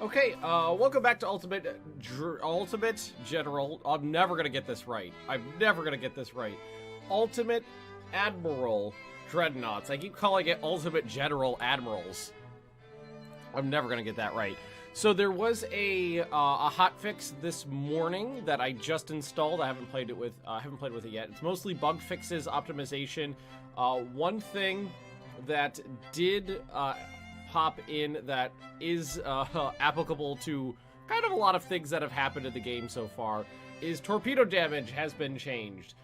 Okay, welcome back to Ultimate General. I'm never gonna get this right. Ultimate Admiral Dreadnoughts. I keep calling it Ultimate General Admirals. I'm never gonna get that right. So there was a hotfix this morning that I just installed. I haven't played with it yet. It's mostly bug fixes, optimization. One thing that did pop in that is applicable to kind of a lot of things that have happened in the game so far is torpedo damage has been changed.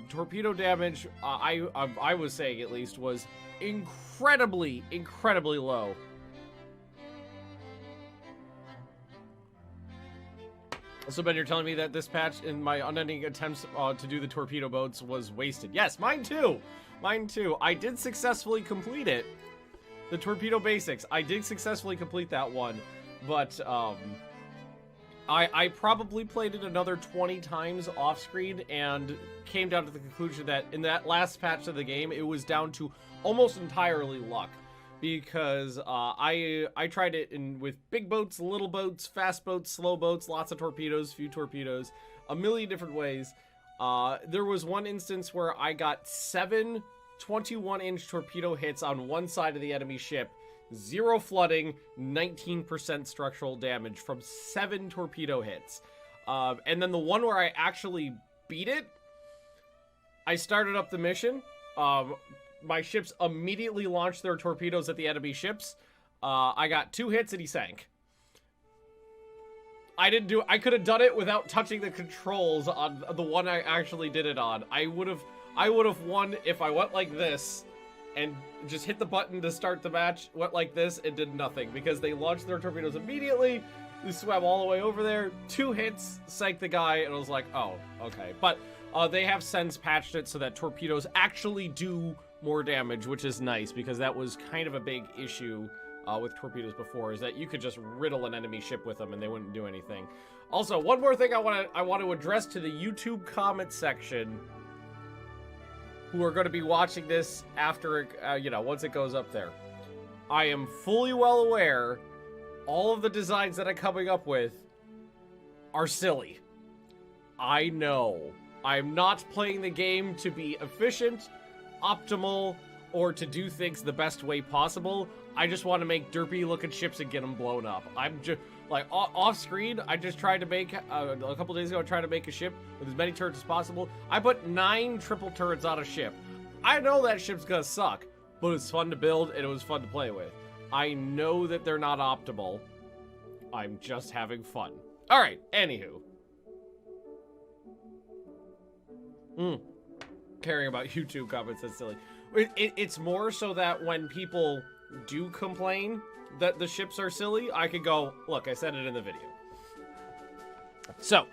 Torpedo damage, I was saying at least, was incredibly low. So Ben, you're telling me that this patch in my unending attempts to do the torpedo boats was wasted. Yes, mine too. I did successfully complete it. The torpedo basics. I did successfully complete that one, but I probably played it another 20 times off screen and came down to the conclusion that in that last patch of the game, it was down to almost entirely luck. Because I tried it with big boats, little boats, fast boats, slow boats, lots of torpedoes, few torpedoes, a million different ways. There was one instance where I got 7 21-inch torpedo hits on one side of the enemy ship, 0 flooding, 19% structural damage from 7 torpedo hits. And then the one where I actually beat it, I started up the mission. My ships immediately launched their torpedoes at the enemy ships. I got 2 hits and he sank. I could have done it without touching the controls on the one I actually did it on. I would have won if I went like this and just hit the button to start the match, went like this, and did nothing. Because they launched their torpedoes immediately, they swam all the way over there, 2 hits, sank the guy, and I was like, oh, okay. But they have since patched it so that torpedoes actually do more damage, which is nice, because that was kind of a big issue with torpedoes before, is that you could just riddle an enemy ship with them and they wouldn't do anything. Also, one more thing I want to address to the YouTube comment section, who are going to be watching this after, once it goes up there. I am fully well aware all of the designs that I'm coming up with are silly. I know. I'm not playing the game to be efficient, optimal, or to do things the best way possible. I just want to make derpy looking ships and get them blown up. I'm just, like, off screen, I just tried to make, a couple days ago, I tried to make a ship with as many turrets as possible. I put 9 triple turrets on a ship. I know that ship's gonna suck, but it's fun to build and it was fun to play with. I know that they're not optimal. I'm just having fun. Alright, anywho. Caring about YouTube comments, that's silly. It's more so that when people do complain that the ships are silly, I could go, look, I said it in the video. So,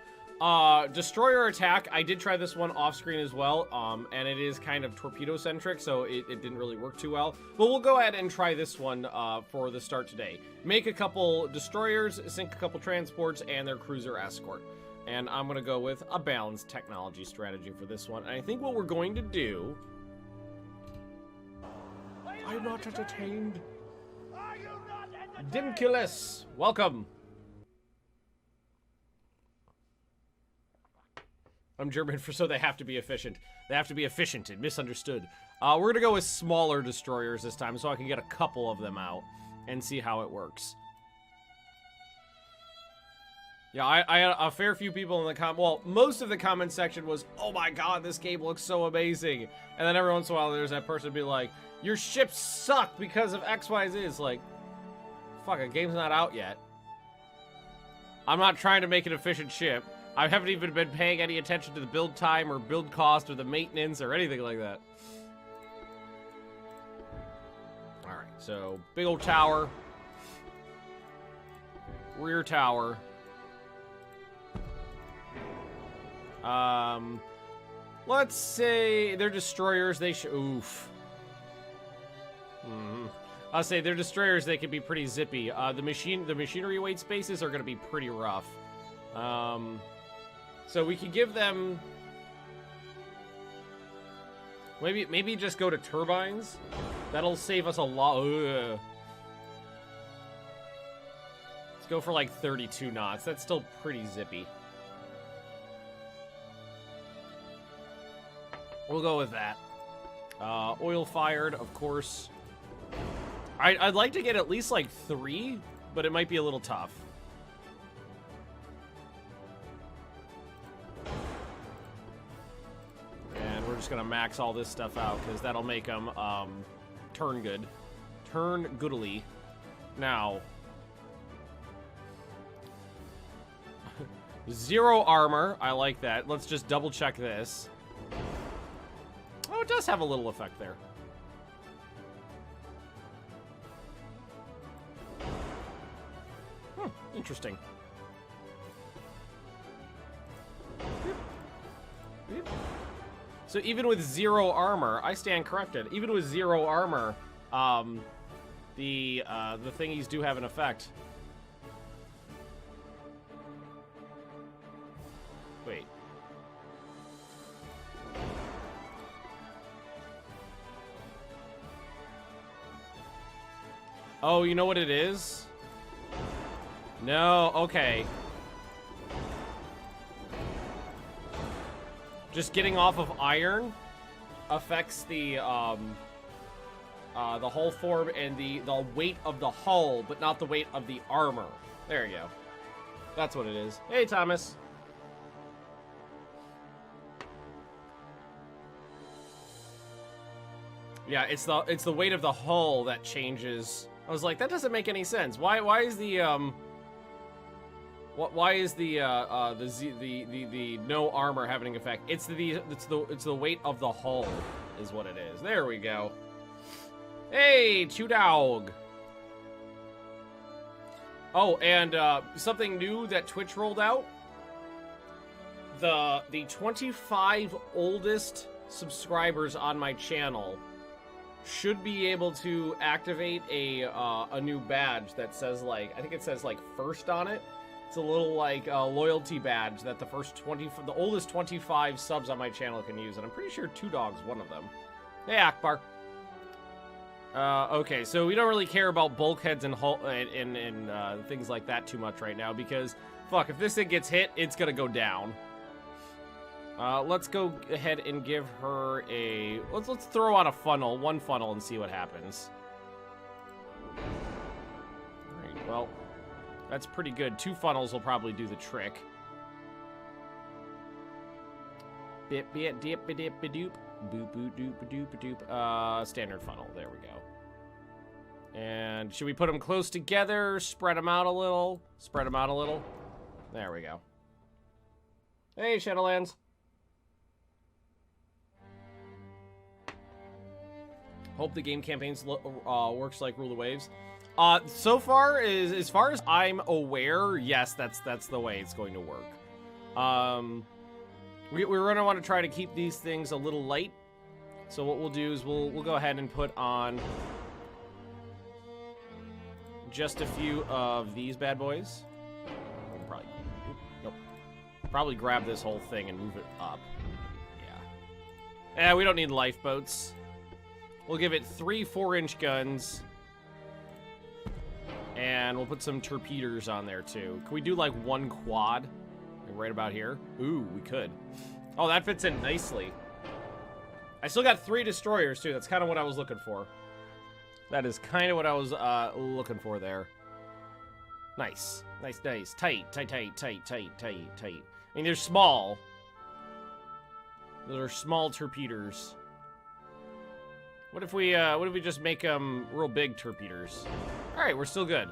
destroyer attack, I did try this one off screen as well, and it is kind of torpedo centric, so it didn't really work too well. But we'll go ahead and try this one for the start today. Make a couple destroyers, sink a couple transports, and their cruiser escort. And I'm going to go with a balanced technology strategy for this one. And I think what we're going to do... I'm not entertained. Dimculus, welcome. I'm German for so they have to be efficient. They have to be efficient and misunderstood. We're going to go with smaller destroyers this time so I can get a couple of them out and see how it works. Yeah, I had a fair few people in the well, most of the comment section was, oh my god, this game looks so amazing. And then every once in a while there's that person be like, your ships suck because of X, Y, Z. It's like, fuck, the game's not out yet. I'm not trying to make an efficient ship. I haven't even been paying any attention to the build time or build cost or the maintenance or anything like that. Alright, so big old tower. Rear tower. Let's say they're destroyers, they should, oof. I'll say they're destroyers, they can be pretty zippy. The machinery weight spaces are gonna be pretty rough. So we could give them, maybe just go to turbines. That'll save us a lot. Let's go for like 32 knots. That's still pretty zippy. We'll go with that. Oil fired, of course. I'd like to get at least like 3, but it might be a little tough. And we're just gonna max all this stuff out because that'll make them turn good. Turn goodly. Now, 0 armor. I like that. Let's just double check this. Oh, it does have a little effect there. Interesting. So even with 0 armor, I stand corrected. Even with 0 armor, the thingies do have an effect. Wait. Oh, you know what it is? No, okay. Just getting off of iron affects the hull form and the weight of the hull, but not the weight of the armor. There you go. That's what it is. Hey, Thomas. Yeah, it's the weight of the hull that changes. I was like, that doesn't make any sense. Why is the no armor having an effect? It's the weight of the hull is what it is. There we go. Hey, Chew Dog. Oh, and something new that Twitch rolled out. The 25 oldest subscribers on my channel should be able to activate a new badge that says, like, I think it says like first on it. It's a little like loyalty badge that the oldest 25 subs on my channel can use, and I'm pretty sure Two Dog's one of them. Hey, Akbar. Okay, so we don't really care about bulkheads and hull and things like that too much right now because, fuck, if this thing gets hit, it's gonna go down. Let's go ahead and give her a... Let's throw on a funnel, one funnel, and see what happens. Alright, well, that's pretty good. 2 funnels will probably do the trick. Bip, bip, dip, dip, doop. Boop, boop, doop, doop, doop. Standard funnel. There we go. And should we put them close together? Spread them out a little? Spread them out a little? There we go. Hey, Shadowlands. Hope the game campaigns works like Rule the Waves. So far, as far as I'm aware, yes, that's the way it's going to work. We're going to want to try to keep these things a little light. So what we'll do is we'll go ahead and put on just a few of these bad boys. Probably grab this whole thing and move it up. Yeah. We don't need lifeboats. We'll give it 3 4-inch guns. And we'll put some torpedoes on there, too. Can we do, like, 1 quad? Right about here? Ooh, we could. Oh, that fits in nicely. I still got 3 destroyers, too. That's kind of what I was looking for. That is kind of what I was looking for there. Nice. Nice, nice. Tight, tight, tight, tight, tight, tight, tight. I mean, they're small. Those are small torpedoes. What if we just make them real big torpedoes? All right, we're still good.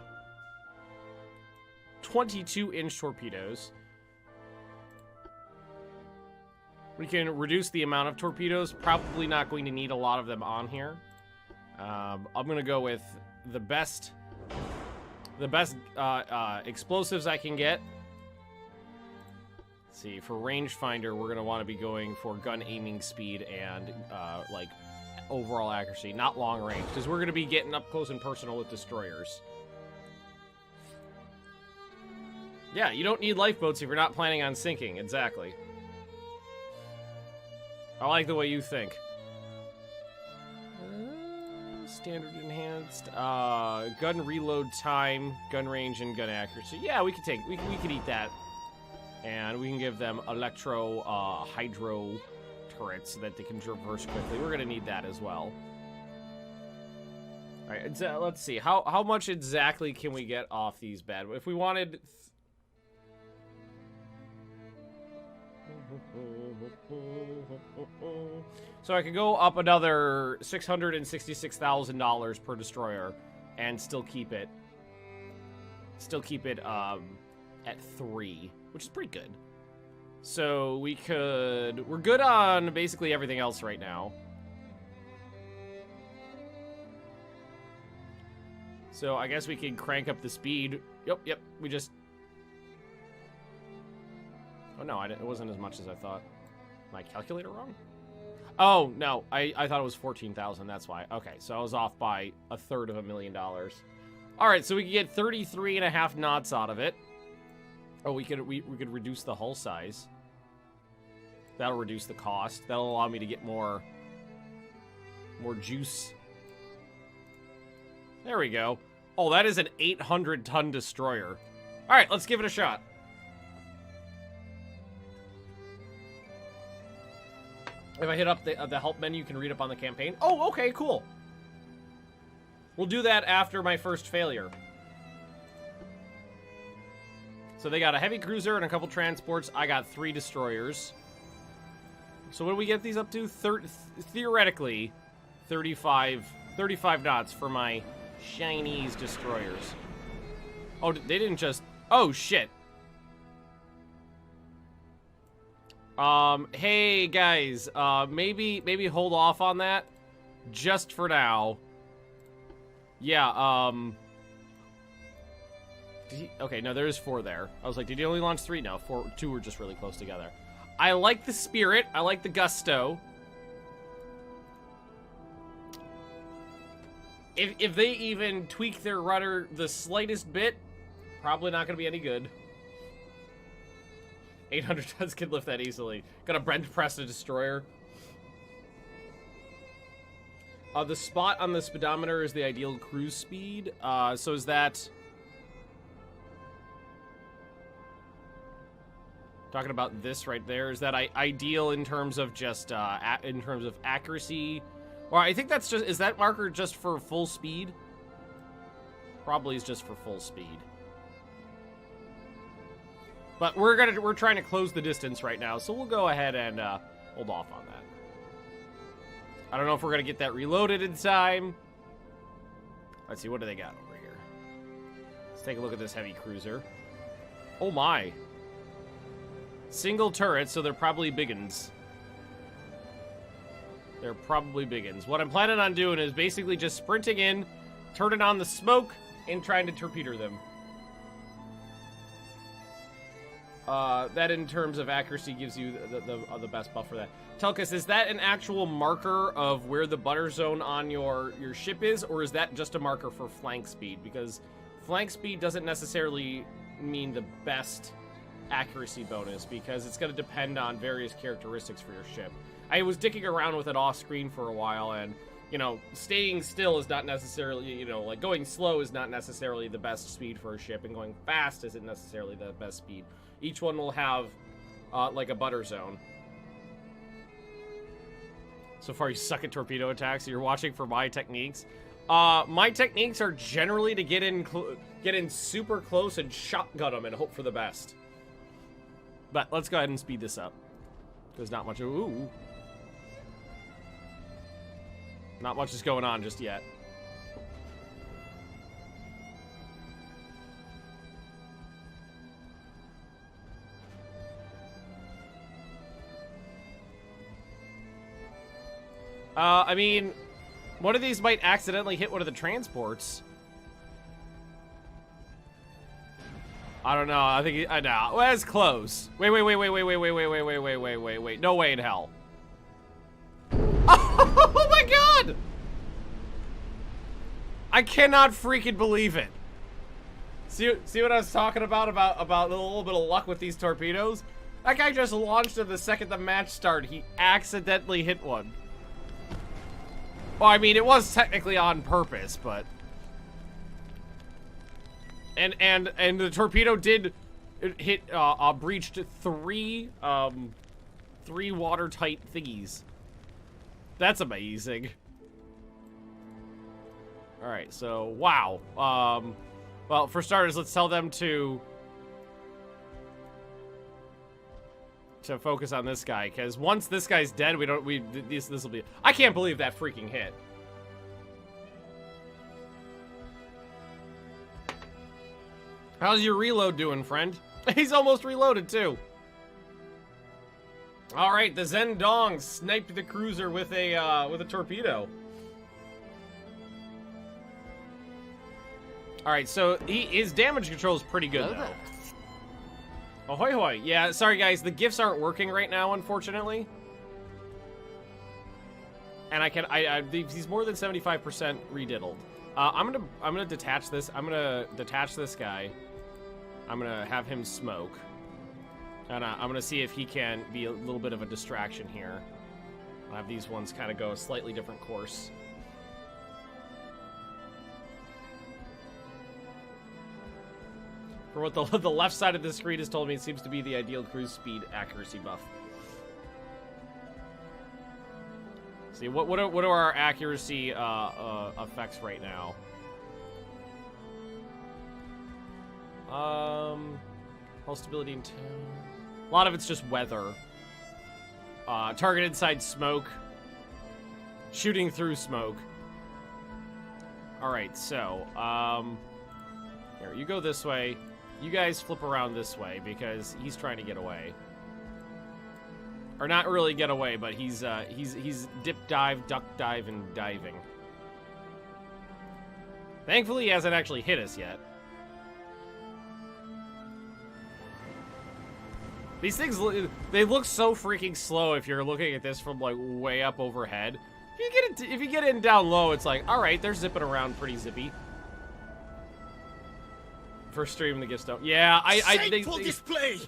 22-inch torpedoes. We can reduce the amount of torpedoes. Probably not going to need a lot of them on here. I'm gonna go with the best explosives I can get. Let's see, for rangefinder, we're gonna want to be going for gun aiming speed and like overall accuracy, not long range, because we're gonna be getting up close and personal with destroyers. Yeah, you don't need lifeboats if you're not planning on sinking. Exactly. I like the way you think. Standard enhanced. Gun reload time, gun range, and gun accuracy. Yeah, we could eat that. And we can give them electro, hydro turrets so that they can traverse quickly. We're gonna need that as well. All right, let's see. How much exactly can we get off these bad? If we wanted... So I could go up another $666,000 per destroyer and still keep it at 3, which is pretty good. So we're good on basically everything else right now. So I guess we can crank up the speed. Yep, we just... Oh no, it wasn't as much as I thought. My calculator wrong? Oh, no, I thought it was 14,000, that's why. Okay, so I was off by $350,000. Alright, so we can get 33.5 knots out of it. Oh, we could reduce the hull size. That'll reduce the cost. That'll allow me to get more juice. There we go. Oh, that is an 800-ton destroyer. Alright, let's give it a shot. If I hit up the help menu, you can read up on the campaign. Oh, okay, cool. We'll do that after my first failure. So they got a heavy cruiser and a couple transports. I got 3 destroyers. So what do we get these up to? Theoretically, 35 knots for my Chinese destroyers. Oh, they didn't just... Oh, shit. Hey, guys, maybe hold off on that, just for now. Yeah, okay, no, there's 4 there. I was like, did he only launch 3? No, 2 were just really close together. I like the spirit, I like the gusto. If they even tweak their rudder the slightest bit, probably not gonna be any good. 800 tons can lift that easily. Gotta Brent press a destroyer. The spot on the speedometer is the ideal cruise speed. So is that... Talking about this right there, is that ideal in terms of just, in terms of accuracy? Well, I think that's just... Is that marker just for full speed? Probably is just for full speed. But we're trying to close the distance right now, so we'll go ahead and hold off on that. I don't know if we're gonna get that reloaded in time. Let's see, what do they got over here? Let's take a look at this heavy cruiser. Oh my. Single turret, so they're probably biggins. They're probably biggins. What I'm planning on doing is basically just sprinting in, turning on the smoke, and trying to torpedo them. That in terms of accuracy gives you the best buff for that. Telkus, is that an actual marker of where the butter zone on your ship is, or is that just a marker for flank speed? Because flank speed doesn't necessarily mean the best accuracy bonus, because it's going to depend on various characteristics for your ship. I was dicking around with it off screen for a while, and, you know, staying still is not necessarily, you know, like going slow is not necessarily the best speed for a ship, and going fast isn't necessarily the best speed. Each one will have, like a butter zone. So far, you suck at torpedo attacks. So you're watching for my techniques. My techniques are generally to get in super close and shotgun them and hope for the best. But let's go ahead and speed this up. There's not much. Ooh. Not much is going on just yet. I mean, one of these might accidentally hit one of the transports. I don't know. I think I know. Well, it's close. Wait. No way in hell. Oh my god! I cannot freaking believe it. See what I was talking about a little bit of luck with these torpedoes? That guy just launched it the second the match started. He accidentally hit one. Well, I mean, it was technically on purpose, but... And the torpedo did hit, breached three watertight thingies. That's amazing. Alright, so, wow. Well, for starters, let's tell them to focus on this guy, because once this guy's dead, this will be... I can't believe that freaking hit. How's your reload doing, friend? He's almost reloaded, too. Alright, the Zendong sniped the cruiser with a torpedo. Alright, so his damage control is pretty good, though. Ahoy hoy. Yeah, sorry guys, the gifts aren't working right now, unfortunately. And he's more than 75% rediddled. I'm gonna detach this. I'm gonna detach this guy. I'm gonna have him smoke. And I'm gonna see if he can be a little bit of a distraction here. I'll have these ones kind of go a slightly different course. For what the left side of the screen has told me, it seems to be the ideal cruise speed accuracy buff. See, what are our accuracy effects right now? Hull stability and a lot of it's just weather. Target inside smoke. Shooting through smoke. Alright, so, here, you go this way. You guys flip around this way, because he's trying to get away. Or not really get away, but he's dip, dive, duck, dive, and diving. Thankfully, he hasn't actually hit us yet. These things, they look so freaking slow if you're looking at this from, like, way up overhead. If you get it down low, it's like, alright, they're zipping around pretty zippy. First stream, the gifts don't. Yeah, Shameful display!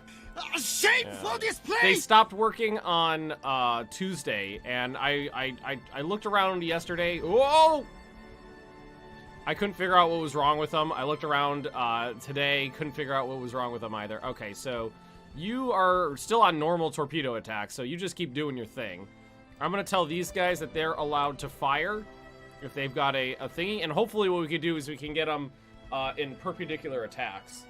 Shameful display! They stopped working on Tuesday, and I looked around yesterday. Whoa! I couldn't figure out what was wrong with them. I looked around today, couldn't figure out what was wrong with them either. Okay, so you are still on normal torpedo attack, so you just keep doing your thing. I'm gonna tell these guys that they're allowed to fire if they've got a thingy, and hopefully what we can do is we can get them in perpendicular attacks.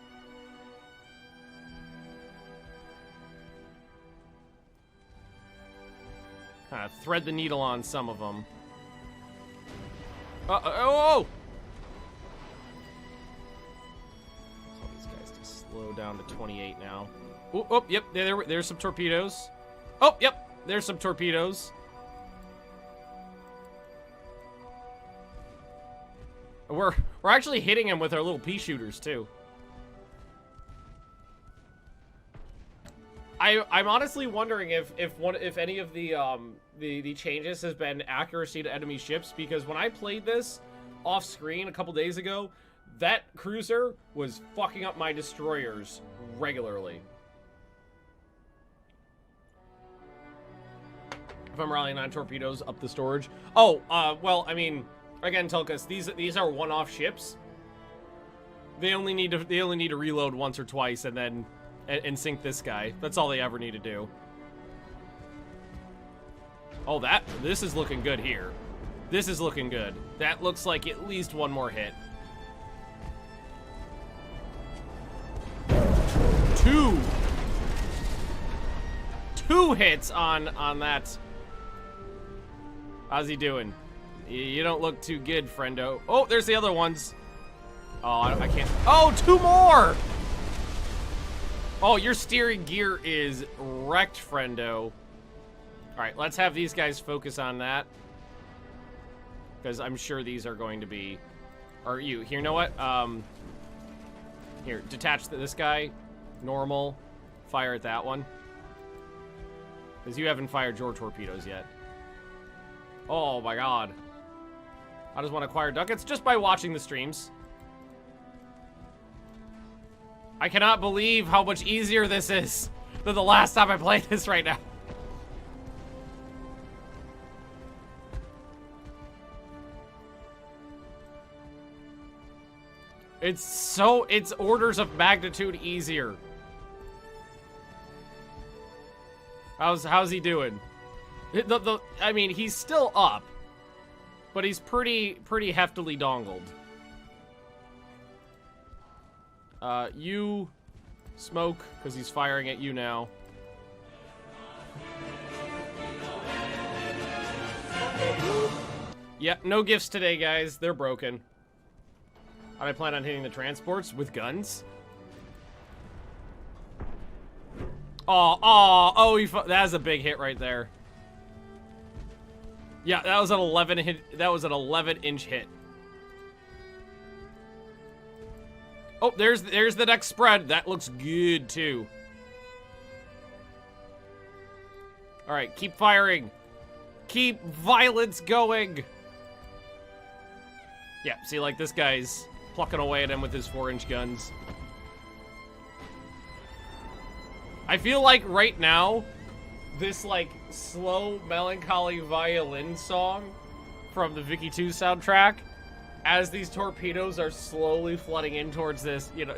Kind of thread the needle on some of them. Oh! Tell these guys to slow down to 28 now. Oh, yep, there's some torpedoes. Oh, yep, there's some torpedoes. We're actually hitting him with our little pea shooters too. I'm honestly wondering if any of the changes has been accuracy to enemy ships, because when I played this off screen a couple days ago, that cruiser was fucking up my destroyers regularly. If I'm rallying 9 torpedoes up the storage. Oh, well, I mean, again, Telkus, these are one-off ships. They only need to reload once or twice and then sink this guy. That's all they ever need to do. Oh, this is looking good here. This is looking good. That looks like at least one more hit. Two hits on that. How's he doing? You don't look too good, friendo. Oh, there's the other ones. Oh, I can't. Oh, 2 more! Oh, your steering gear is wrecked, friendo. Alright, let's have these guys focus on that. Because I'm sure these are going to be... Or you know what? Here, detach this guy. Normal. Fire at that one. Because you haven't fired your torpedoes yet. Oh my god. How does one acquire ducats? Just by watching the streams. I cannot believe how much easier this is than the last time I played this right now. It's orders of magnitude easier. How's he doing? I mean, he's still up, but he's pretty heftily dongled. You smoke, because he's firing at you now. Yeah, no gifts today, guys. They're broken. I plan on hitting the transports with guns. Oh, that was a big hit right there. Yeah, that was an 11 hit. That was an 11-inch hit. Oh, there's the next spread. That looks good too. All right, keep firing. Keep violence going. Yeah, see, like, this guy's plucking away at him with his 4-inch guns. I feel like right now, this, like, slow, melancholy violin song from the Vicky 2 soundtrack, as these torpedoes are slowly flooding in towards this, you know,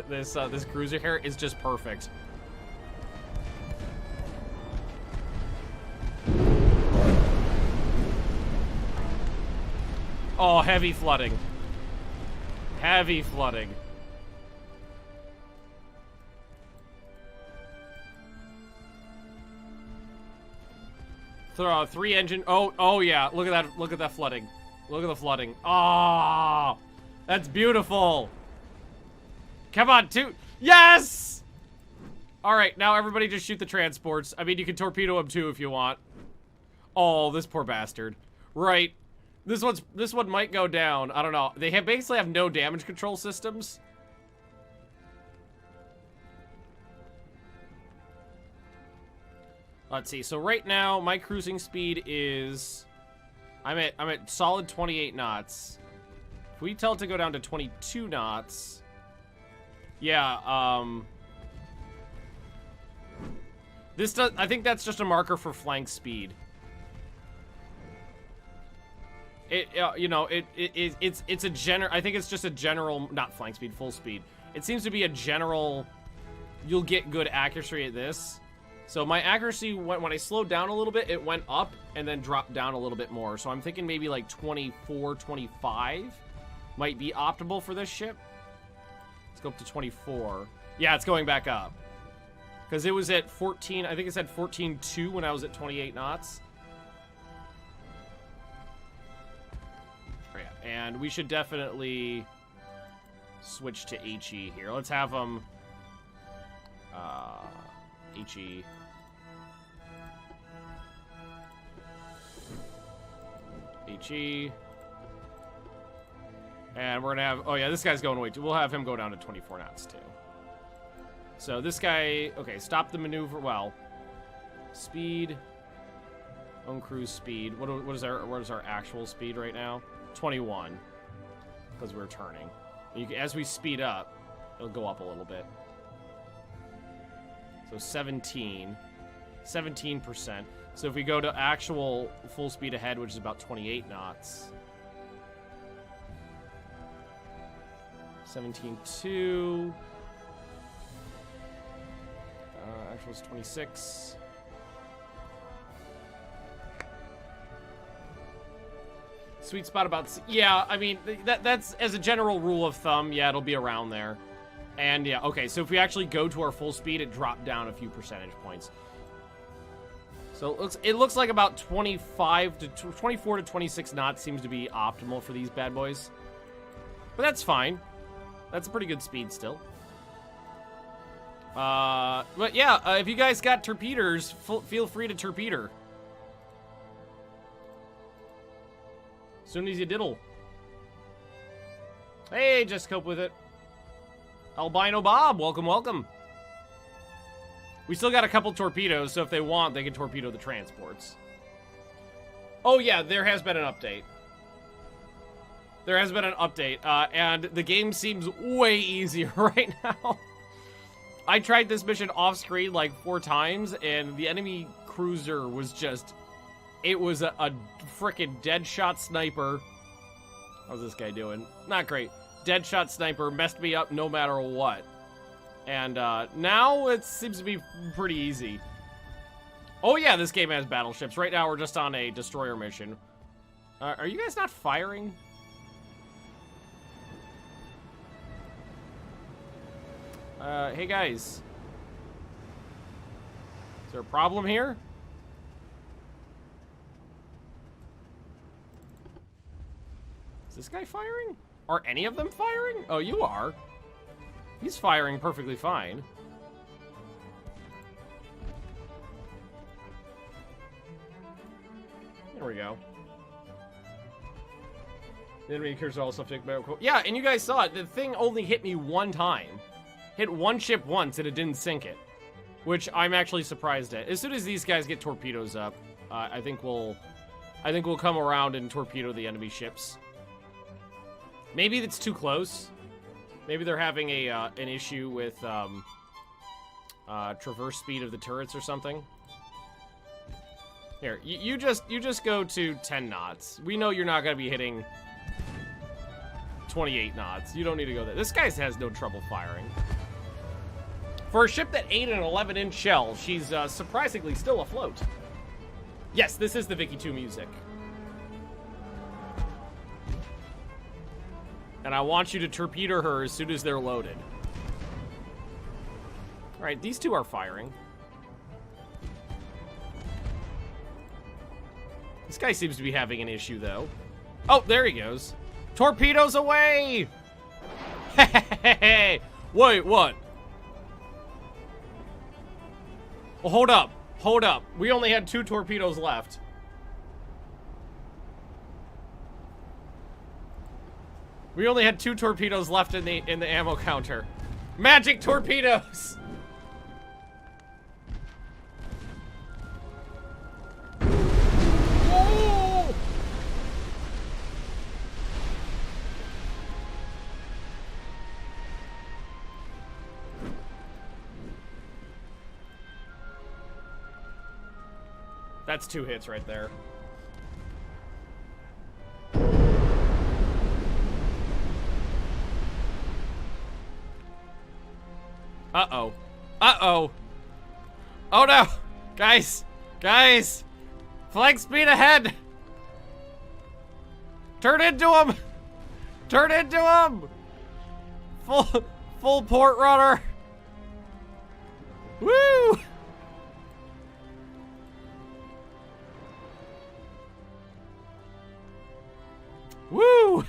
this cruiser here, is just perfect. Oh, heavy flooding. Heavy flooding. Throw out 3 engine. Oh yeah. Look at that. Look at that flooding. Look at the flooding. Oh, that's beautiful. Come on, 2. Yes! All right, now everybody just shoot the transports. I mean, you can torpedo them too if you want. Oh, this poor bastard. Right. This one might go down. I don't know. They basically have no damage control systems. Let's see. So right now, my cruising speed is I'm at solid 28 knots. If we tell it to go down to 22 knots, yeah. I think that's just a marker for flank speed. You know, it's a general. I think it's just a general, not flank speed, full speed. It seems to be a general. You'll get good accuracy at this. So my accuracy when I slowed down a little bit, it went up and then dropped down a little bit more. So I'm thinking maybe like 24, 25 might be optimal for this ship. Let's go up to 24. Yeah, it's going back up because it was at 14. I think it said 14.2 when I was at 28 knots. And we should definitely switch to HE here. Let's have them HE. HE. And we're gonna have, oh yeah, this guy's going way too. We'll have him go down to 24 knots too. So this guy, okay, stop the maneuver. Well, speed, own cruise speed. What is our actual speed right now? 21, because we're turning. As we speed up, it'll go up a little bit. So 17%. So if we go to actual full speed ahead, which is about 28 knots. 17.2. Actual is 26. Sweet spot about, yeah, I mean, that's as a general rule of thumb, yeah, it'll be around there. And yeah, okay, so if we actually go to our full speed, it dropped down a few percentage points. So it looks like about 24 to 26 knots seems to be optimal for these bad boys. But that's fine. That's a pretty good speed still. But yeah, if you guys got torpedoes, feel free to torpedo. Soon as you diddle. Hey, just cope with it. Albino Bob, welcome, welcome. We still got a couple torpedoes, so if they want, they can torpedo the transports. Oh yeah, there has been an update. There has been an update, and the game seems way easier right now. I tried this mission off screen like 4 times, and the enemy cruiser was just... It was a frickin' dead shot sniper. How's this guy doing? Not great. Deadshot Sniper messed me up no matter what. And now it seems to be pretty easy. Oh yeah, this game has battleships. Right now we're just on a destroyer mission. Are you guys not firing? Hey guys. Is there a problem here? Is this guy firing? Are any of them firing? Oh, you are. He's firing perfectly fine. There we go. The enemy occurs also take medical. Yeah, and you guys saw it. The thing only hit me one time. Hit one ship once and it didn't sink it. Which I'm actually surprised at. As soon as these guys get torpedoes up, I think we'll come around and torpedo the enemy ships. Maybe it's too close. Maybe they're having an issue with traverse speed of the turrets or something. Here, you just go to 10 knots. We know you're not gonna be hitting 28 knots. You don't need to go there. This guy has no trouble firing. For a ship that ate an 11-inch shell, she's surprisingly still afloat. Yes, this is the Vicky 2 music. And I want you to torpedo her as soon as they're loaded. All right, these two are firing. This guy seems to be having an issue, though. Oh, there he goes. Torpedoes away! Hey, wait, what? Well, hold up. Hold up. We only had 2 torpedoes left. We only had 2 torpedoes left in the ammo counter. Magic torpedoes! Whoa! That's 2 hits right there. Uh-oh. Uh-oh. Oh no! Guys! Guys! Flank speed ahead! Turn into him! Turn into him! Full port rudder! Woo! Woo!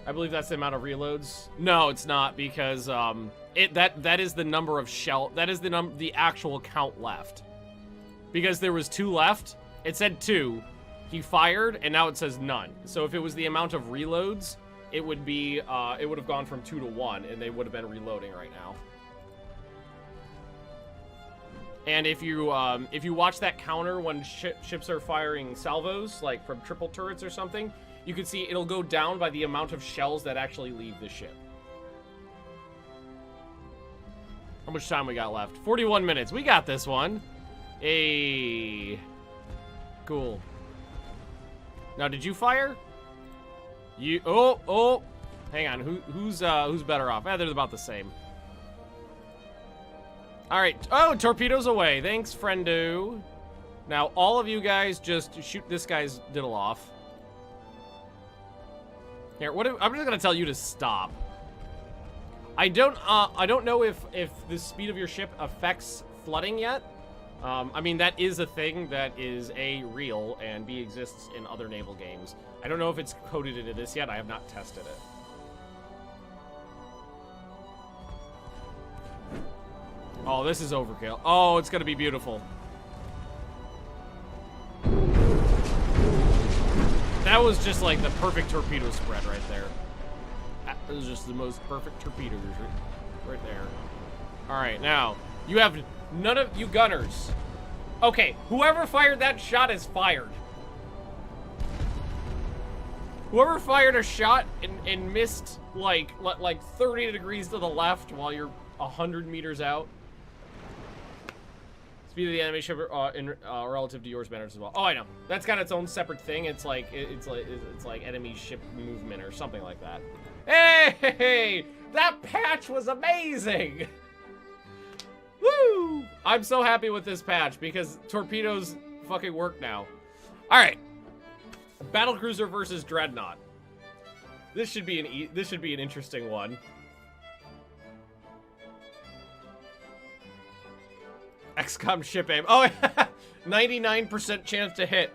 I believe that's the amount of reloads. No, it's not, because that is the number of shell. That is the actual count left. Because there was 2 left. It said 2. He fired, and now it says none. So if it was the amount of reloads, it would be it would have gone from 2 to 1, and they would have been reloading right now. And if you watch that counter when ships are firing salvos, like from triple turrets or something, you can see it'll go down by the amount of shells that actually leave the ship. How much time we got left? 41 minutes. We got this one. Hey. Cool. Now, did you fire? You. Oh. Hang on. Who's better off? They're about the same. All right. Oh, torpedoes away. Thanks, friendo. Now, all of you guys just shoot this guy's diddle off. Here, I'm just gonna tell you to stop. I don't know if the speed of your ship affects flooding yet. I mean, that is a thing that is A, real, and B, exists in other naval games. I don't know if it's coded into this yet. I have not tested it. Oh, this is overkill. Oh, it's gonna be beautiful. That was just like the perfect torpedo spread right there. That was just the most perfect torpedoes right there. All right, now you have none of you gunners. Okay, whoever fired that shot is fired. Whoever fired a shot and missed like 30 degrees to the left while you're 100 meters out. It's Speed of the enemy ship relative to yours matters as well. Oh, I know. That's got its own separate thing. It's like enemy ship movement or something like that. Hey, that patch was amazing. Woo! I'm so happy with this patch because torpedoes fucking work now. All right, Battlecruiser versus Dreadnought. This should be an interesting one. XCOM ship aim. Oh, 99% chance to hit.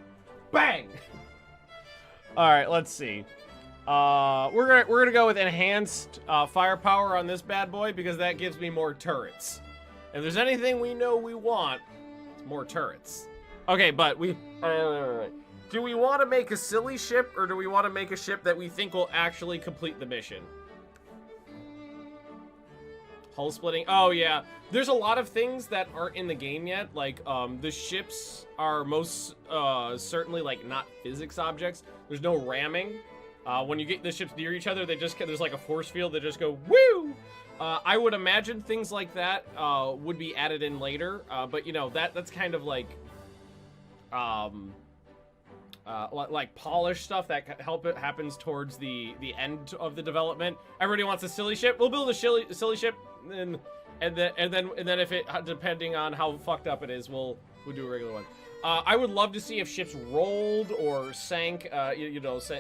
Bang! All right, let's see. We're gonna go with enhanced firepower on this bad boy because that gives me more turrets. If there's anything we know we want, it's more turrets. Okay, but do we want to make a silly ship or do we want to make a ship that we think will actually complete the mission? Hull splitting. Oh yeah, there's a lot of things that aren't in the game yet. Like the ships are most certainly like not physics objects. There's no ramming. When you get the ships near each other, there's like a force field that just go woo. I would imagine things like that would be added in later. But you know that's kind of like polished stuff that happens towards the end of the development. Everybody wants a silly ship. We'll build a silly ship, and then if it, depending on how fucked up it is, we'll do a regular one. I would love to see if ships rolled or sank,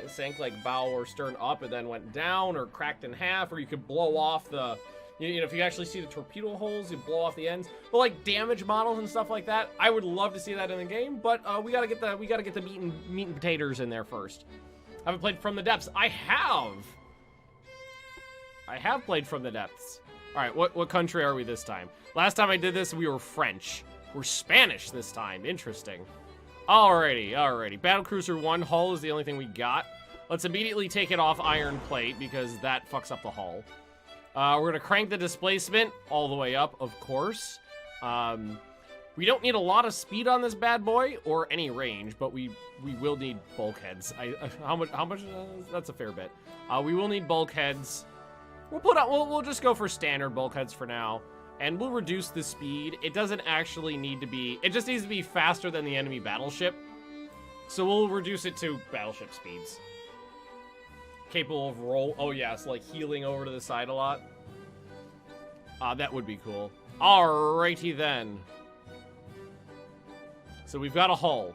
sank like bow or stern up and then went down or cracked in half, or you could blow off the, if you actually see the torpedo holes, you blow off the ends. But like damage models and stuff like that, I would love to see that in the game. But we gotta get the meat and potatoes in there first. I haven't played From the Depths. I have played From the Depths. All right, what country are we this time? Last time I did this, we were French. We're Spanish this time. Interesting. Alrighty. Battlecruiser 1 hull is the only thing we got. Let's immediately take it off iron plate because that fucks up the hull. We're gonna crank the displacement all the way up, of course. We don't need a lot of speed on this bad boy or any range, but we will need bulkheads. How much? That's a fair bit. We will need bulkheads. We'll just go for standard bulkheads for now. And we'll reduce the speed. It doesn't actually need to be... It just needs to be faster than the enemy battleship. So we'll reduce it to battleship speeds. Capable of roll... Oh, yeah, so like healing over to the side a lot. That would be cool. Alrighty then. So we've got a hull.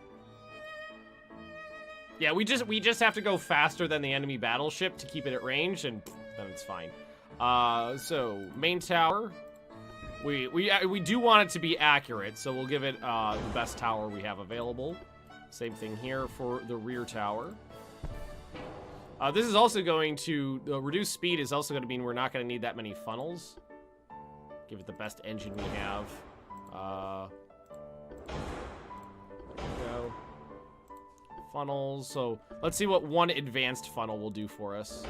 Yeah, we just have to go faster than the enemy battleship to keep it at range, and then it's fine. So, main tower... We do want it to be accurate, so we'll give it the best tower we have available. Same thing here for the rear tower. This is also going to... The reduced speed is also going to mean we're not going to need that many funnels. Give it the best engine we have. There we go. Funnels. So let's see what one advanced funnel will do for us.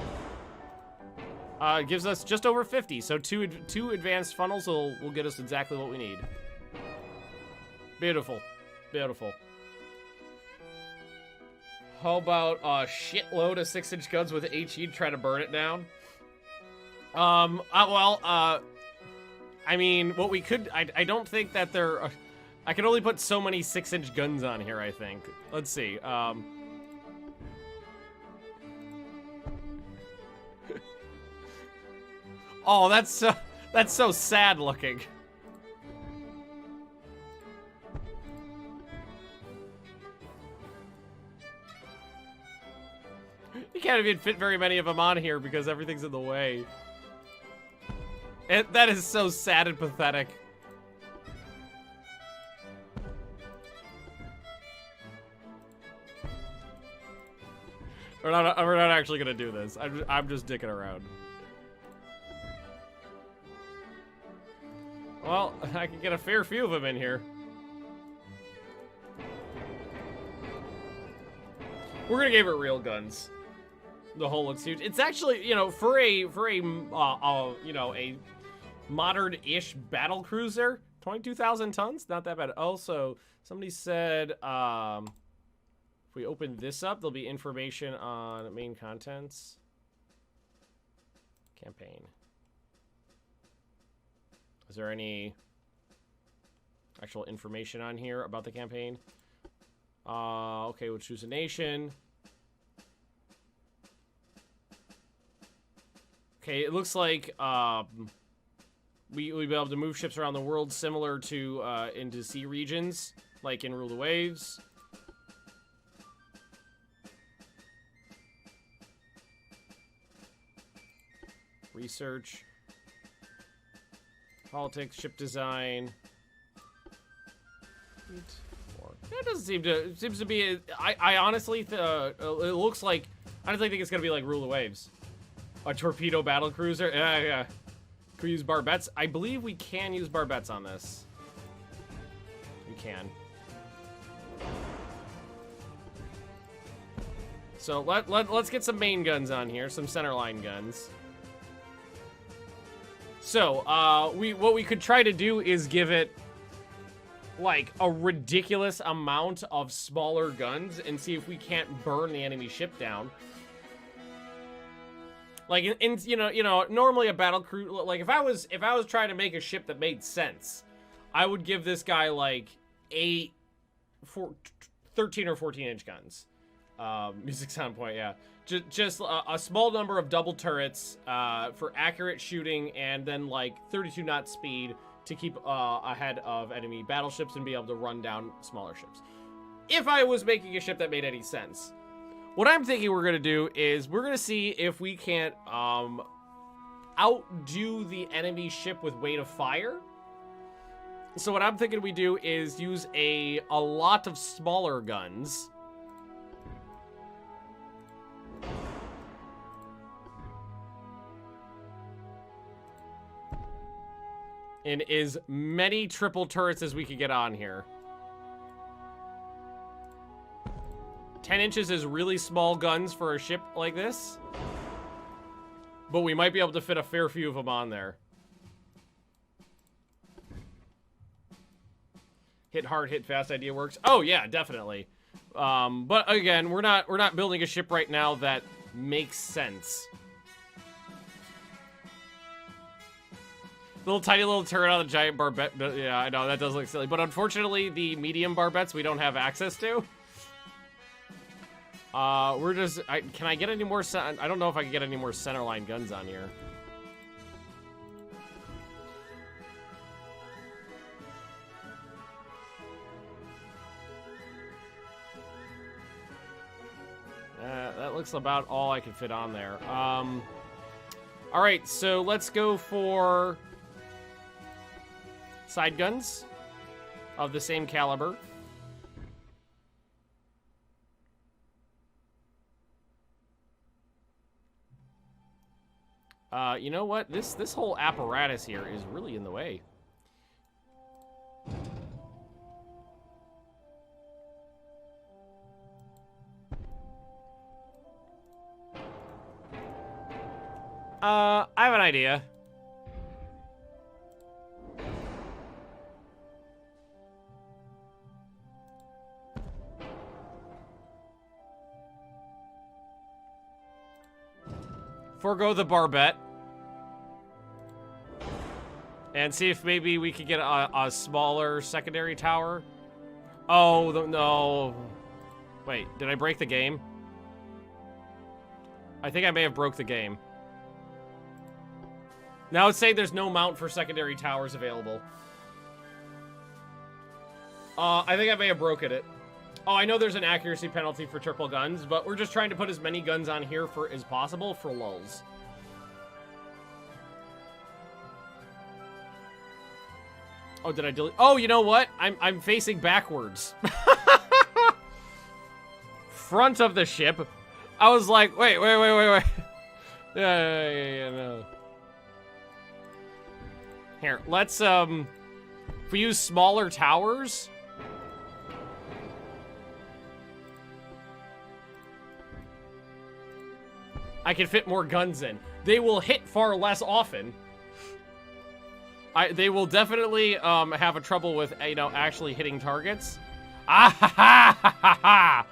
It gives us just over 50, so two advanced funnels will get us exactly what we need. Beautiful. Beautiful. How about a shitload of 6-inch guns with HE to try to burn it down? I mean, what we could... I don't think that there... I can only put so many 6-inch guns on here, I think. Let's see. Oh, that's so sad looking. You can't even fit very many of them on here because everything's in the way. That is so sad and pathetic. We're not actually gonna do this. I'm just dicking around. Well, I can get a fair few of them in here. We're gonna give it real guns. The hull looks huge. It's actually, for a modern-ish battlecruiser, 22,000 tons, not that bad. Also, somebody said, if we open this up, there'll be information on main contents. Campaign. Is there any... actual information on here about the campaign. Okay, we'll choose a nation. Okay, it looks like we'll be able to move ships around the world similar to into sea regions, like in Rule the Waves. Research. Politics, ship design. That doesn't seem to. It seems to be. I honestly, it looks like. I don't think it's gonna be like Rule the Waves. A torpedo battlecruiser. Yeah. Can we use barbettes? I believe we can use barbettes on this. We can. So let's get some main guns on here, some centerline guns. So what we could try to do is give it like a ridiculous amount of smaller guns and see if we can't burn the enemy ship down. Like in you know normally a battle crew, like if I was trying to make a ship that made sense, I would give this guy like 13 or 14 inch guns. Music sound point, yeah. Just a small number of double turrets for accurate shooting, and then like 32 knot speed to keep ahead of enemy battleships and be able to run down smaller ships. If I was making a ship that made any sense. What I'm thinking we're going to do is we're going to see if we can't outdo the enemy ship with weight of fire. So what I'm thinking we do is use a lot of smaller guns. And as many triple turrets as we can get on here. 10 inches is really small guns for a ship like this. But we might be able to fit a fair few of them on there. Hit hard, hit fast idea works. Oh yeah, definitely. But again, we're not building a ship right now that makes sense. Tiny little turret on the giant barbette. Yeah, I know, that does look silly. But unfortunately, the medium barbettes we don't have access to. We're just... can I get any more... I don't know if I can get any more centerline guns on here. That looks about all I can fit on there. Alright, so let's go for... side guns of the same caliber. You know what? This whole apparatus here is really in the way. I have an idea. Forgo the barbette. And see if maybe we could get a smaller secondary tower. Oh, no. Wait, did I break the game? I think I may have broke the game. Now it's saying there's no mount for secondary towers available. I think I may have broken it. Oh, I know there's an accuracy penalty for triple guns, but we're just trying to put as many guns on here as possible for lulz. Oh, did I delete? Oh, you know what? I'm facing backwards. Front of the ship. I was like, wait. Yeah, no. Here, let's, if we use smaller towers. I can fit more guns in. They will hit far less often. They will definitely have a trouble with, you know, actually hitting targets. Ah ha ha ha ha ha!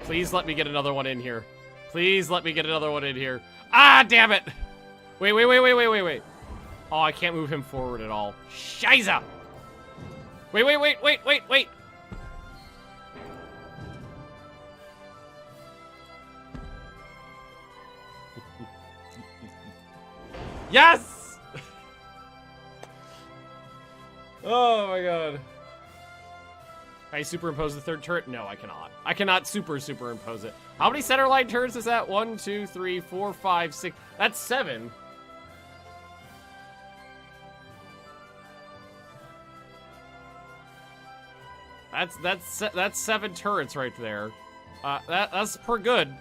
Please let me get another one in here. Please let me get another one in here. Ah, damn it! Wait. Oh, I can't move him forward at all. Scheiße! Wait. Yes! Oh my god. Can I superimpose the third turret? No, I cannot. I cannot superimpose it. How many centerline turrets is that? 1, 2, 3, 4, 5, 6. That's 7. That's 7 turrets right there. That's pretty good.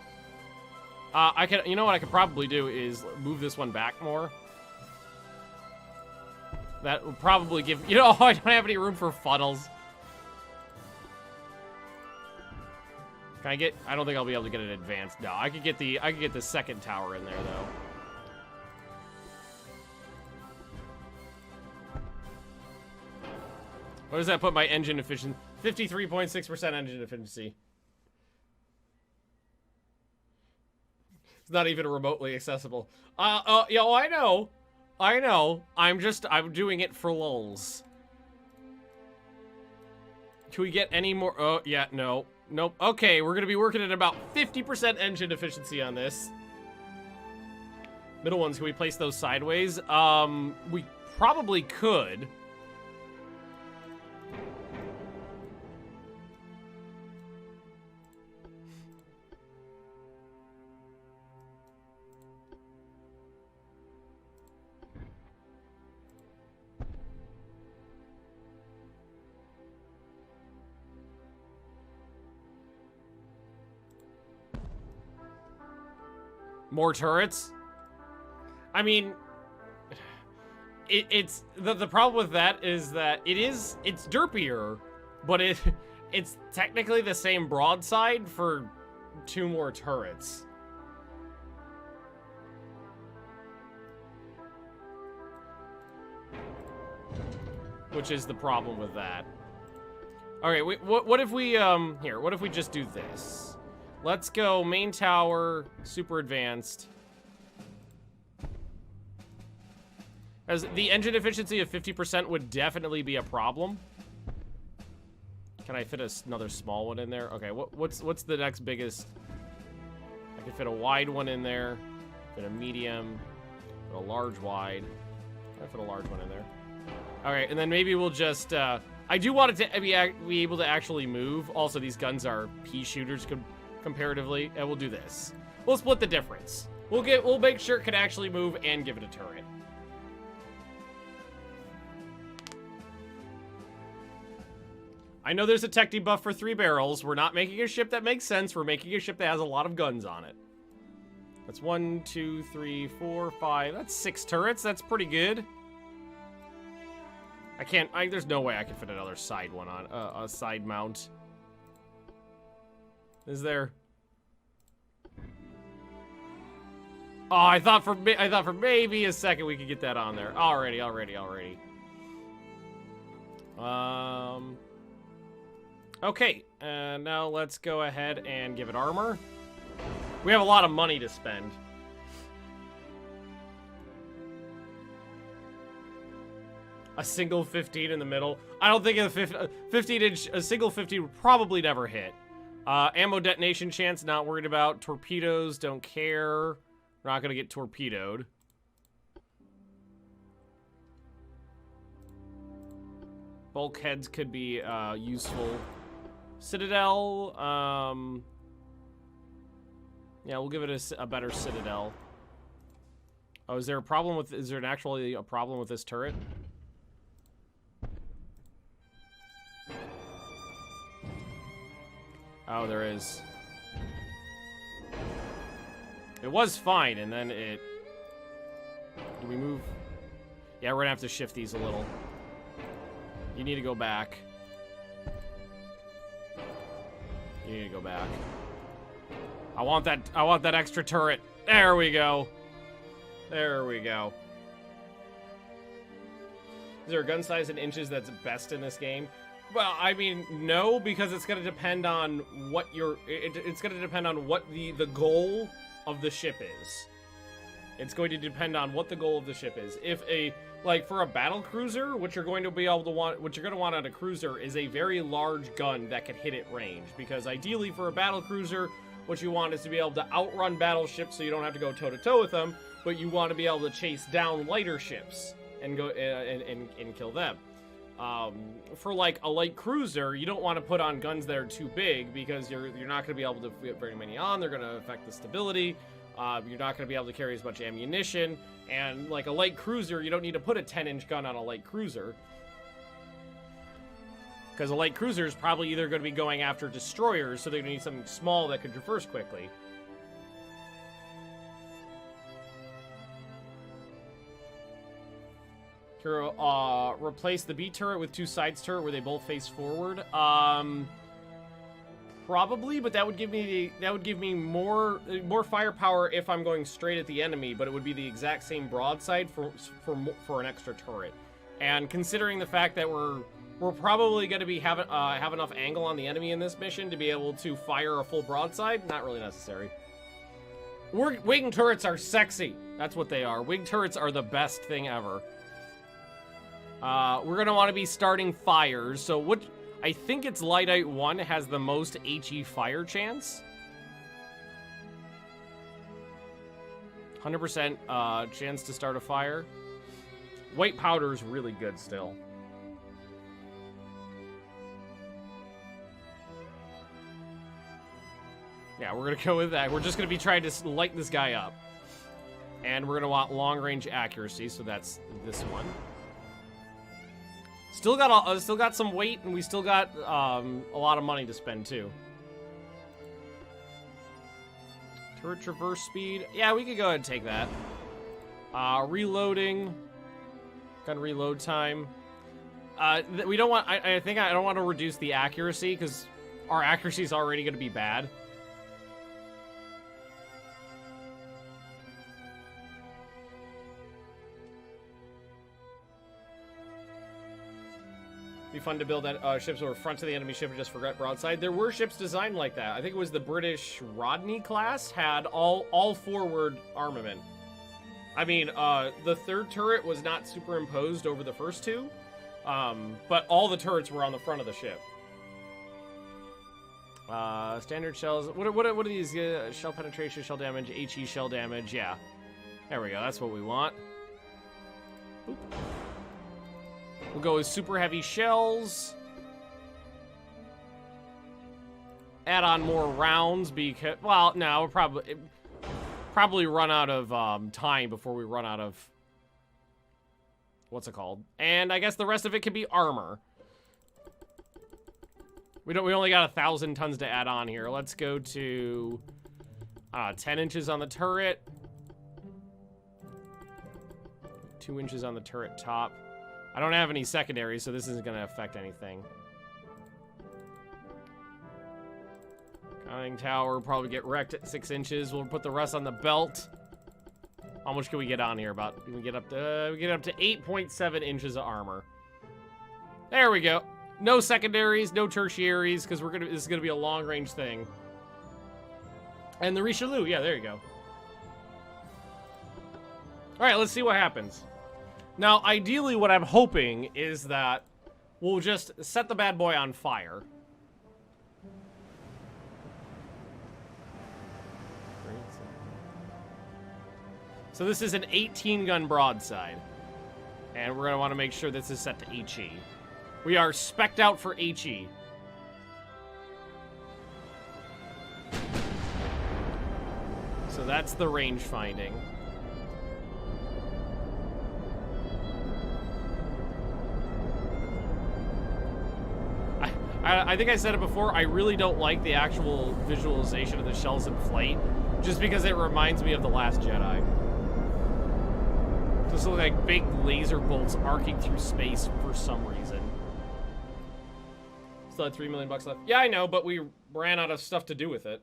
You know what I could probably do is move this one back more. That would probably give, I don't have any room for funnels. Can I get, I don't think I'll be able to get it advanced. No, I could get the second tower in there though. What does that put my engine efficiency? 53.6% engine efficiency. It's not even remotely accessible. I know. I'm doing it for lulz. Can we get any more? Oh, yeah, no. Nope. Okay, we're gonna be working at about 50% engine efficiency on this. Middle ones, can we place those sideways? We probably could. More turrets? I mean, it's the problem with that is that it's derpier, but it's technically the same broadside for 2 more turrets. Which is the problem with that. Okay, what if we what if we just do this? Let's go main tower, super advanced. As the engine efficiency of 50% would definitely be a problem. Can I fit another small one in there? Okay, what's the next biggest? I can fit a wide one in there, fit a medium, fit a large wide. I fit a large one in there. All right, and then maybe we'll just, I do want it to be able to actually move. Also, these guns are pea shooters comparatively, and we'll do this. We'll split the difference. We'll make sure it can actually move and give it a turret. I know there's a tech debuff for 3 barrels. We're not making a ship that makes sense. We're making a ship that has a lot of guns on it. That's 1, 2, 3, 4, 5. That's 6 turrets. That's pretty good. There's no way I can fit another side one on a side mount. Is there? Oh, I thought for maybe a second we could get that on there. Already. Okay, now let's go ahead and give it armor. We have a lot of money to spend. A single 15 in the middle. I don't think a 15-inch, a single 15 would probably never hit. Ammo detonation chance, not worried about. Torpedoes, don't care. We're not gonna get torpedoed. Bulkheads could be useful. Citadel, yeah, we'll give it a better Citadel. Oh, is there a problem with, is there actually a problem with this turret? Oh, there is. It was fine, and then it... Do we move? Yeah, we're gonna have to shift these a little. You need to go back. You need to go back. I want that extra turret. There we go. There we go. Is there a gun size in inches that's best in this game? Well, I mean, no, because it's going to depend on what it's going to depend on what the goal of the ship is. It's going to depend on what the goal of the ship is. If like for a battlecruiser, what you're going to want on a cruiser is a very large gun that can hit at range. Because ideally for a battlecruiser, what you want is to be able to outrun battleships so you don't have to go toe-to-toe with them, but you want to be able to chase down lighter ships and go and kill them. For like a light cruiser, you don't want to put on guns that are too big because you're not going to be able to get very many on. They're going to affect the stability. You're not going to be able to carry as much ammunition. And like a light cruiser, you don't need to put a 10-inch gun on a light cruiser. Because a light cruiser is probably either going to be going after destroyers, so they're going to need something small that could traverse quickly. Replace the B turret with 2 sides turret where they both face forward. Probably, but that would give me more firepower if I'm going straight at the enemy, but it would be the exact same broadside for an extra turret. And considering the fact that we're probably going to have enough angle on the enemy in this mission to be able to fire a full broadside, not really necessary. Wing turrets are sexy. That's what they are. Wing turrets are the best thing ever. We're going to want to be starting fires. So I think it's Lightite 1 has the most HE fire chance. 100% chance to start a fire. White powder is really good still. Yeah, we're going to go with that. We're just going to be trying to light this guy up. And we're going to want long-range accuracy, so that's this one. Still got some weight, and we still got a lot of money to spend too. Turret traverse speed. Yeah, we could go ahead and take that. Reloading. Gun reload time. We don't want. I think I don't want to reduce the accuracy because our accuracy is already going to be bad. Be fun to build that ships over front of the enemy ship and just forget broadside. There were ships designed like that. I think it was the British Rodney class had all forward armament. I mean, the third turret was not superimposed over the first two, but all the turrets were on the front of the ship. Standard shells. What are these? Shell penetration, shell damage, HE shell damage. Yeah, there we go. That's what we want. Boop. We'll go with super heavy shells. Add on more rounds because, well, no, we'll probably run out of time before we run out of what's it called. And I guess the rest of it can be armor. We only got 1,000 tons to add on here. Let's go to 10 inches on the turret. 2 inches on the turret top. I don't have any secondaries, so this isn't going to affect anything. Conning tower probably get wrecked at 6 inches. We'll put the rest on the belt. How much can we get on here? We can get up to 8.7 inches of armor. There we go. No secondaries, no tertiaries, because this is gonna be a long range thing. And the Richelieu, yeah, there you go. All right, let's see what happens. Now, ideally, what I'm hoping is that we'll just set the bad boy on fire. So this is an 18-gun broadside. And we're going to want to make sure this is set to HE. We are spec'd out for HE. So that's the range finding. I think I said it before, I really don't like the actual visualization of the shells in flight, just because it reminds me of The Last Jedi. Just look like big laser bolts arcing through space for some reason. Still had $3 million left. Yeah, I know, but we ran out of stuff to do with it.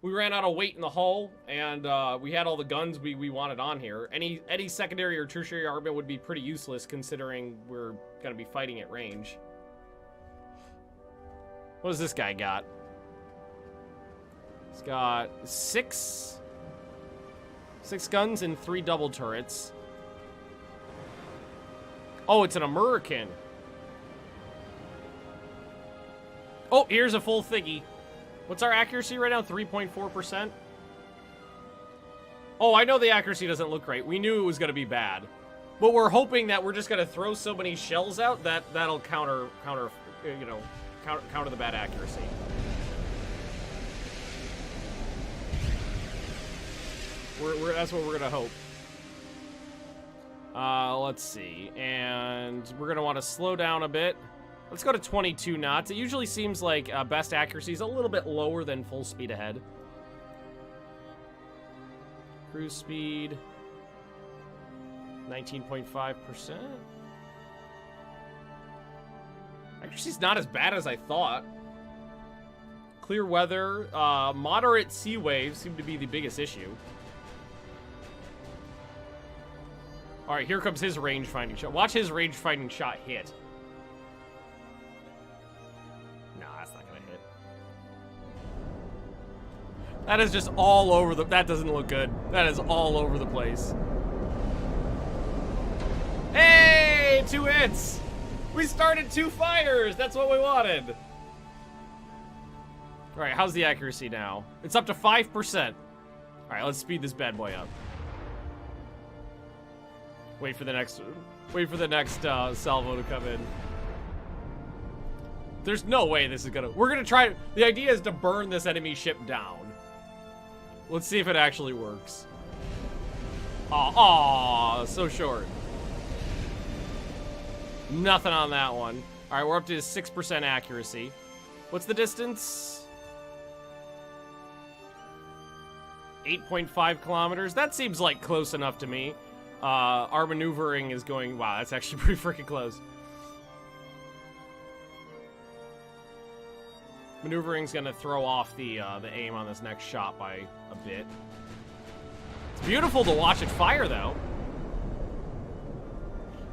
we ran out of weight in the hull, and we had all the guns we wanted on here. Any secondary or tertiary armament would be pretty useless, considering we're gonna be fighting at range. What does this guy got? He's got six guns and 3 double turrets. Oh, it's an American. Oh, here's a full thingy. What's our accuracy right now? 3.4%? Oh, I know the accuracy doesn't look great. We knew it was going to be bad. But we're hoping that we're just going to throw so many shells out that that'll counter the bad accuracy. That's what we're going to hope. Let's see. And we're going to want to slow down a bit. Let's go to 22 knots. It usually seems like best accuracy is a little bit lower than full speed ahead. Cruise speed, 19.5%. Accuracy's not as bad as I thought. Clear weather, moderate sea waves seem to be the biggest issue. All right, here comes his range-finding shot. Watch his range-finding shot hit. That is just all over the... That doesn't look good. That is all over the place. Hey! 2 hits! We started 2 fires! That's what we wanted! Alright, how's the accuracy now? It's up to 5%. Alright, let's speed this bad boy up. Wait for the next salvo to come in. There's no way this is gonna... We're gonna try... The idea is to burn this enemy ship down. Let's see if it actually works. Aw, so short. Nothing on that one. All right, we're up to 6% accuracy. What's the distance? 8.5 kilometers. That seems like close enough to me. Our maneuvering is going... Wow, that's actually pretty freaking close. Maneuvering's gonna throw off the aim on this next shot by a bit. It's beautiful to watch it fire, though.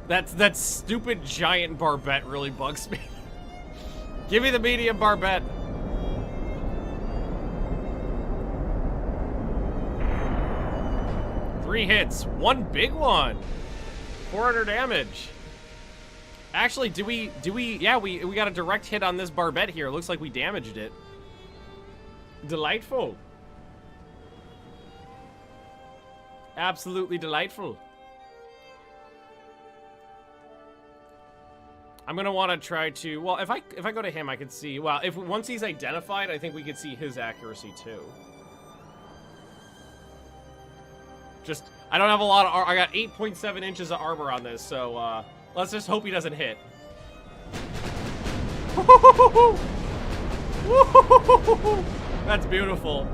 That stupid giant barbette really bugs me. Give me the medium barbette. Three hits, 1 big one. 400 damage. Actually, yeah, we got a direct hit on this barbette here. Looks like we damaged it. Delightful. Absolutely delightful. I'm gonna want to try to, well, if I go to him, I could see, well, once he's identified, I think we could see his accuracy too. Just, I don't have a lot of, I got 8.7 inches of armor on this, so, let's just hope he doesn't hit. That's beautiful.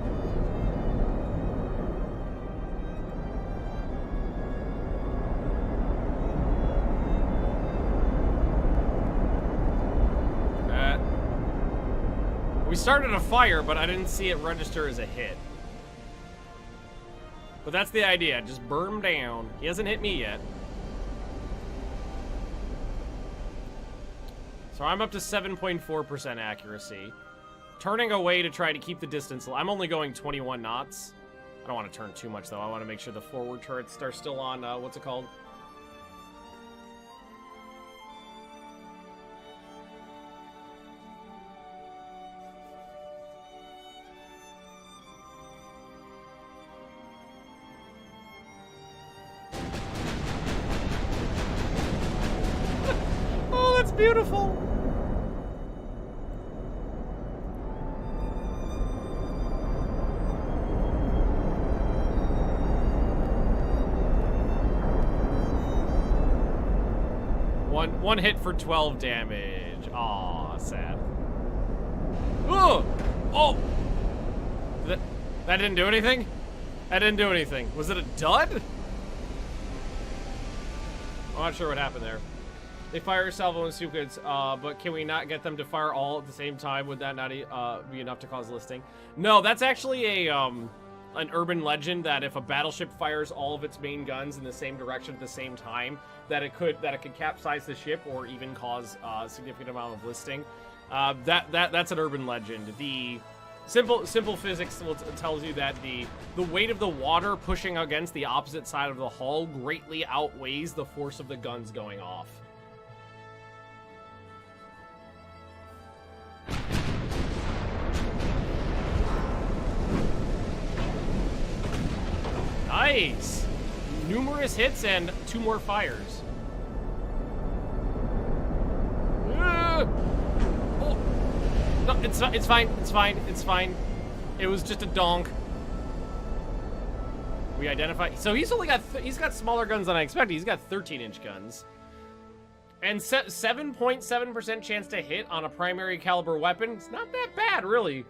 We started a fire, but I didn't see it register as a hit. But that's the idea, just burn him down. He hasn't hit me yet. So I'm up to 7.4% accuracy. Turning away to try to keep the distance. I'm only going 21 knots. I don't want to turn too much, though. I want to make sure the forward turrets are still on, what's it called? Oh, that's beautiful. One hit for 12 damage. Aw, sad. Ugh! Oh! That didn't do anything? That didn't do anything. Was it a dud? I'm not sure what happened there. They fire salvo and Sukhas, but can we not get them to fire all at the same time? Would that not be enough to cause listing? No, that's actually a an urban legend that if a battleship fires all of its main guns in the same direction at the same time, that it could capsize the ship or even cause a significant amount of listing. That's an urban legend. The simple physics tells you that the weight of the water pushing against the opposite side of the hull greatly outweighs the force of the guns going off. Nice! Numerous hits and 2 more fires. Oh. No, it's not, it's fine, it's fine, it's fine. It was just a donk. We identify. So he's only got, he's got smaller guns than I expected. He's got 13-inch guns. And 7.7% chance to hit on a primary caliber weapon. It's not that bad, really.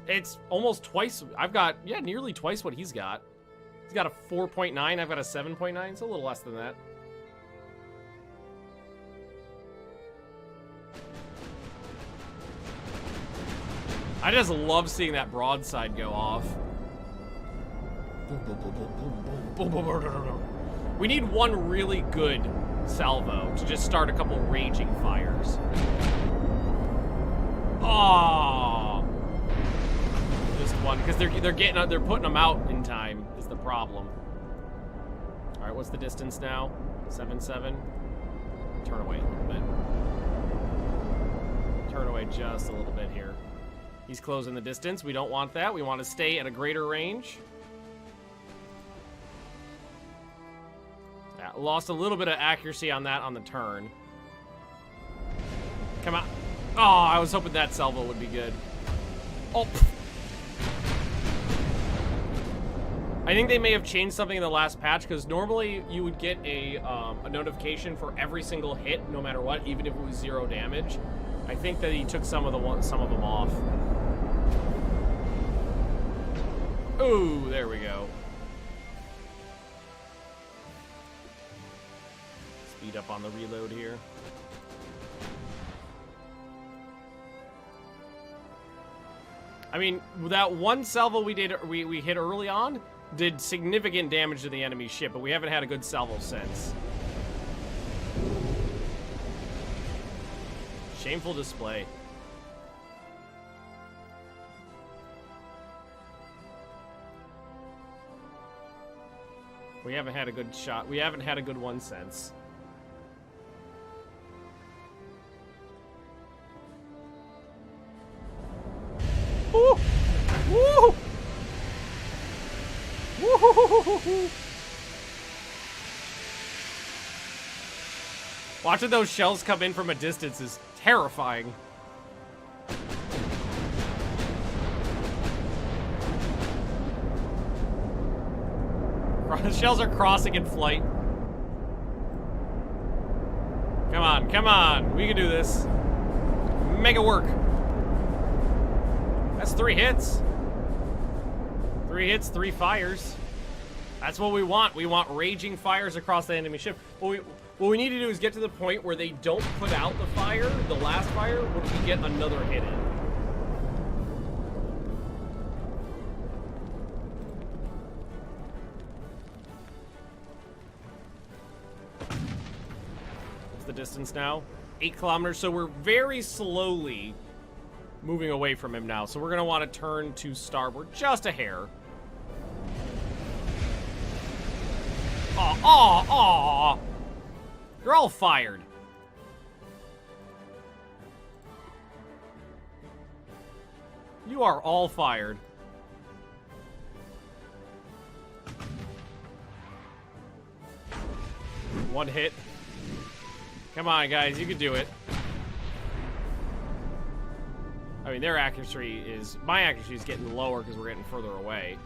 It's almost twice. I've got, yeah, nearly twice what he's got. He's got a 4.9. I've got a 7.9. It's a little less than that. I just love seeing that broadside go off. We need one really good salvo to just start a couple raging fires. Oh, just one, because they're putting them out in time is the problem. All right, what's the distance now? 7.7. Turn away a little bit. Turn away just a little bit here. He's closing the distance. We don't want that. We want to stay at a greater range. Yeah, lost a little bit of accuracy on that on the turn. Come on. Oh, I was hoping that salvo would be good. Oh. I think they may have changed something in the last patch, because normally you would get a notification for every single hit, no matter what, even if it was 0 damage. I think that he took some of them off. Ooh, there we go. Speed up on the reload here. I mean, that one salvo we hit early on did significant damage to the enemy ship, but we haven't had a good salvo since. Shameful display. We haven't had a good shot. We haven't had a good one since. Woo! Woo! Woo! Watching those shells come in from a distance is terrifying. The shells are crossing in flight. Come on, come on. We can do this. Make it work. That's 3 hits. 3 hits, 3 fires. That's what we want. We want raging fires across the enemy ship. What we need to do is get to the point where they don't put out the fire, the last fire, when we get another hit in. What's the distance now? 8 kilometers, so we're very slowly moving away from him now. So we're gonna want to turn to starboard just a hair. Aw. You're all fired. You are all fired. One hit. Come on, guys, you can do it. I mean, their accuracy is... My accuracy is getting lower because we're getting further away.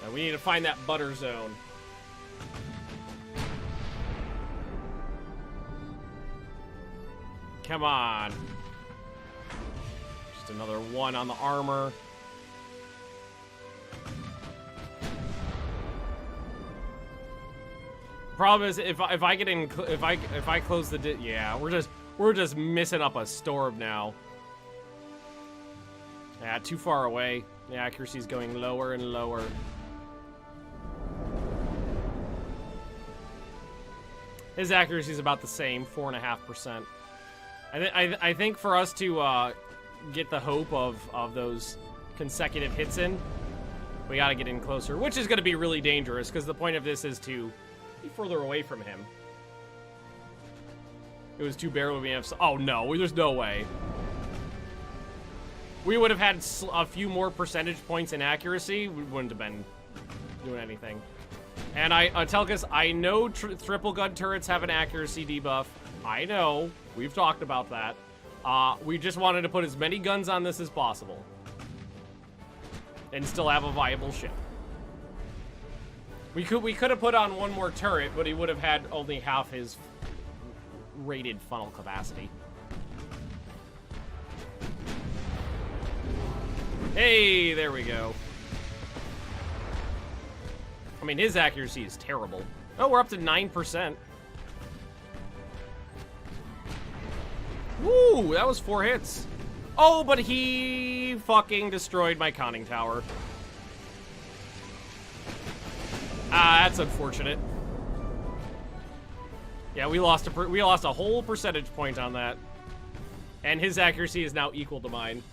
So we need to find that butter zone. Come on. Just another one on the armor. Problem is, if I get in, if I close the, yeah, we're just missing up a storm now. Yeah, too far away. The accuracy's going lower and lower. His accuracy is about the same, 4.5%. I think for us to get the hope of those consecutive hits in, we got to get in closer, which is going to be really dangerous because the point of this is to be further away from him. It was too barely we have. Oh no, there's no way. We would have had a few more percentage points in accuracy. We wouldn't have been doing anything. And Telkus, I know triple gun turrets have an accuracy debuff. I know. We've talked about that. We just wanted to put as many guns on this as possible. And still have a viable ship. We could have put on one more turret, but he would have had only half his rated funnel capacity. Hey, there we go. I mean, his accuracy is terrible. Oh, we're up to 9%. Woo, that was 4 hits. Oh, but he fucking destroyed my conning tower. Ah, that's unfortunate. Yeah, we lost a whole percentage point on that. And his accuracy is now equal to mine.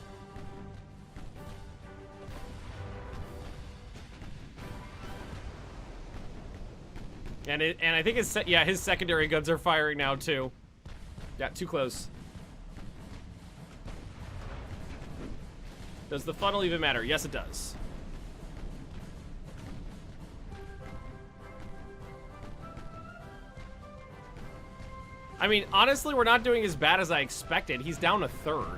And I think his secondary guns are firing now too. Yeah, too close. Does the funnel even matter? Yes, it does. I mean, honestly, we're not doing as bad as I expected. He's down a third.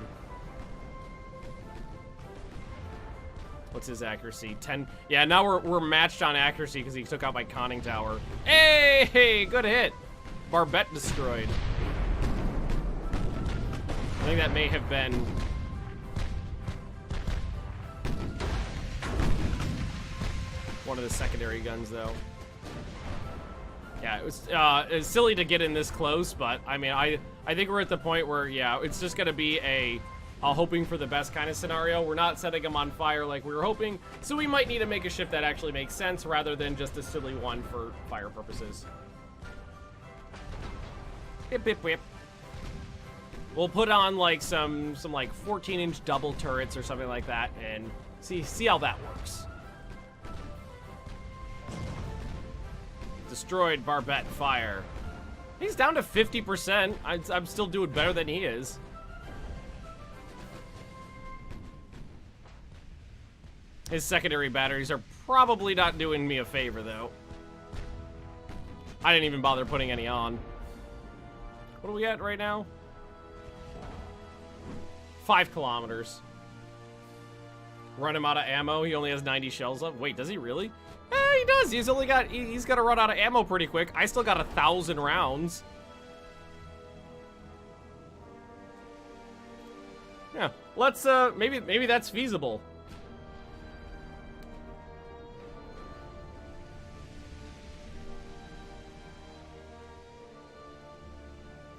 What's his accuracy? 10. Yeah, now we're matched on accuracy because he took out my conning tower. Hey, good hit. Barbette destroyed. I think that may have been... one of the secondary guns, though. Yeah, it was silly to get in this close, but I mean, I think we're at the point where, yeah, it's just gonna be a hoping for the best kind of scenario. We're not setting them on fire like we were hoping, so we might need to make a ship that actually makes sense rather than just a silly one for fire purposes. Whip, whip, whip. We'll put on like some like 14-inch double turrets or something like that and see how that works. Destroyed Barbette fire. He's down to 50%. I'm still doing better than he is. His secondary batteries are probably not doing me a favor, though. I didn't even bother putting any on. What are we at right now? 5 kilometers. Run him out of ammo. He only has 90 shells left. Wait, does he really? Yeah, he does. He's got to run out of ammo pretty quick. I still got 1,000 rounds. Yeah, let's maybe that's feasible.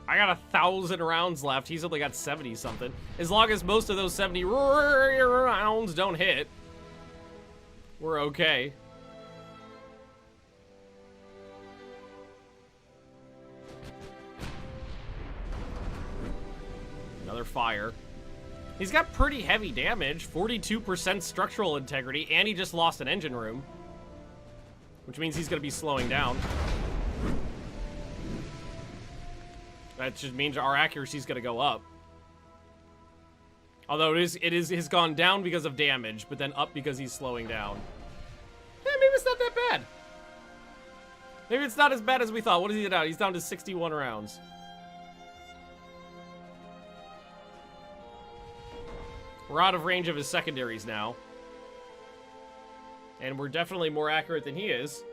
I got 1,000 rounds left. He's only got 70 something. As long as most of those 70 rounds don't hit, we're okay. Another fire. He's got pretty heavy damage, 42% structural integrity, and he just lost an engine room. Which means he's going to be slowing down. That just means our accuracy is going to go up. Although it has gone down because of damage, but then up because he's slowing down. Yeah, maybe it's not that bad. Maybe it's not as bad as we thought. What is he down? He's down to 61 rounds. We're out of range of his secondaries now. And we're definitely more accurate than he is.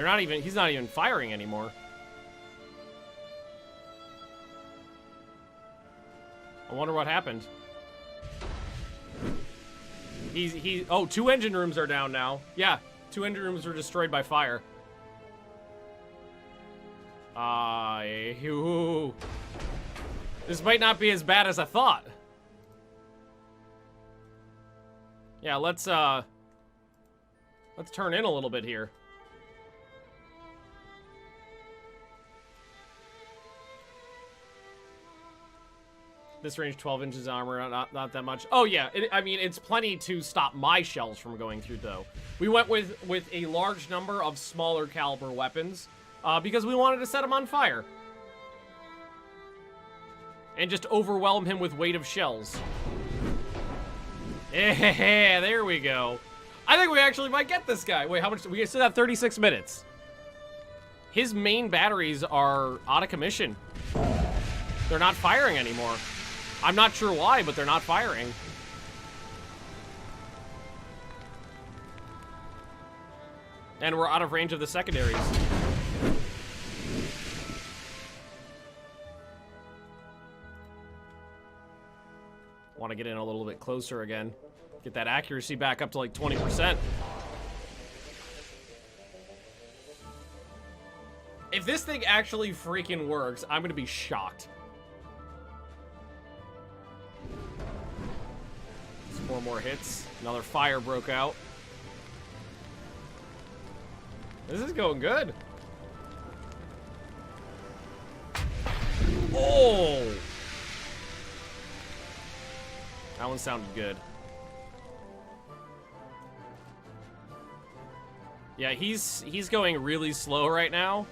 He's not even firing anymore. I wonder what happened. Oh, 2 engine rooms are down now. Yeah, 2 engine rooms were destroyed by fire. This might not be as bad as I thought. Yeah, let's turn in a little bit here. This range, 12 inches armor, not that much. Oh yeah, I mean, it's plenty to stop my shells from going through, though. We went with a large number of smaller caliber weapons because we wanted to set him on fire. And just overwhelm him with weight of shells. Yeah, there we go. I think we actually might get this guy. Wait, how much? We still have 36 minutes. His main batteries are out of commission. They're not firing anymore. I'm not sure why, but they're not firing. And we're out of range of the secondaries. Want to get in a little bit closer again. Get that accuracy back up to like 20%. If this thing actually freaking works, I'm going to be shocked. 4 more hits. Another fire broke out. This is going good. Oh! That one sounded good. Yeah, he's going really slow right now.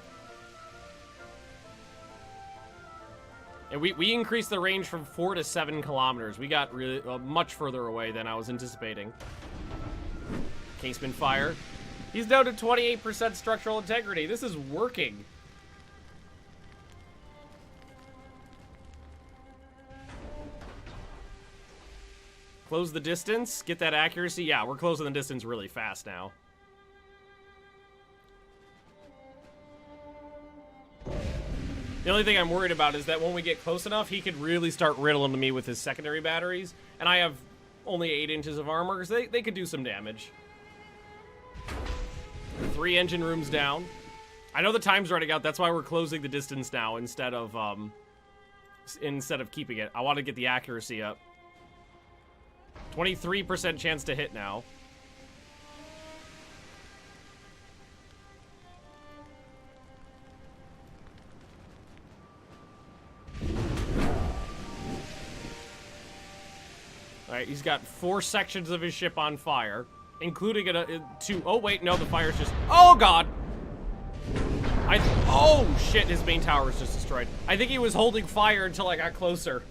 And we increased the range from 4 to 7 kilometers. We got really much further away than I was anticipating. Caseman fire. He's down to 28% structural integrity. This is working. Close the distance. Get that accuracy. Yeah, we're closing the distance really fast now. The only thing I'm worried about is that when we get close enough, he could really start riddling me with his secondary batteries. And I have only 8 inches of armor, so they could do some damage. 3 engine rooms down. I know the time's running out. That's why we're closing the distance now instead of keeping it. I want to get the accuracy up. 23% chance to hit now. Alright, he's got 4 sections of his ship on fire, including two. Oh, wait, no, the fire's just. Oh, God! Oh, shit, his main tower is just destroyed. I think he was holding fire until I got closer.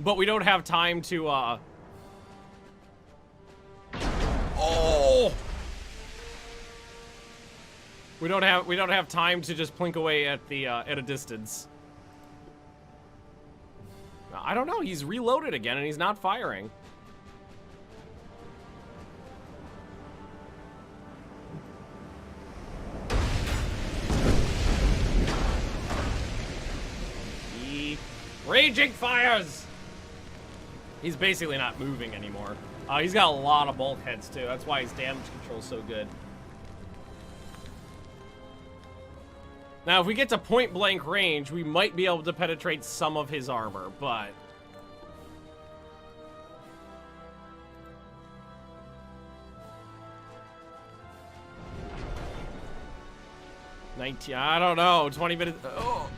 But we don't have time to, Oh! We don't have time to just plink away at the, at a distance. I don't know, he's reloaded again and he's not firing. Raging fires! He's basically not moving anymore. He's got a lot of bulkheads too. That's why his damage control is so good. Now, if we get to point blank range, we might be able to penetrate some of his armor, but... I don't know, 20 minutes... Oh!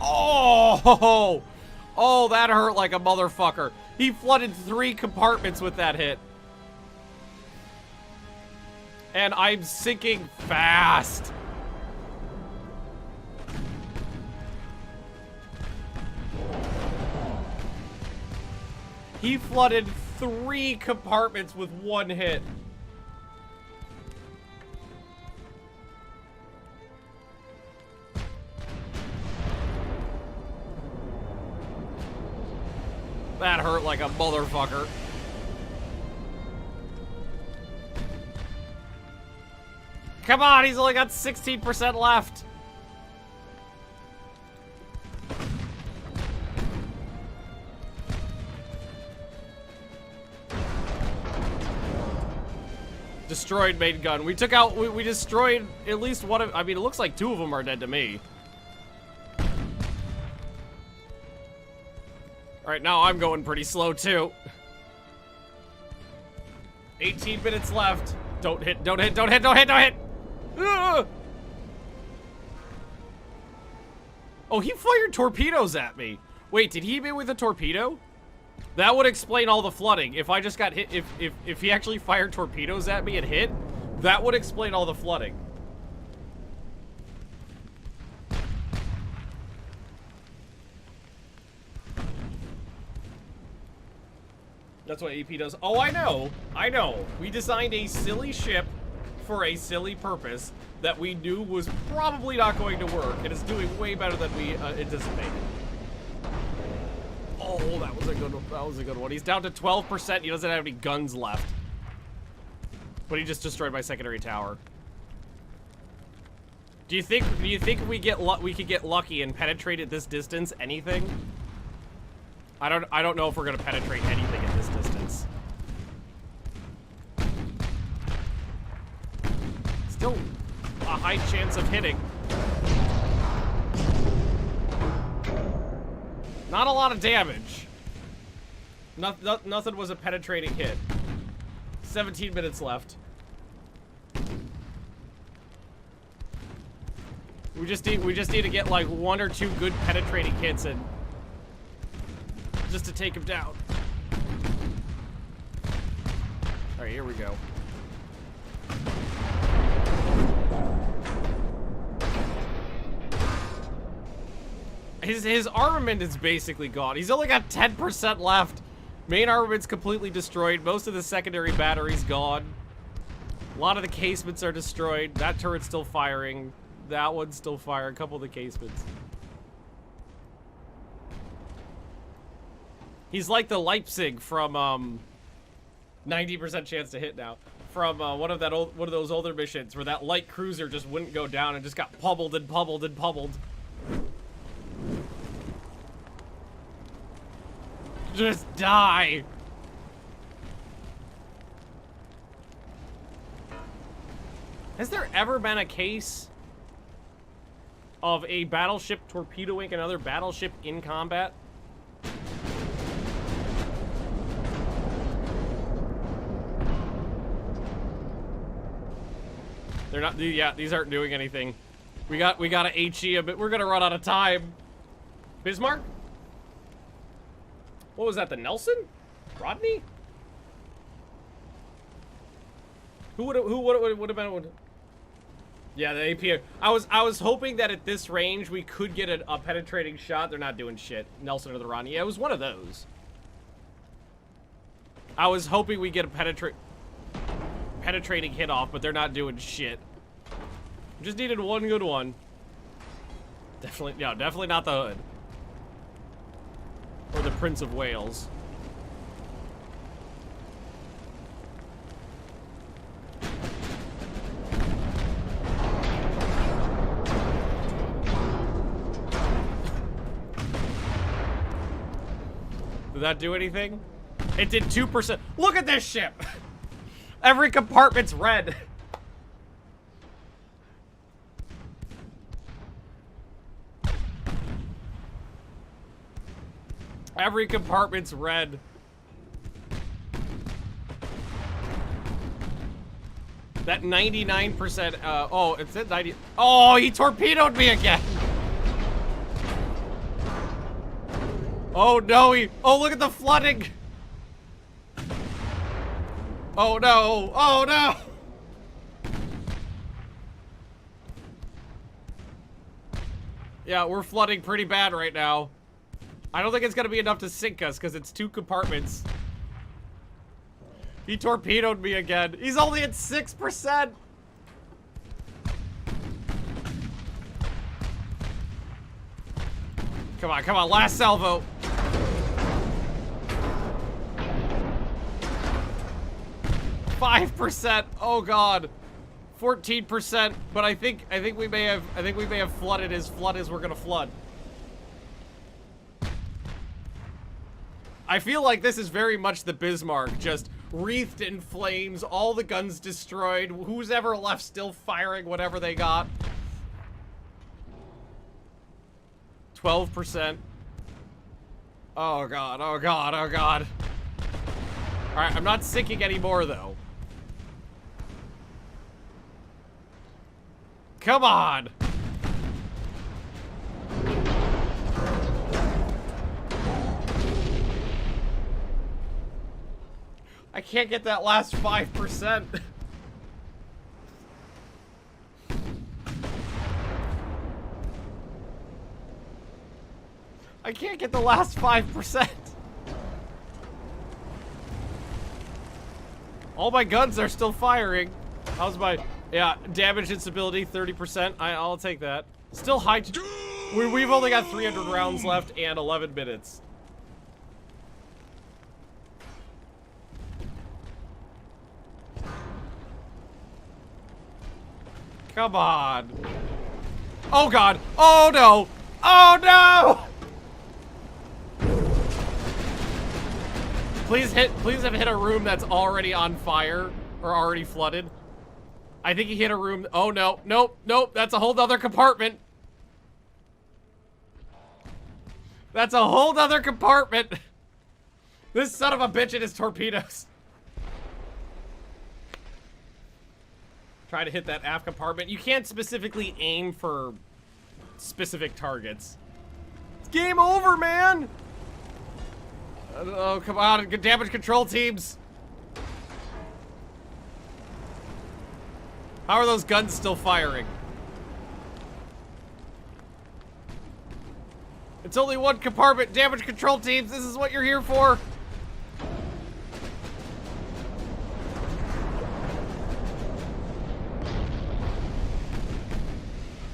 Oh! Oh, that hurt like a motherfucker. He flooded 3 compartments with that hit. And I'm sinking fast. He flooded 3 compartments with 1 hit. That hurt like a motherfucker. Come on, he's only got 16% left. Destroyed main gun. We took out, we destroyed at least one of, I mean, it looks like 2 of them are dead to me. All right, now I'm going pretty slow too. 18 minutes left. Don't hit, don't hit, don't hit, don't hit, don't hit. Ugh! Oh, he fired torpedoes at me. Wait, did he hit me with a torpedo? That would explain all the flooding. If I just got hit, if he actually fired torpedoes at me and hit, that would explain all the flooding. That's what AP does. Oh, I know. I know. We designed a silly ship for a silly purpose that we knew was probably not going to work, and it's doing way better than we anticipated. Oh, that was a good one. That was a good one. He's down to 12%. He doesn't have any guns left. But he just destroyed my secondary tower. Do you think we could get lucky and penetrate at this distance anything? I don't know if we're gonna penetrate anything at this distance. Still a high chance of hitting. Not a lot of damage. Nothing was a penetrating hit. 17 minutes left. We just need to get like 1 or 2 good penetrating hits and just to take him down. All right, here we go. His armament is basically gone. He's only got 10% left. Main armament's completely destroyed. Most of the secondary battery's gone. A lot of the casements are destroyed. That turret's still firing. That one's still firing. A couple of the casements. He's like the Leipzig from 90% chance to hit now. From one of those older missions where that light cruiser just wouldn't go down and just got pummeled and pummeled and pummeled. Just die. Has there ever been a case of a battleship torpedoing another battleship in combat? They're not, yeah, these aren't doing anything. We got a HE, but we're gonna run out of time. Bismarck? What was that, the Nelson? Rodney? Who would have been? Yeah, the AP. I was hoping that at this range we could get a penetrating shot. They're not doing shit. Nelson or the Rodney. Yeah, it was one of those. I was hoping we get a penetrating hit off, but they're not doing shit. Just needed one good one. Definitely, yeah, definitely not the Hood. Or the Prince of Wales. Did that do anything? It did 2%. Look at this ship! Every compartment's red. Every compartment's red. That 99%, oh, it said 90. Oh, he torpedoed me again. Oh no, oh, look at the flooding. Oh no, oh no. Yeah, we're flooding pretty bad right now. I don't think it's gonna be enough to sink us because it's 2 compartments. He torpedoed me again. He's only at 6%. Come on, come on, last salvo. $5%. Oh god. 14%. But I think we may have flooded as we're gonna flood. I feel like this is very much the Bismarck, just wreathed in flames, all the guns destroyed, who's ever left still firing whatever they got. 12%. Oh god, oh god, oh god. Alright, I'm not sinking anymore though. Come on! I can't get that last 5%. I can't get the last 5%. All my guns are still firing. How's my... Yeah, damage instability, 30%. I'll take that. Still high... We've only got 300 rounds left and 11 minutes. Come on. Oh god. Oh no. Oh no. Please have hit a room that's already on fire or already flooded. I think he hit a room. Oh no. Nope. Nope. That's a whole other compartment. That's a whole other compartment. This son of a bitch and his torpedoes. Try to hit that aft compartment. You can't specifically aim for specific targets. It's game over, man! Oh, come on. Good damage control teams. How are those guns still firing? It's only one compartment. Damage control teams, this is what you're here for.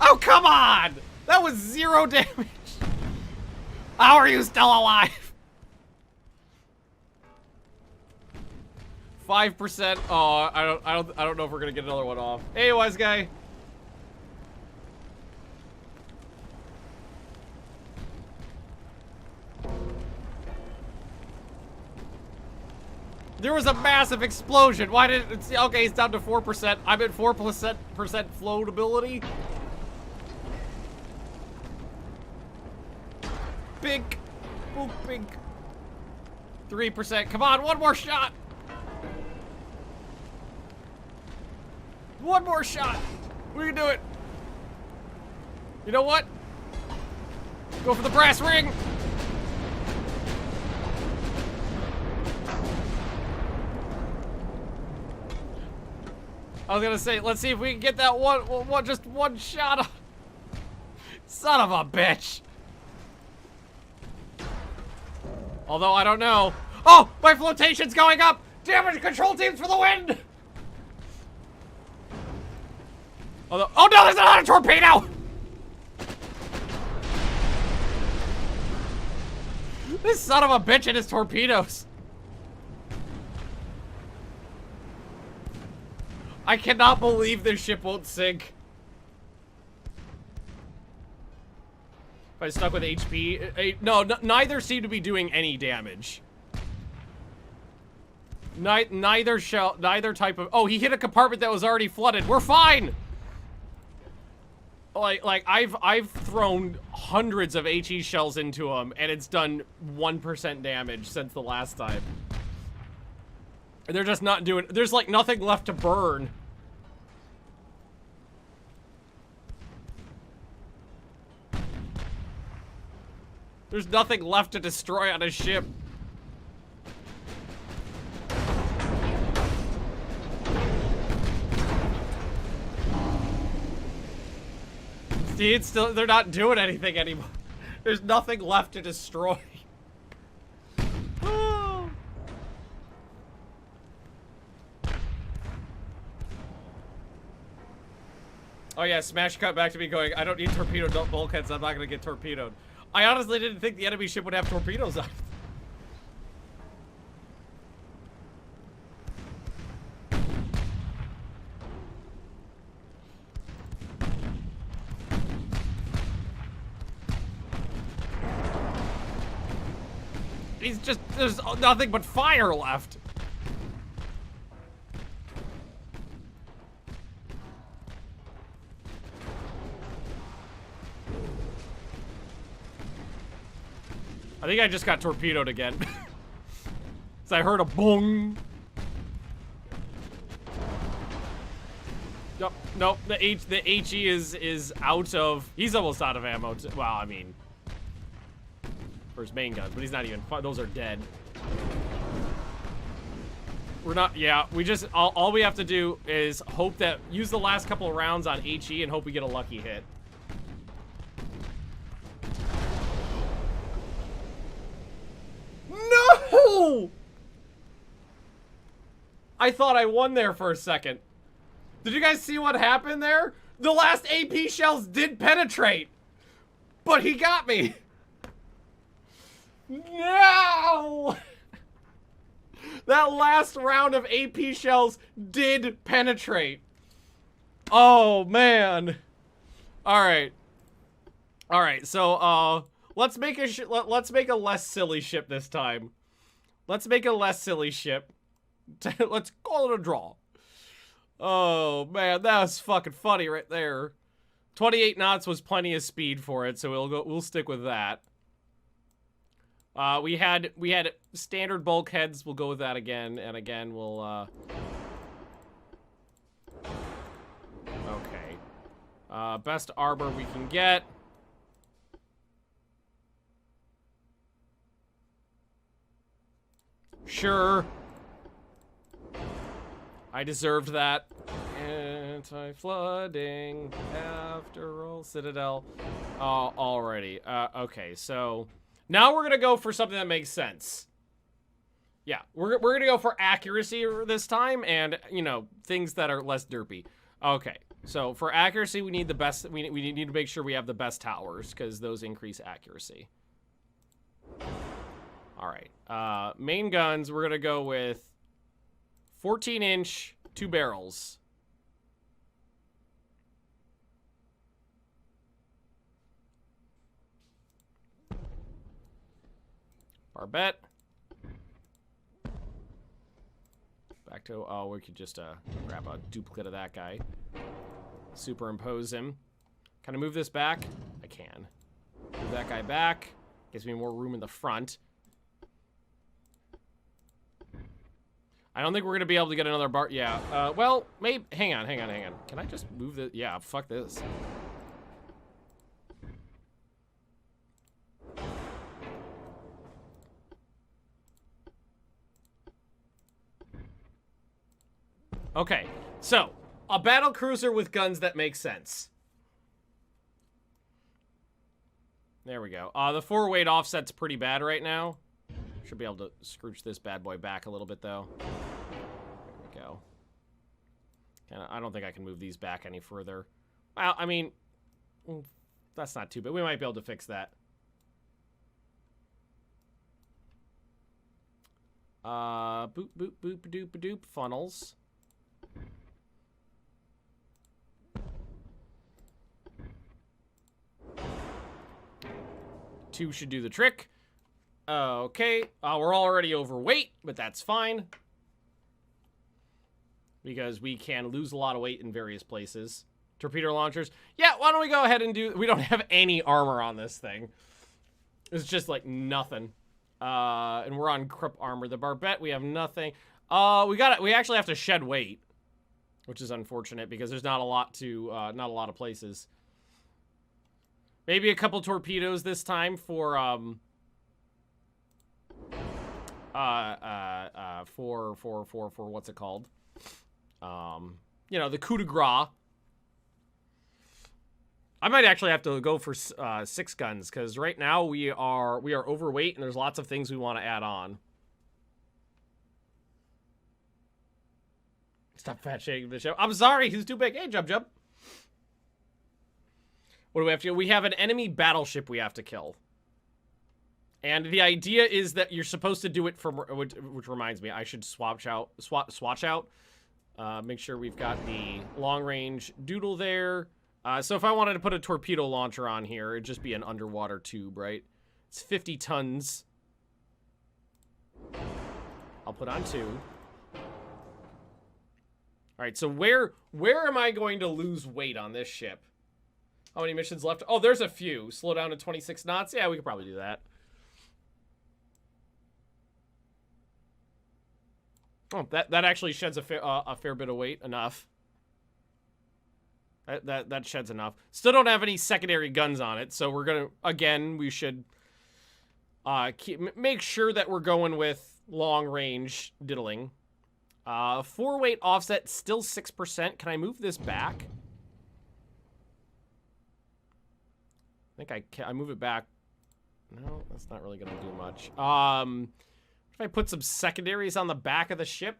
Oh, come on! That was 0 damage. How are you still alive? 5%. Oh, I don't know if we're gonna get another one off. Hey, wise guy. There was a massive explosion. Why did it? Okay, it's down to 4%. I'm at 4% floatability. Big. Oh, big. 3%. Come on, one more shot. One more shot. We can do it. You know what? Go for the brass ring. I was gonna say, let's see if we can get that just one shot. Son of a bitch. Although, I don't know. Oh, my flotation's going up! Damage control teams for the win! Although, oh no, there's another torpedo! This son of a bitch and his torpedoes. I cannot believe this ship won't sink. If I stuck with HP, no, neither seem to be doing any damage. Neither type of. Oh, he hit a compartment that was already flooded. We're fine. Like I've thrown hundreds of HE shells into him, and it's done 1% damage since the last time. They're just not doing. There's like nothing left to burn. There's nothing left to destroy on a ship. See, it's still, they're not doing anything anymore. There's nothing left to destroy. Oh yeah, Smash cut back to me going, I don't need torpedo bulkheads, I'm not gonna get torpedoed. I honestly didn't think the enemy ship would have torpedoes on it. He's just, there's nothing but fire left. I think I just got torpedoed again. So I heard a boom. Nope, nope. The HE is out of. He's almost out of ammo. Well, I mean, for his main guns, but he's not even. Those are dead. We're not. Yeah, we just all we have to do is hope that use the last couple of rounds on HE and hope we get a lucky hit. No! I thought I won there for a second. Did you guys see what happened there? The last AP shells did penetrate, but he got me. No! That last round of AP shells did penetrate. Oh, man. All right. All right, so, let's make a less silly ship this time. Let's make a less silly ship. Let's call it a draw. Oh, man, that was fucking funny right there. 28 knots was plenty of speed for it, so we'll stick with that. We had standard bulkheads. We'll go with that again, and again we'll okay. Best armor we can get. Sure. I deserved that. Anti-flooding after all, Citadel. Alrighty. Okay, so now we're gonna go for something that makes sense. Yeah, we're gonna go for accuracy this time, and you know, things that are less derpy. Okay, so for accuracy, we need the best. We need to make sure we have the best towers because those increase accuracy. All right, main guns. We're gonna go with 14-inch, 2 barrels. Barbette. Back to, oh, we could just grab a duplicate of that guy. Superimpose him. Can I move this back? I can. Move that guy back. Gives me more room in the front. I don't think we're gonna be able to get another bar. Yeah. Well, maybe. Hang on. Can I just move the? Yeah. Fuck this. Okay. So a battlecruiser with guns that make sense. There we go. The 4-weight offset's pretty bad right now. Should be able to scrooge this bad boy back a little bit, though. There we go. I don't think I can move these back any further. Well, I mean, that's not too bad. We might be able to fix that. Boop, boop, boop, doop, doop, funnels. Two should do the trick. Okay, we're already overweight, but that's fine. Because we can lose a lot of weight in various places. Torpedo launchers. Yeah, why don't we go ahead and do... We don't have any armor on this thing. It's just like nothing. And we're on Krupp armor. The barbette, we have nothing. We actually have to shed weight. Which is unfortunate because there's not a lot to... not a lot of places. Maybe a couple torpedoes this time for... for what's it called? You know, the coup de grace. I might actually have to go for 6 guns because right now we are overweight and there's lots of things we want to add on. Stop fat shaming the show. I'm sorry, he's too big. Hey, Jub Jub. What do we have to do? We have an enemy battleship we have to kill. And the idea is that you're supposed to do it from, which reminds me, I should swatch out. Make sure we've got the long-range doodle there. So if I wanted to put a torpedo launcher on here, it'd just be an underwater tube, right? It's 50 tons. I'll put on 2. All right, so where am I going to lose weight on this ship? How many missions left? Oh, there's a few. Slow down to 26 knots. Yeah, we could probably do that. Oh, that actually sheds a fair bit of weight. Enough. That sheds enough. Still don't have any secondary guns on it, so we're gonna, again, we should make sure that we're going with long range diddling. 4-weight offset, still 6%. Can I move this back? I think I can. I move it back. No, that's not really gonna do much. If I put some secondaries on the back of the ship,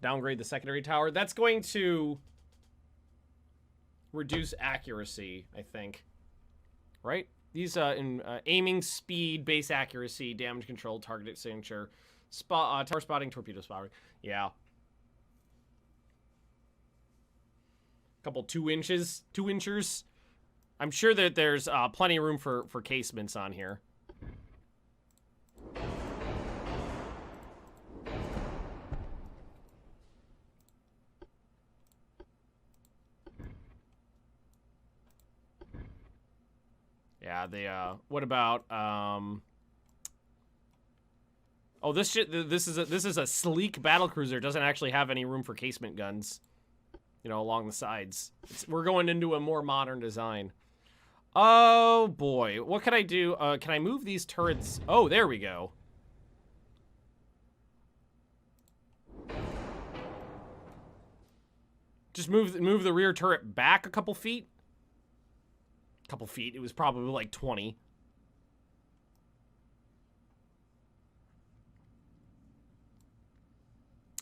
downgrade the secondary tower, that's going to reduce accuracy, I think. Right? These in aiming, speed, base accuracy, damage control, target signature, tower spotting, torpedo spotting. Yeah. Couple 2 inchers. I'm sure that there's plenty of room for casements on here. Yeah, what about, oh, this is a sleek battlecruiser. It doesn't actually have any room for casement guns, you know, along the sides. We're going into a more modern design. Oh, boy. What can I do? Can I move these turrets? Oh, there we go. Just move the rear turret back a couple feet. Couple feet. It was probably like 20.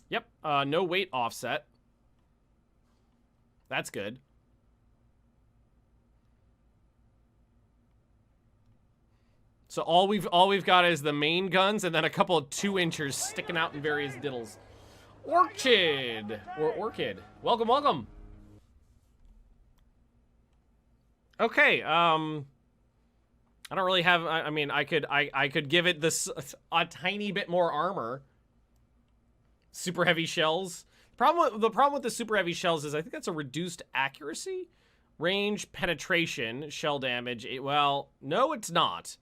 Yep. No weight offset. That's good. So all we've got is the main guns and then a couple of 2 inchers sticking out in various diddles. Orchid or Orchid. Welcome, welcome. Okay, I don't really have, I mean, I could give it this a tiny bit more armor. Super heavy shells. The problem with the super heavy shells is I think that's a reduced accuracy, range, penetration, shell damage. Well, no, it's not.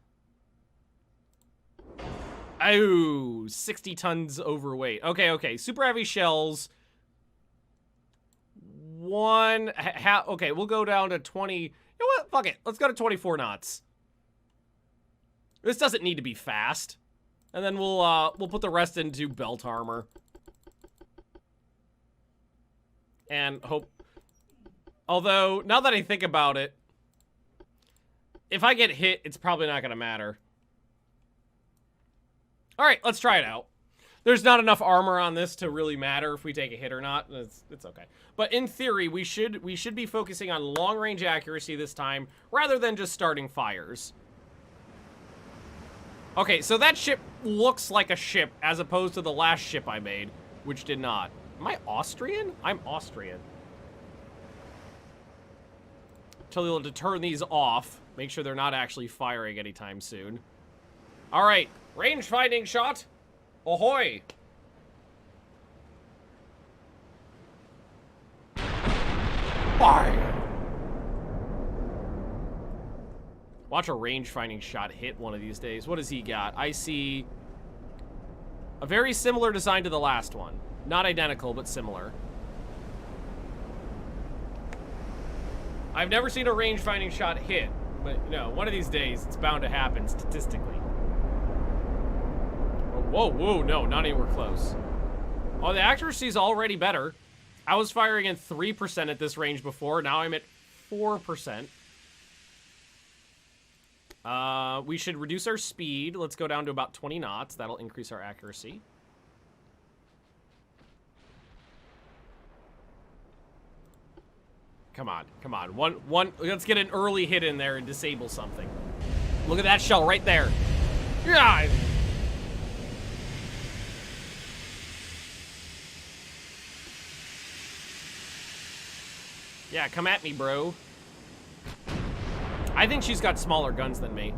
Oh, 60 tons overweight. Okay, super heavy shells. Okay, we'll go down to 20. You know what? Fuck it. Let's go to 24 knots. This doesn't need to be fast. And then we'll put the rest into belt armor. And hope. Although, now that I think about it, if I get hit, it's probably not gonna matter. Alright, let's try it out. There's not enough armor on this to really matter if we take a hit or not. It's okay. But in theory, we should be focusing on long-range accuracy this time, rather than just starting fires. Okay, so that ship looks like a ship, as opposed to the last ship I made, which did not. Am I Austrian? I'm Austrian. Tell you to turn these off. Make sure they're not actually firing anytime soon. Alright, range finding shot. Ahoy! Fire! Watch a range-finding shot hit one of these days. What has he got? I see a very similar design to the last one. Not identical, but similar. I've never seen a range-finding shot hit, but, you know, one of these days, it's bound to happen, statistically. Whoa, no, not anywhere close. Oh, the accuracy is already better. I was firing in 3% at this range before. Now I'm at 4%. We should reduce our speed. Let's go down to about 20 knots. That'll increase our accuracy. Come on. One. Let's get an early hit in there and disable something. Look at that shell right there. Yeah. Yeah, come at me, bro. I think she's got smaller guns than me.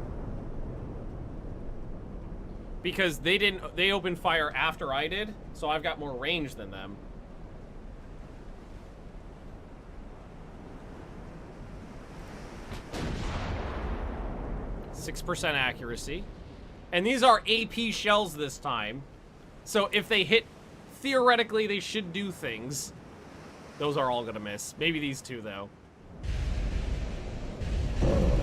Because they opened fire after I did, so I've got more range than them. .6% accuracy. And these are AP shells this time. So if they hit, theoretically, they should do things. Those are all gonna miss. Maybe these two, though.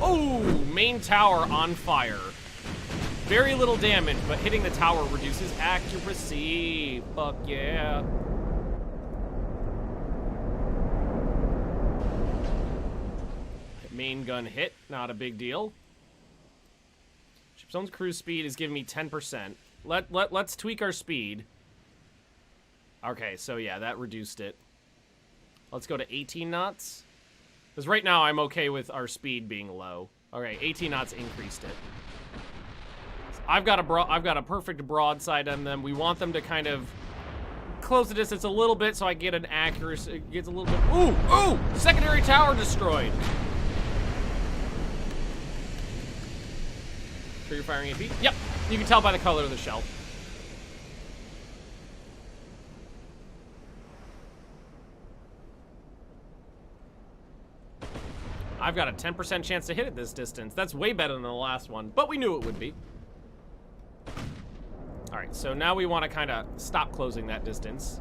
Oh, main tower on fire. Very little damage, but hitting the tower reduces accuracy. Fuck yeah. Main gun hit, not a big deal. Ship's own cruise speed is giving me 10%. Let's tweak our speed. Okay, so yeah, that reduced it. Let's go to 18 knots. Because right now I'm okay with our speed being low. Okay, 18 knots increased it. So I've got a perfect broadside on them. We want them to kind of close the distance a little bit so I get an accuracy. It gets a little bit. Ooh, ooh! Secondary tower destroyed. Sure you're firing AP? Yep. You can tell by the color of the shell. I've got a 10% chance to hit at this distance. That's way better than the last one, but we knew it would be. All right, so now we want to kind of stop closing that distance.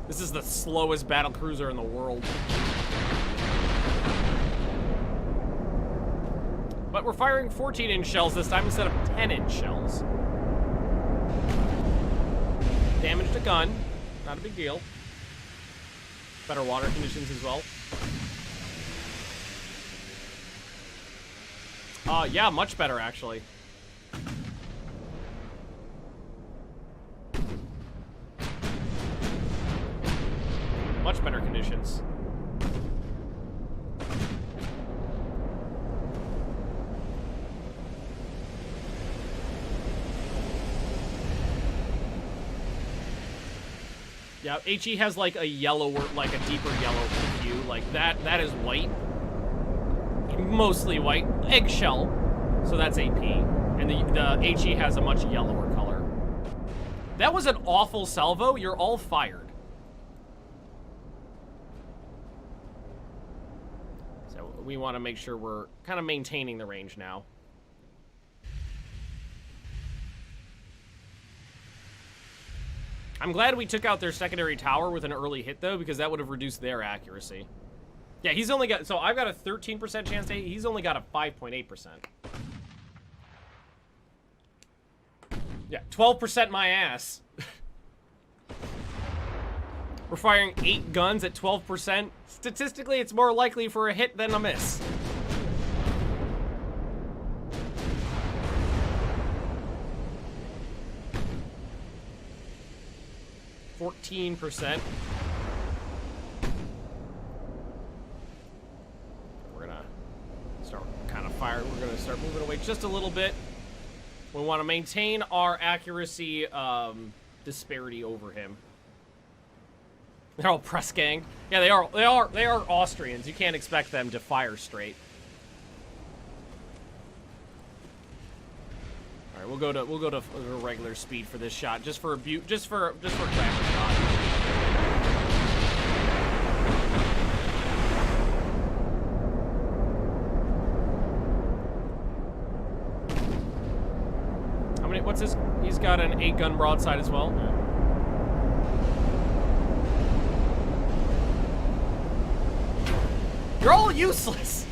This is the slowest battlecruiser in the world. But we're firing 14-inch shells this time instead of 10-inch shells. Damaged a gun. Not a big deal. Better water conditions as well. Yeah, much better, actually. Much better conditions. Yeah, HE has like a yellower, like a deeper yellow hue. Like that is white. Mostly white. Eggshell. So that's AP. And the HE has a much yellower color. That was an awful salvo. You're all fired. So we want to make sure we're kind of maintaining the range now. I'm glad we took out their secondary tower with an early hit, though, because that would have reduced their accuracy. Yeah, he's only got... So I've got a 13% chance to hit. He's only got a 5.8%. Yeah, 12% my ass. We're firing 8 guns at 12%. Statistically, it's more likely for a hit than a miss. 14%. We're gonna start kind of firing. We're gonna start moving away just a little bit. We want to maintain our accuracy disparity over him. They're all press gang. Yeah, they are Austrians. You can't expect them to fire straight. All right, we'll go to regular speed for this shot, just for a cracker shot. How many? What's this? He's got an 8-gun broadside as well. Yeah. You're all useless.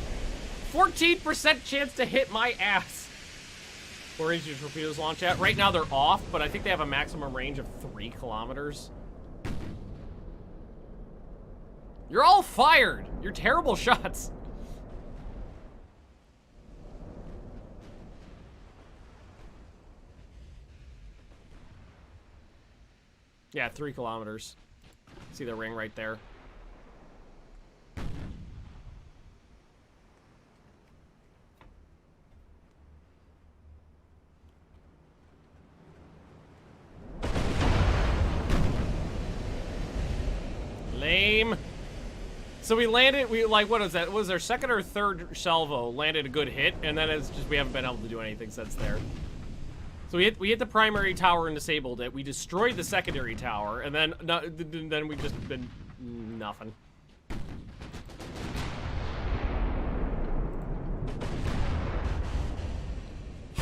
14% chance to hit my ass. Where is your torpedoes launch at? Right now they're off, but I think they have a maximum range of 3 kilometers. You're all fired. You're terrible shots. Yeah, 3 kilometers. See the ring right there. Lame. So we landed, what is that? Was our second or third salvo landed a good hit, and then it's just we haven't been able to do anything since there. So we hit the primary tower and disabled it. We destroyed the secondary tower, and then we've just been nothing.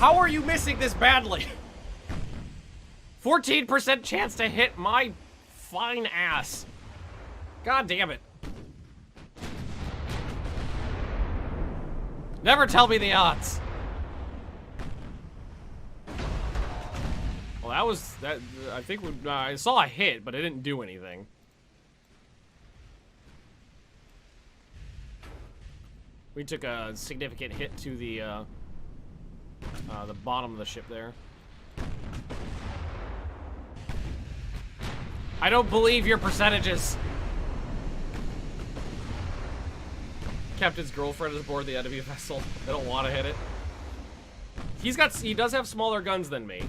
How are you missing this badly? 14% chance to hit my fine ass. God damn it. Never tell me the odds. Well, that was that. I think I saw a hit, but it didn't do anything. We took a significant hit to the bottom of the ship there. I don't believe your percentages. Captain's girlfriend is aboard the enemy vessel. They don't want to hit it. He does have smaller guns than me.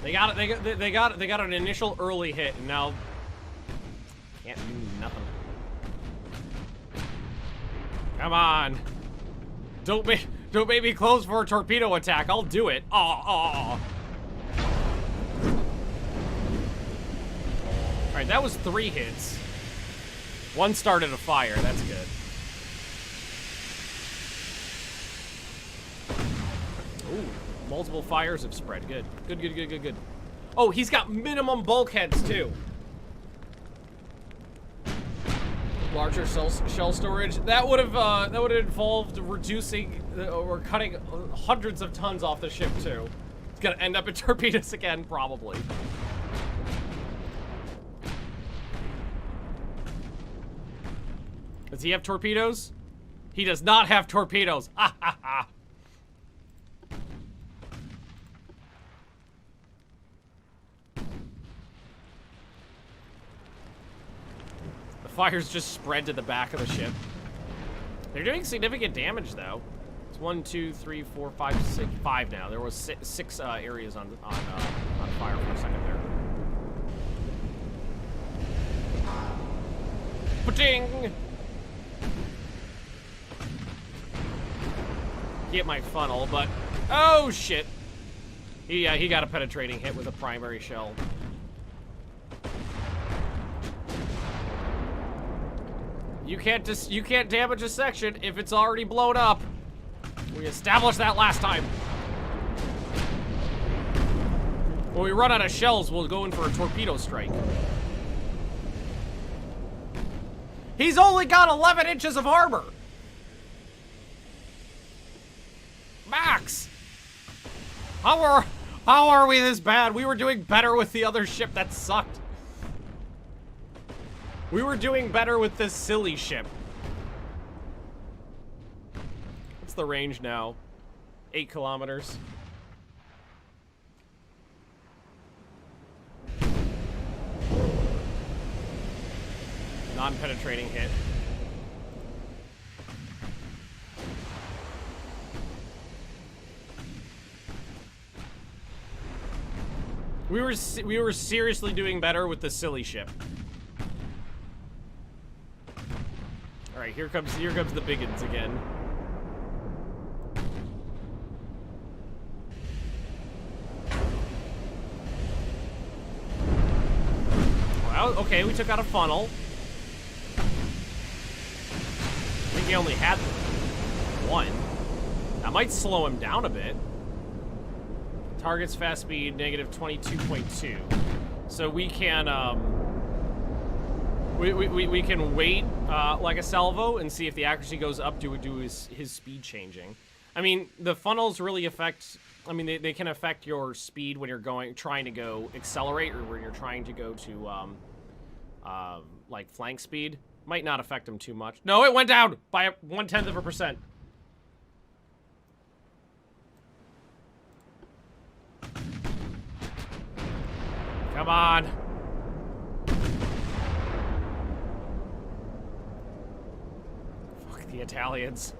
They got it. They got an initial early hit, and now can't do nothing. Come on! Don't make me close for a torpedo attack. I'll do it. Oh. All right, that was 3 hits. 1 started a fire. That's good. Ooh. Multiple fires have spread. Good. Good. Oh, he's got minimum bulkheads too. Larger shell storage. That would have involved reducing or cutting hundreds of tons off the ship too. It's gonna end up in torpedoes again, probably. Does he have torpedoes? He does not have torpedoes. Ha ha ha. Fires just spread to the back of the ship. They're doing significant damage, though. It's 1, 2, 3, 4, 5, 6, 5 now. There was six areas on fire for a second there. Pa-ting! Hit my funnel, but oh shit! He got a penetrating hit with a primary shell. You can't damage a section if it's already blown up. We established that last time. When we run out of shells, we'll go in for a torpedo strike. He's only got 11 inches of armor. Max! How are we this bad? We were doing better with the other ship that sucked. We were doing better with this silly ship. What's the range now? 8 kilometers. Non-penetrating hit. We were seriously doing better with the silly ship. All right, here comes the big uns again. Well, okay, we took out a funnel. I think he only had 1. That might slow him down a bit. Target's fast speed negative 22.2. So we can we can wait like a salvo and see if the accuracy goes up to do his speed changing. I mean, the funnels really affect. I mean, they can affect your speed when you're trying to go accelerate, or when you're trying to go to like flank speed. Might not affect them too much. No, it went down by 0.1%. Come on. Fuck the Italians.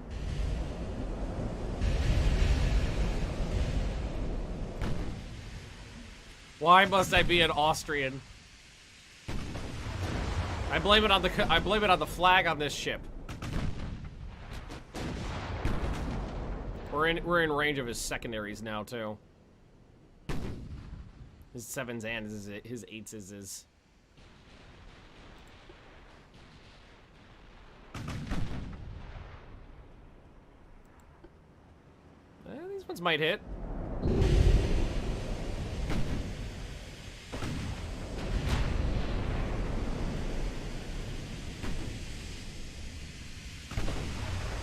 Why must I be an Austrian? I blame it on the flag on this ship. We're in range of his secondaries now too. His 7s and his 8s is. These ones might hit.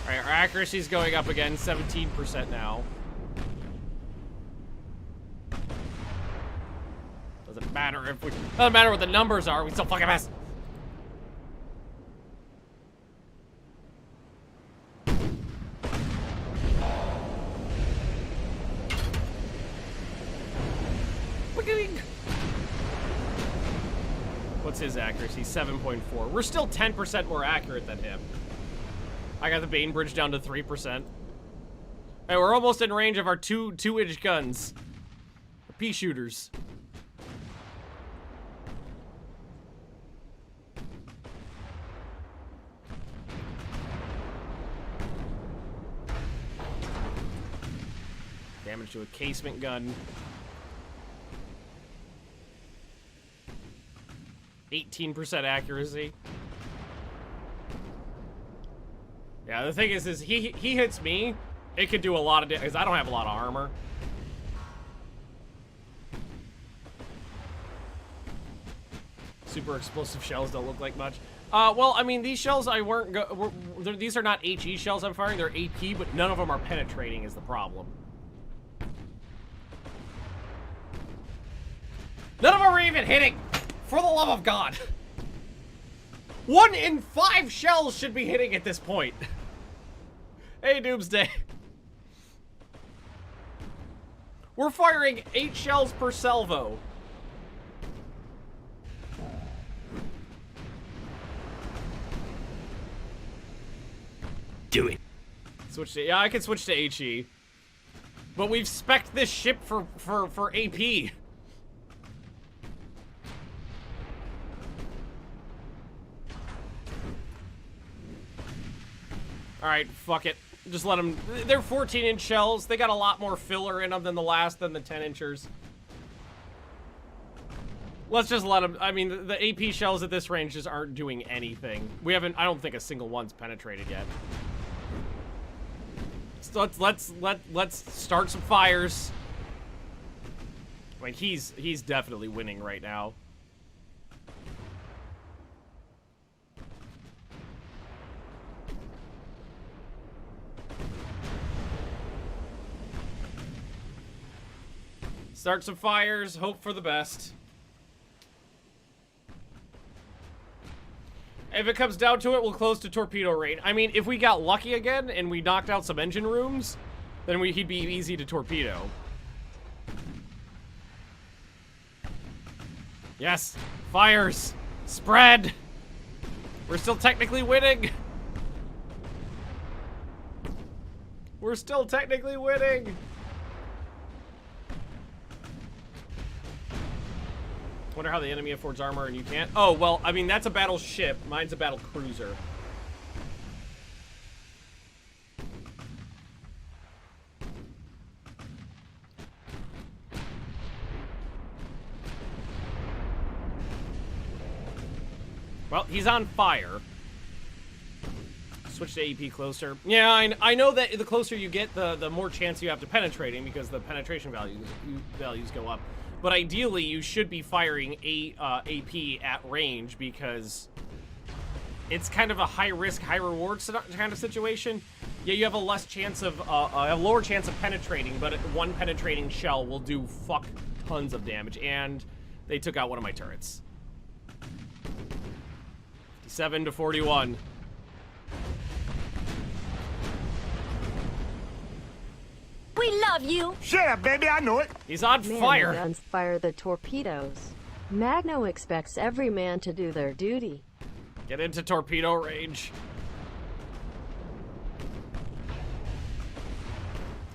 Alright, our accuracy's going up again, 17% now. Doesn't matter if we... Doesn't matter what the numbers are, we still fucking miss. What's his accuracy? 7.4. We're still 10% more accurate than him. I got the Bainbridge down to 3%. Hey, we're almost in range of our two-inch guns. The pea shooters. Damage to a casement gun. 18% accuracy. Yeah, the thing is he hits me, it could do a lot of damage, because I don't have a lot of armor. Super explosive shells don't look like much. Well, I mean, these shells these are not HE shells I'm firing, they're AP, but none of them are penetrating is the problem. None of them are even hitting! For the love of God! 1 in 5 shells should be hitting at this point. Hey, Doomsday. We're firing 8 shells per salvo. Do it. Switch to, yeah, I can switch to HE. But we've spec'd this ship for AP. Alright, fuck it. Just let them... They're 14-inch shells. They got a lot more filler in them than the 10-inchers. Let's just let them... I mean, the AP shells at this range just aren't doing anything. We haven't... I don't think a single one's penetrated yet. So let's start some fires. I mean, he's definitely winning right now. Start some fires, hope for the best. If it comes down to it, we'll close to torpedo range. I mean, if we got lucky again and we knocked out some engine rooms, then he'd be easy to torpedo. Yes, fires, spread. We're still technically winning. We're still technically winning. Wonder how the enemy affords armor and you can't. Oh, well, I mean, that's a battleship. Mine's a battlecruiser. Well, he's on fire. Switch to AP closer. Yeah, I know that the closer you get, the more chance you have to penetrating because the penetration values go up. But ideally, you should be firing AP at range because it's kind of a high-risk, high-reward kind of situation. Yeah, you have a less chance of a lower chance of penetrating, but one penetrating shell will do fuck tons of damage. And they took out one of my turrets. 57 to 41. We love you! Shut up, baby, I know it! He's on fire! Guns fire the torpedoes. Magnus expects every man to do their duty. Get into torpedo range.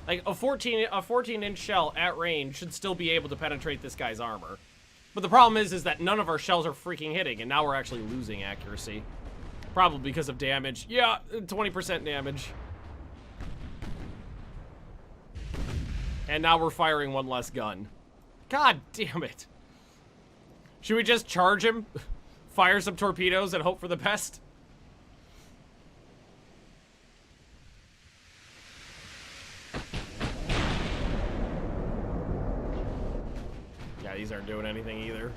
Like, a 14-inch shell at range should still be able to penetrate this guy's armor. But the problem is that none of our shells are freaking hitting, and now we're actually losing accuracy. Probably because of damage. Yeah, 20% damage. And now we're firing one less gun. God damn it. Should we just charge him, fire some torpedoes, and hope for the best? these aren't doing anything either.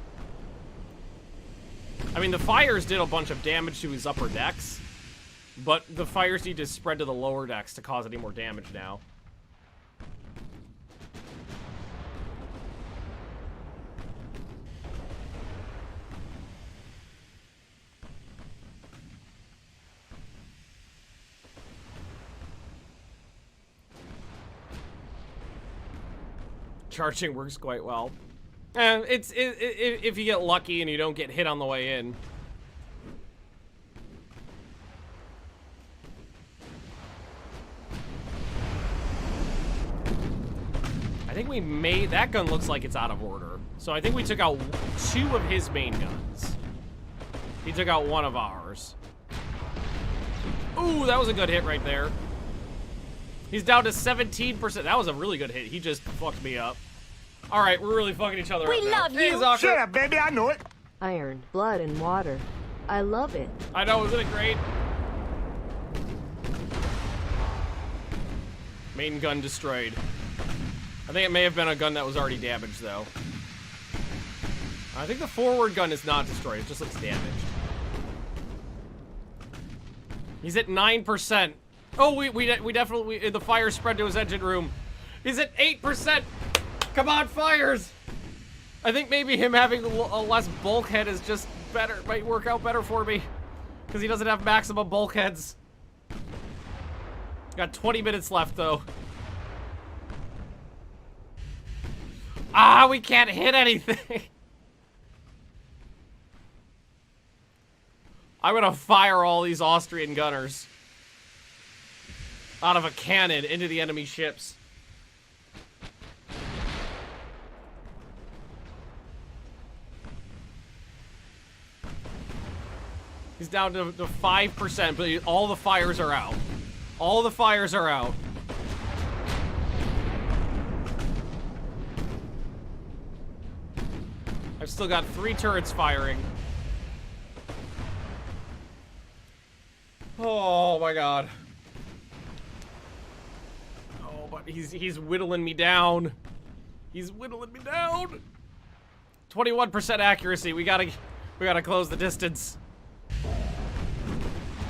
I mean, the fires did a bunch of damage to his upper decks, but the fires need to spread to the lower decks to cause any more damage now. Charging works quite well. If you get lucky and you don't get hit on the way in. I think we made... That gun looks like it's out of order. So I think we took out 2 of his main guns. He took out 1 of ours. Ooh, that was a good hit right there. He's down to 17%. That was a really good hit. He just fucked me up. All right, we're really fucking each other up. We love Hey, you. Zucker. Shut up, baby, I know it. Iron, blood, and water. I love it. I know, isn't it great? Main gun destroyed. I think it may have been a gun that was already damaged, though. I think the forward gun is not destroyed. It just looks damaged. He's at 9%. Oh, we definitely... the fire spread to his engine room. He's at 8%. Come on, fires! I think maybe him having a less bulkhead is just better. Might work out better for me. Because he doesn't have maximum bulkheads. Got 20 minutes left, though. Ah, we can't hit anything. I'm gonna fire all these Austrian gunners out of a cannon into the enemy ships. He's down to 5%, but all the fires are out. All the fires are out. I've still got 3 turrets firing. Oh my god. Oh, but he's whittling me down. He's whittling me down. 21% accuracy. We gotta close the distance.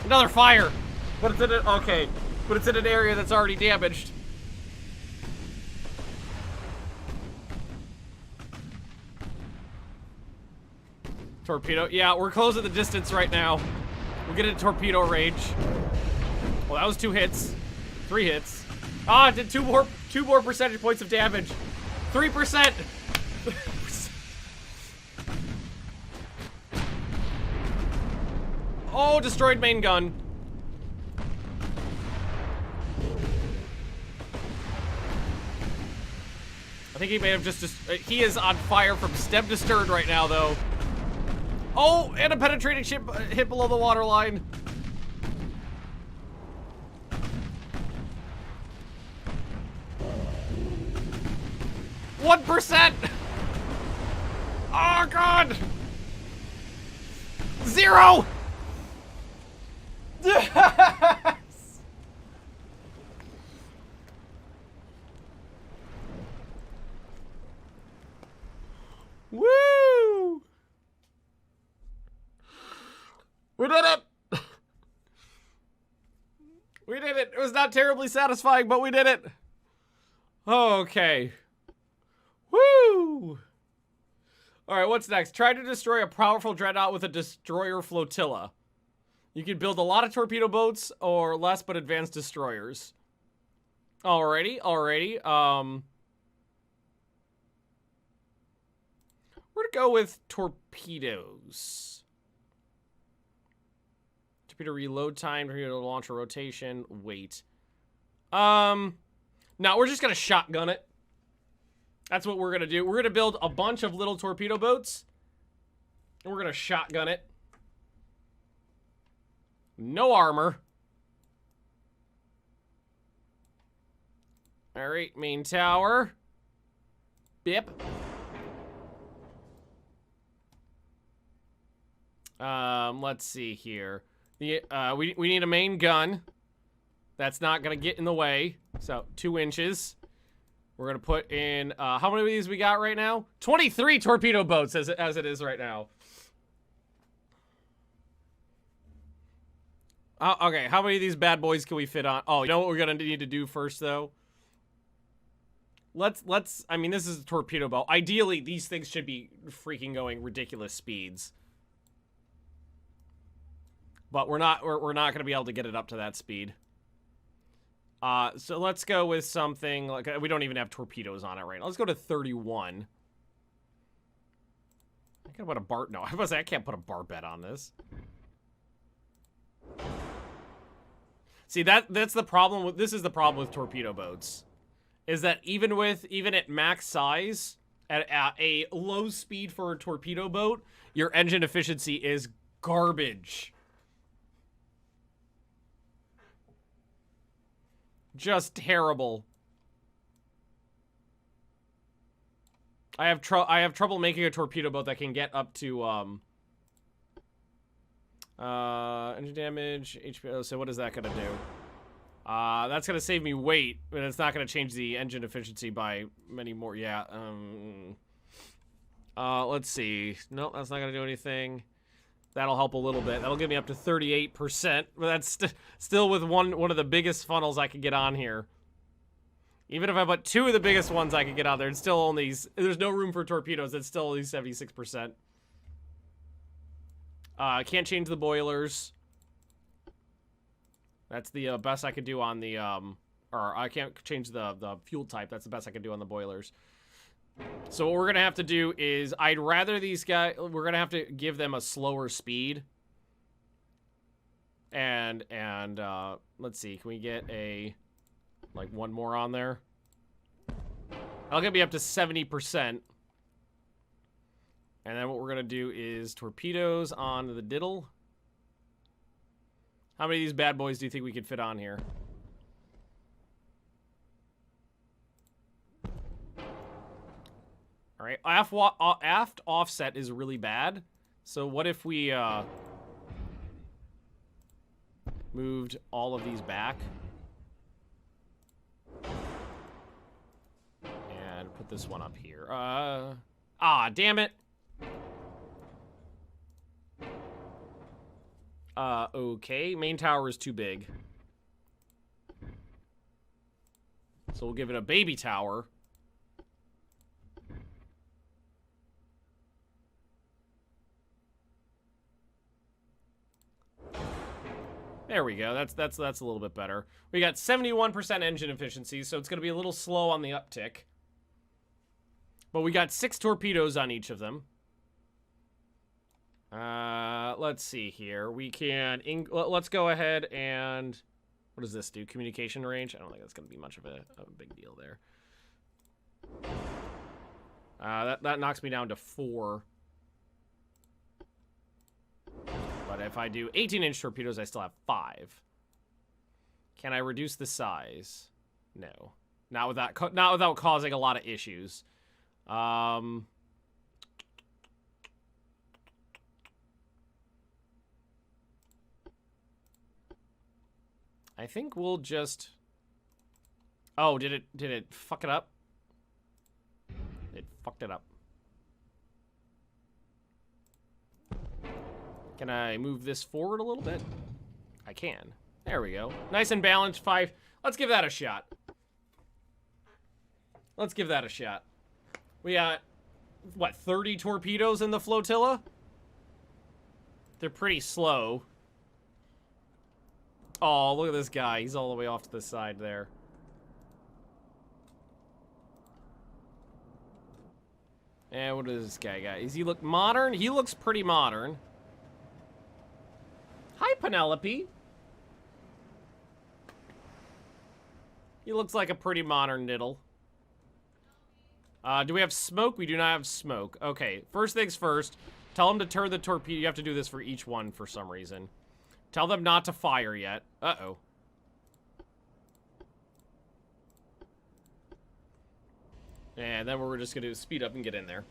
Another fire. But it's in it. Okay, but it's in an area that's already damaged. Torpedo. Yeah, we're closing the distance right now. We're getting torpedo range. Well, that was 2 hits. 3 hits. Ah, it did 2 more percentage points of damage. 3%. Oh, destroyed main gun. I think he may have just he is on fire from stem to stern right now, though. Oh, and a penetrating ship hit below the waterline. %. Oh, God. 0. Yes! Woo! We did it! We did it! It was not terribly satisfying, but we did it! Okay. Woo! Alright, what's next? Try to destroy a powerful dreadnought with a destroyer flotilla. You can build a lot of torpedo boats or less but advanced destroyers. Alrighty. We're gonna go with torpedoes. Torpedo reload time, torpedo launcher rotation, weight. No, we're just gonna shotgun it. That's what we're gonna do. We're gonna build a bunch of little torpedo boats, and we're gonna shotgun it. No armor. Alright, main tower. Bip. Let's see here. We need a main gun. That's not gonna get in the way. So, 2 inches. We're gonna put in, how many of these we got right now? 23 torpedo boats as it is right now. Okay, how many of these bad boys can we fit on? Oh, you know what we're gonna need to do first, though? I mean, this is a torpedo boat. Ideally, these things should be freaking going ridiculous speeds. But we're not gonna be able to get it up to that speed. So let's go with something like, we don't even have torpedoes on it right now. Let's go to 31. I can put a bar, no, I can't put a barbette on this. See, that's the problem with, this is the problem with torpedo boats. Is that even at max size, at a low speed for a torpedo boat, your engine efficiency is garbage. Just terrible. I have trouble making a torpedo boat that can get up to engine damage, HP. So what is that gonna do? That's gonna save me weight, but it's not gonna change the engine efficiency by many more. Yeah. Let's see. Nope, that's not gonna do anything. That'll help a little bit. That'll get me up to 38%, but that's still with one of the biggest funnels I could get on here. Even if I put two of the biggest ones I could get out there, it's still only, there's no room for torpedoes. It's still only 76%. I can't change the boilers. That's the best I could do on the, or I can't change the fuel type. That's the best I can do on the boilers. So what we're going to have to do is, I'd rather these guys, we're going to have to give them a slower speed. And let's see, can we get like one more on there? I'll get me up to 70%. And then what we're going to do is torpedoes on the diddle. How many of these bad boys do you think we could fit on here? All right, aft offset is really bad. So what if we moved all of these back and put this one up here? Damn it. Okay, main tower is too big. So we'll give it a baby tower. There we go. That's a little bit better. We got 71% engine efficiency, so it's going to be a little slow on the uptick. But we got 6 torpedoes on each of them. Let's see here. We can let's go ahead and, what does this do? Communication range? I don't think that's going to be much of a big deal there. That knocks me down to 4. But if I do 18-inch torpedoes, I still have 5. Can I reduce the size? No. Not without causing a lot of issues. I think we'll just... Oh, did it fuck it up? It fucked it up. Can I move this forward a little bit? I can. There we go. Nice and balanced. 5. Let's give that a shot. Let's give that a shot. We got, what, 30 torpedoes in the flotilla? They're pretty slow. Oh, look at this guy. He's all the way off to the side there. And what does this guy got? Does he look modern? He looks pretty modern. Hi, Penelope. He looks like a pretty modern niddle. Do we have smoke? We do not have smoke. Okay, first things first. Tell them to turn the torpedo. You have to do this for each one for some reason. Tell them not to fire yet. Uh-oh. And then we're just going to speed up and get in there.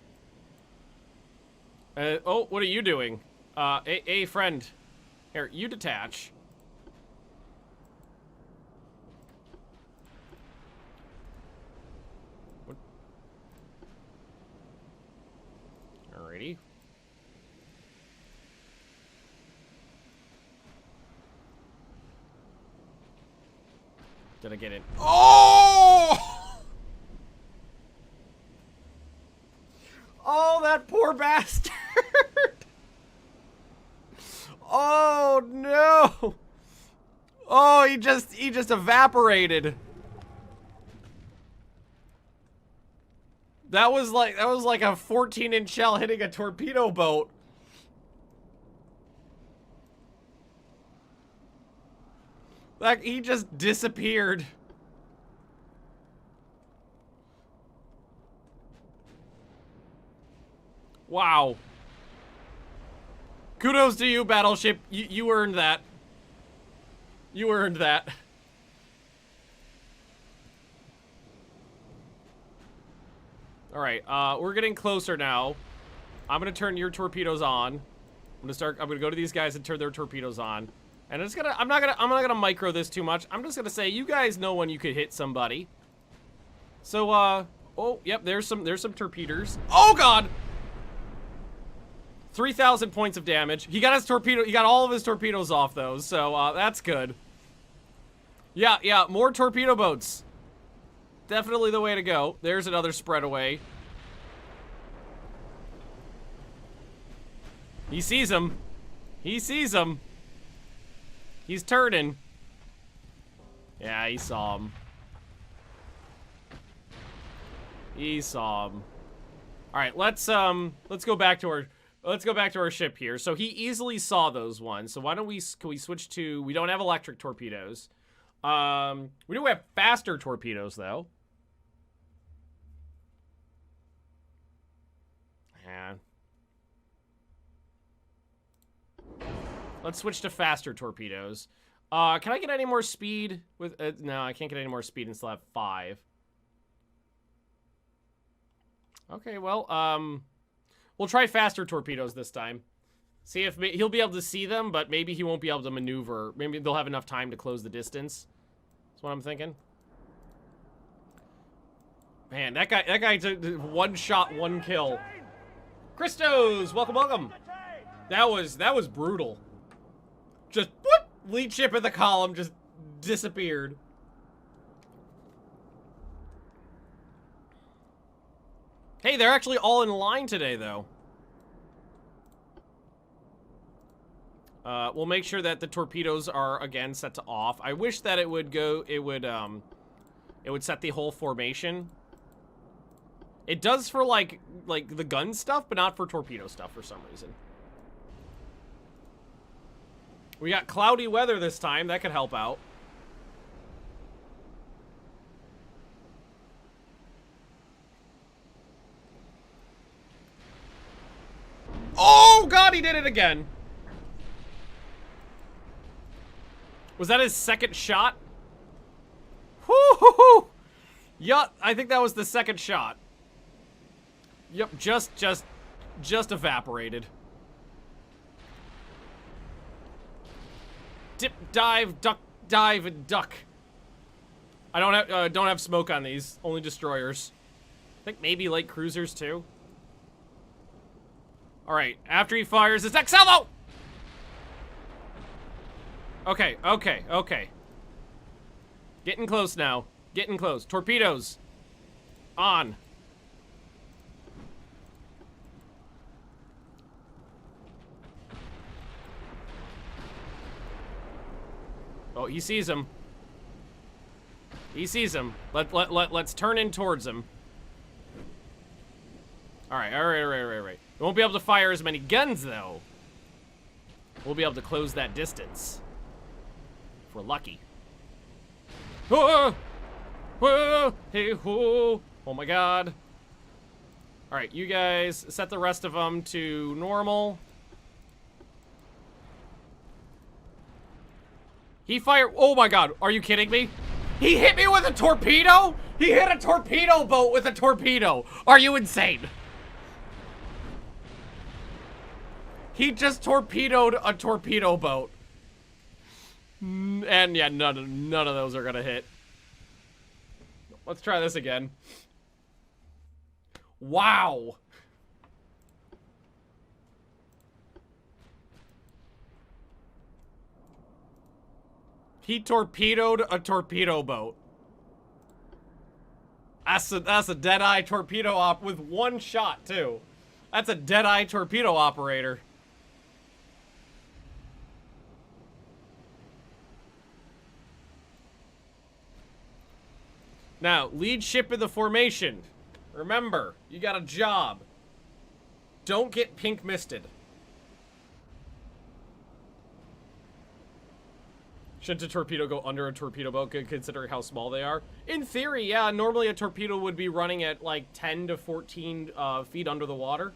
Oh, what are you doing? Hey, friend. Here, you detach. Did I get in? Oh! Oh, that poor bastard! Oh no! Oh, he just evaporated. That was like a 14-inch shell hitting a torpedo boat. Like, he just disappeared. Wow. Kudos to you, Battleship. You earned that. You earned that. Alright, we're getting closer now. I'm gonna turn your torpedoes on. I'm gonna go to these guys and turn their torpedoes on. And I'm not gonna micro this too much. I'm just gonna say, you guys know when you could hit somebody. So, oh, yep, there's some torpedoes. Oh, God! 3,000 points of damage. He got all of his torpedoes off, though, so, that's good. Yeah, more torpedo boats. Definitely the way to go. There's another spread away. He sees him. He sees him. He's turning. Yeah, he saw him. He saw him. All right, let's go back to our ship here. So he easily saw those ones. So why don't can we switch to, we don't have electric torpedoes. We do have faster torpedoes though. Yeah. Let's switch to faster torpedoes. Can I get any more speed with... no, I can't get any more speed and still have 5. Okay, well, we'll try faster torpedoes this time. See if he'll be able to see them, but maybe he won't be able to maneuver. Maybe they'll have enough time to close the distance. That's what I'm thinking. Man, that guy took 1 shot, 1 kill. Christos, welcome. That was brutal. Just whoop, lead ship in the column just disappeared. Hey, they're actually all in line today, though. We'll make sure that the torpedoes are again set to off. I wish that it would set the whole formation. It does for like the gun stuff, but not for torpedo stuff for some reason. We got cloudy weather this time. That could help out. Oh, God, he did it again. Was that his second shot? Whoo-hoo-hoo! Yup, I think that was the second shot. Yep, just evaporated. Dip, dive, duck, dive, and duck. I don't have smoke on these. Only destroyers. I think maybe light cruisers too. All right, after he fires his next salvo. Okay. Getting close now. Getting close. Torpedoes. On. Oh, he sees him. He sees him. Let's turn in towards him. All right. We won't be able to fire as many guns, though. We'll be able to close that distance. If we're lucky. Oh, hey, oh my God. All right, you guys set the rest of them to normal. He fired. Oh my God, are you kidding me? He hit me with a torpedo? He hit a torpedo boat with a torpedo. Are you insane? He just torpedoed a torpedo boat. And yeah, none of those are gonna hit. Let's try this again. Wow. He torpedoed a torpedo boat. That's a dead-eye torpedo op with one shot, too. That's a dead-eye torpedo operator. Now, lead ship in the formation. Remember, you got a job. Don't get pink misted. Shouldn't a torpedo go under a torpedo boat, considering how small they are? In theory, yeah. Normally a torpedo would be running at like 10 to 14 feet under the water.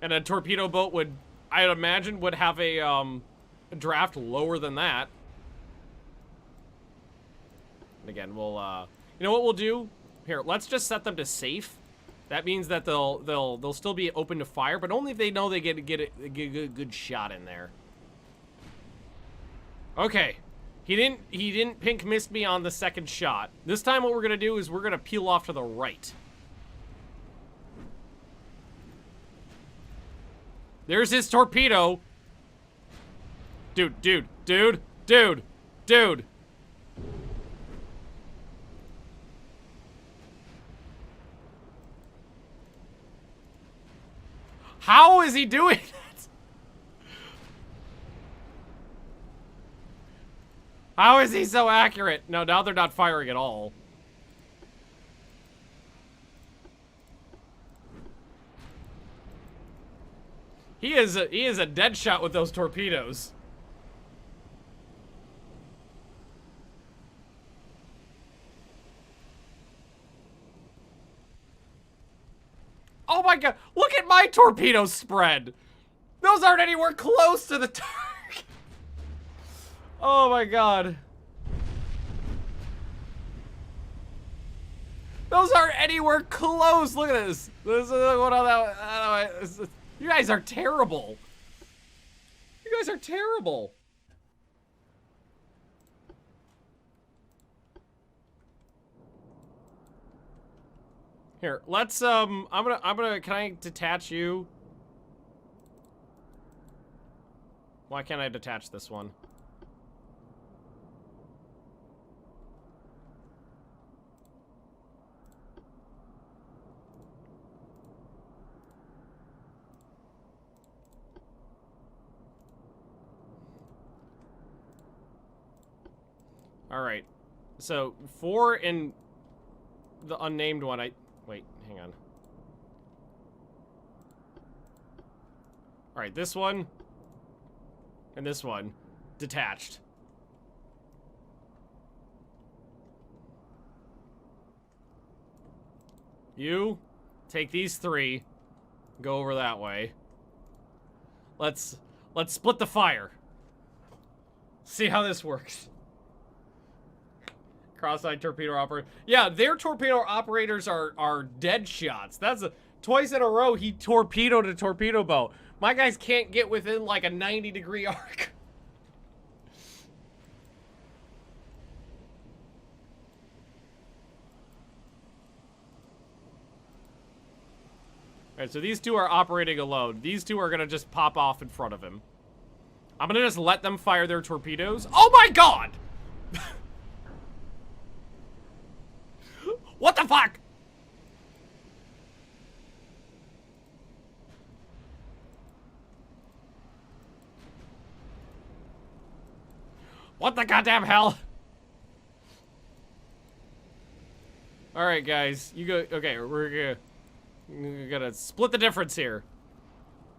And a torpedo boat would, I'd imagine, would have a draft lower than that. And again, we'll, you know what we'll do? Here, let's just set them to safe. That means that they'll still be open to fire, but only if they know they get a good shot in there. Okay, he didn't pink miss me on the second shot. This time what we're gonna do is we're gonna peel off to the right. There's his torpedo. Dude. How is he doing that? How is he so accurate? No, now they're not firing at all. He is a dead shot with those torpedoes. Oh my god, look at my torpedo spread. Those aren't anywhere close to the target. Oh my god. Those aren't anywhere close. Look at this. This is what that. You guys are terrible. You guys are terrible. Here, let's I'm gonna can I detach you? Why can't I detach this one? All right, so 4 in the unnamed one. Wait, hang on. All right, this one and this one detached. You take these 3, go over that way. Let's split the fire. See how this works. Cross-eyed torpedo operator. Yeah, their torpedo operators are dead shots. That's twice in a row he torpedoed a torpedo boat. My guys can't get within like a 90-degree arc. Alright, so these 2 are operating alone. These 2 are gonna just pop off in front of him. I'm gonna just let them fire their torpedoes. Oh my god! What the fuck? What the goddamn hell? Alright, guys. You go. Okay, we're gonna split the difference here.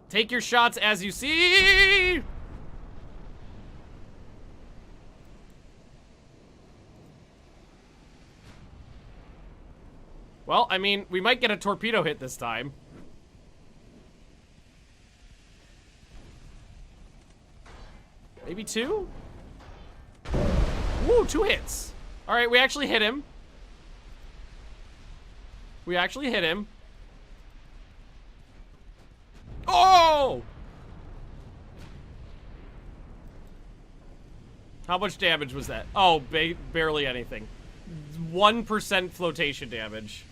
Take your shots as you see. Well, I mean, we might get a torpedo hit this time. Maybe 2? Woo, 2 hits. All right, we actually hit him. We actually hit him. Oh! How much damage was that? Oh, barely anything. 1% flotation damage.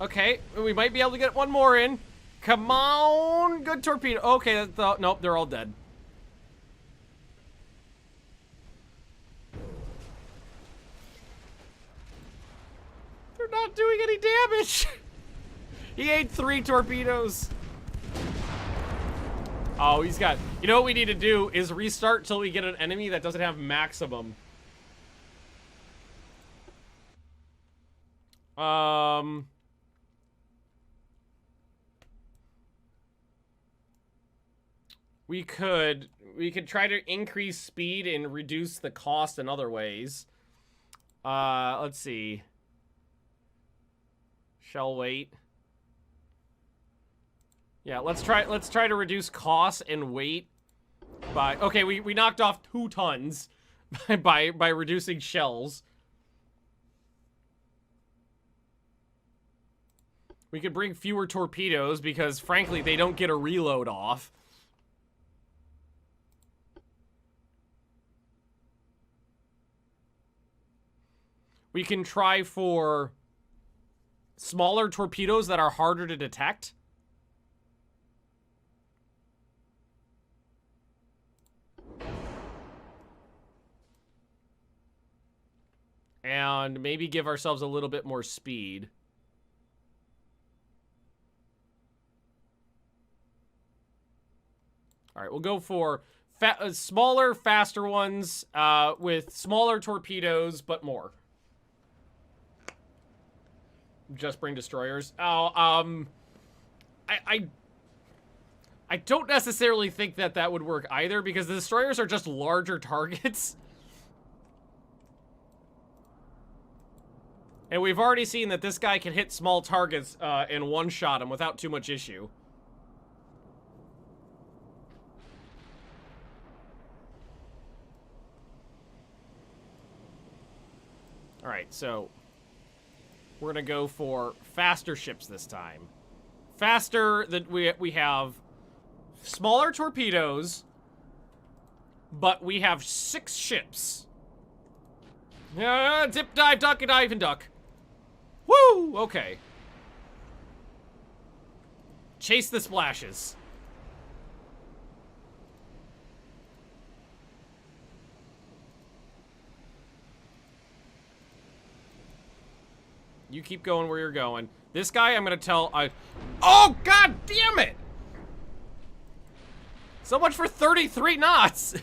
Okay, we might be able to get one more in. Come on, good torpedo. Okay, nope, they're all dead. They're not doing any damage. He ate 3 torpedoes. Oh, he's got... You know what we need to do is restart till we get an enemy that doesn't have maximum. We could try to increase speed and reduce the cost in other ways. Let's see. Shell weight. Yeah, let's try to reduce cost and weight by... Okay, we knocked off 2 tons by reducing shells. We could bring fewer torpedoes because, frankly, they don't get a reload off. We can try for smaller torpedoes that are harder to detect. And maybe give ourselves a little bit more speed. All right, we'll go for smaller, faster ones with smaller torpedoes, but more. Just bring destroyers. Oh, I don't necessarily think that would work either, because the destroyers are just larger targets. And we've already seen that this guy can hit small targets and one-shot them without too much issue. Alright, so we're gonna go for faster ships this time. Faster than we have smaller torpedoes, but we have 6 ships. Dip, dive, duck, and dive, and duck. Woo! Okay. Chase the splashes. You keep going where you're going. This guy, I'm gonna tell... Oh, god damn it! So much for 33 knots!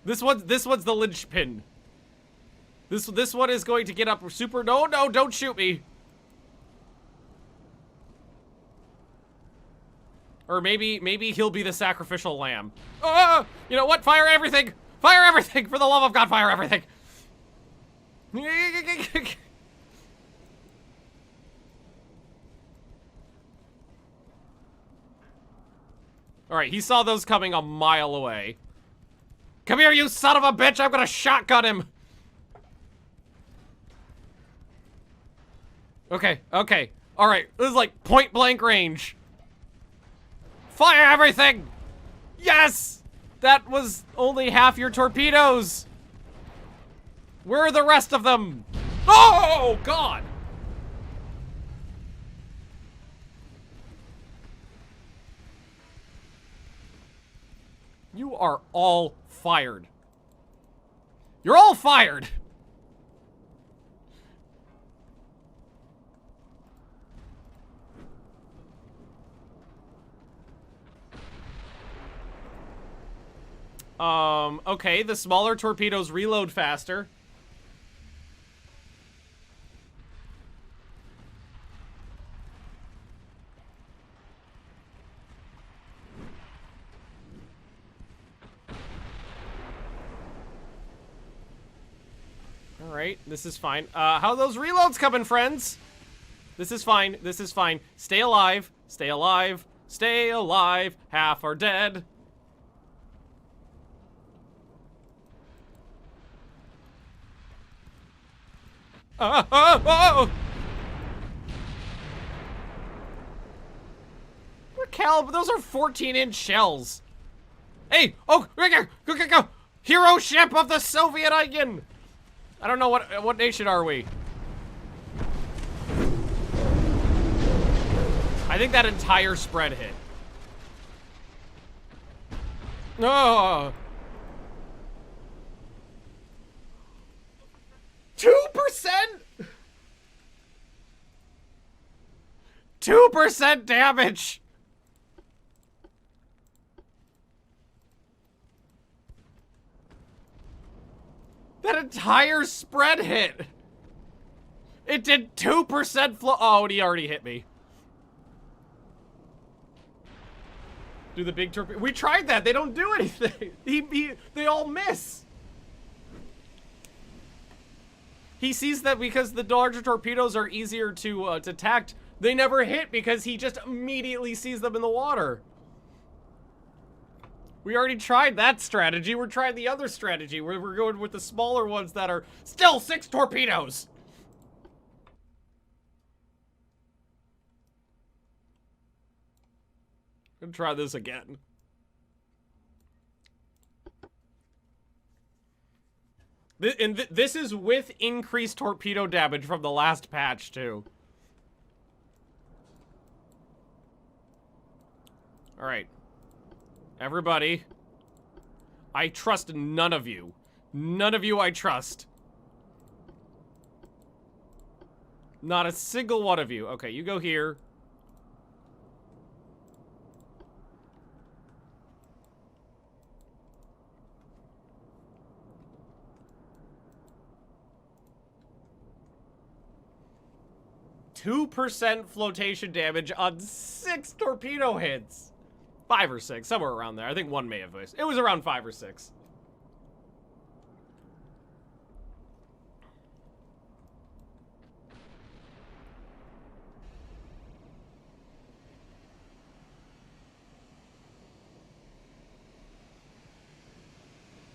This one's the linchpin. This one is going to get up super... No, don't shoot me. Or maybe he'll be the sacrificial lamb. You know what? Fire everything! Fire everything! For the love of God, fire everything! Alright, he saw those coming a mile away. Come here, you son of a bitch! I'm gonna shotgun him! Okay. Alright, this is like point-blank range. Fire everything! Yes! That was only half your torpedoes! Where are the rest of them? Oh, God! You are all fired. You're all fired! Okay, the smaller torpedoes reload faster. Alright, this is fine. How are those reloads coming, friends? This is fine, this is fine. Stay alive, stay alive, stay alive. Half are dead. Those are 14-inch shells. Hey, go. Hero ship of the Soviet Union. I don't know what nation are we? think that entire spread hit. Oh. 2%? 2% damage! That entire spread hit! It did 2% oh, and he already hit me. Do the big torpedo. We tried that. They don't do anything. They all miss. He sees that because the larger torpedoes are easier to detect, they never hit because he just immediately sees them in the water. We already tried that strategy. We're trying the other strategy where we're going with the smaller ones that are still 6 torpedoes. I'm gonna try this again. This is with increased torpedo damage from the last patch, too. Alright. Everybody. I trust none of you. None of you I trust. Not a single one of you. Okay, you go here. %2 flotation damage on 6 torpedo hits. 5 or 6, somewhere around there. I think one may have missed. It was around 5 or 6.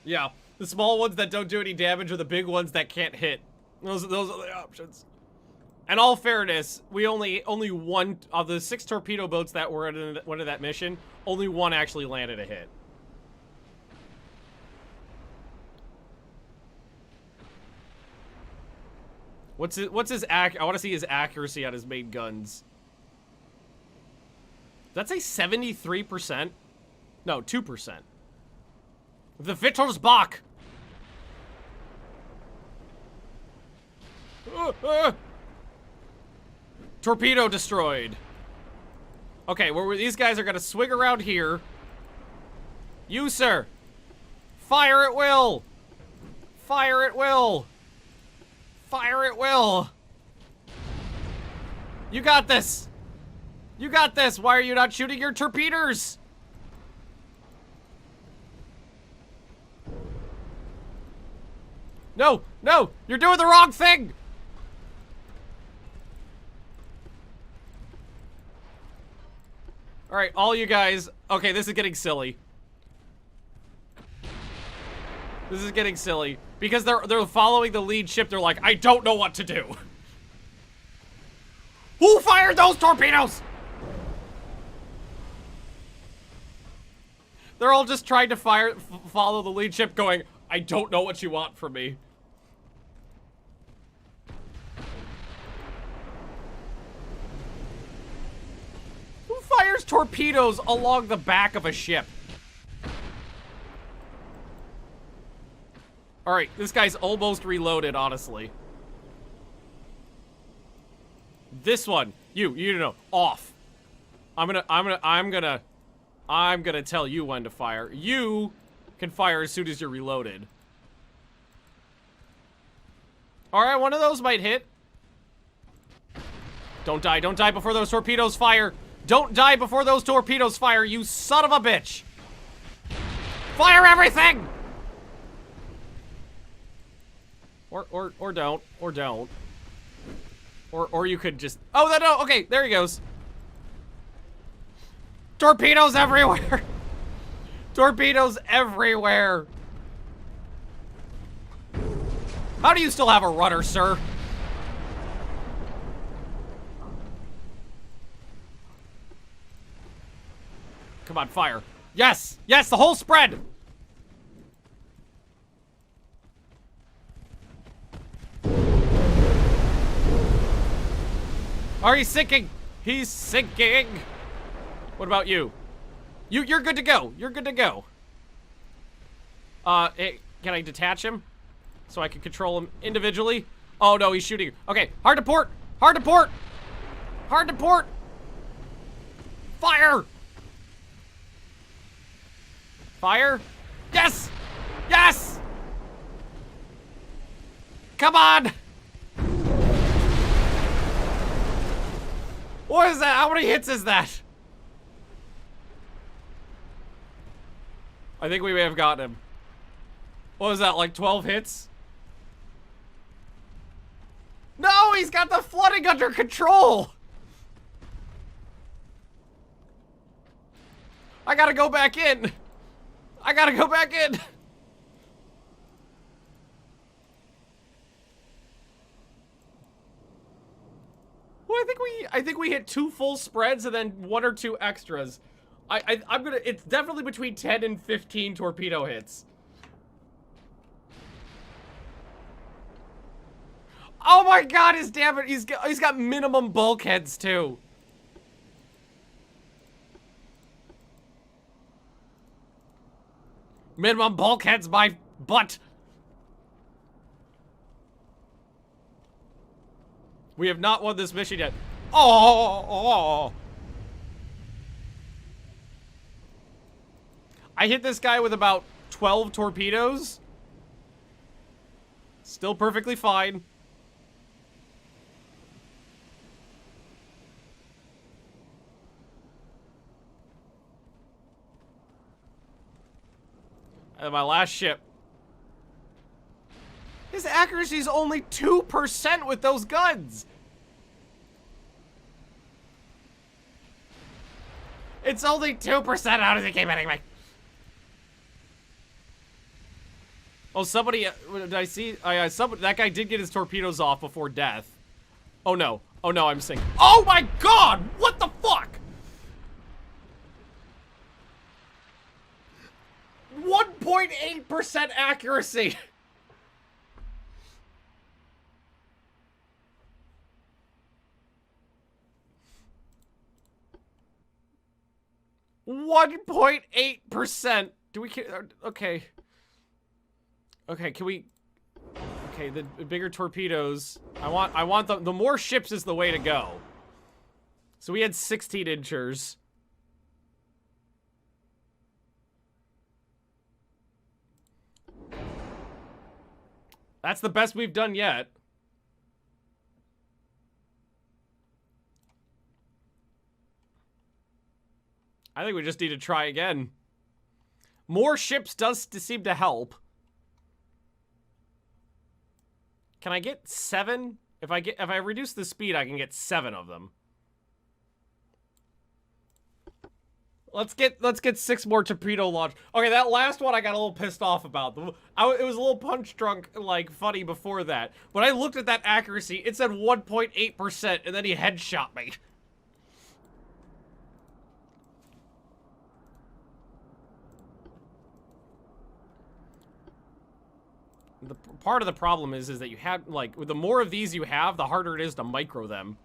Yeah, the small ones that don't do any damage are the big ones that can't hit. Those are the options. In all fairness, we only one of the 6 torpedo boats that were in one of that mission, only one actually landed a hit. What's his I want to see his accuracy on his main guns. That's a 73%? No, 2%. The Wittelsbach! Torpedo destroyed. Okay, these guys are gonna swing around here. You, sir. Fire at will. Fire at will. Fire at will. You got this. You got this. Why are you not shooting your torpedoes? No, no, you're doing the wrong thing. All right, all you guys. Okay, this is getting silly. This is getting silly because they're following the lead ship. They're like, I don't know what to do. Who fired those torpedoes? They're all just trying to follow the lead ship, going, I don't know what you want from me. Who fires torpedoes along the back of a ship? Alright, this guy's almost reloaded, honestly. This one, you know, off. I'm gonna tell you when to fire. You can fire as soon as you're reloaded. Alright, one of those might hit. Don't die before those torpedoes fire. Don't die before those torpedoes fire, you son of a bitch! Fire everything! Or don't. Or you could just... Oh, no, okay, there he goes. Torpedoes everywhere! Torpedoes everywhere! How do you still have a rudder, sir? Come on, fire. Yes! Yes, the whole spread! Are you sinking? He's sinking. What about you? You're good to go. You're good to go. Hey, can I detach him? So I can control him individually? Oh no, he's shooting. Okay, hard to port! Hard to port! Hard to port! Fire! Fire? Yes! Yes! Come on! What is that? How many hits is that? I think we may have gotten him. What was that, like 12 hits? No, he's got the flooding under control! I gotta go back in! I gotta go back in! Well, I think we hit 2 full spreads and then 1 or 2 extras. I'm gonna, it's definitely between 10 and 15 torpedo hits. Oh my god, his damn it, he's got minimum bulkheads too. Minimum bulkheads, my butt. We have not won this mission yet. Oh. I hit this guy with about 12 torpedoes. Still perfectly fine. And my last ship. His accuracy is only 2% with those guns. It's only 2%. How does it keep hitting me? Oh, somebody, did I see? That guy did get his torpedoes off before death. Oh no. Oh no, I'm sinking. Oh my god! What the fuck? 1.8% accuracy. .8%. Do we? Okay. Okay. Can we? Okay. The bigger torpedoes. I want the more ships is the way to go. So we had 16 inchers. That's the best we've done yet. I think we just need to try again. More ships does seem to help. Can I get 7? If I reduce the speed, I can get 7 of them. Let's get 6 more torpedo launch. Okay, that last one I got a little pissed off about. It was a little punch drunk, like, funny before that. When I looked at that accuracy, it said 1.8%, and then he headshot me. Part of the problem is that you have, like, the more of these you have, the harder it is to micro them.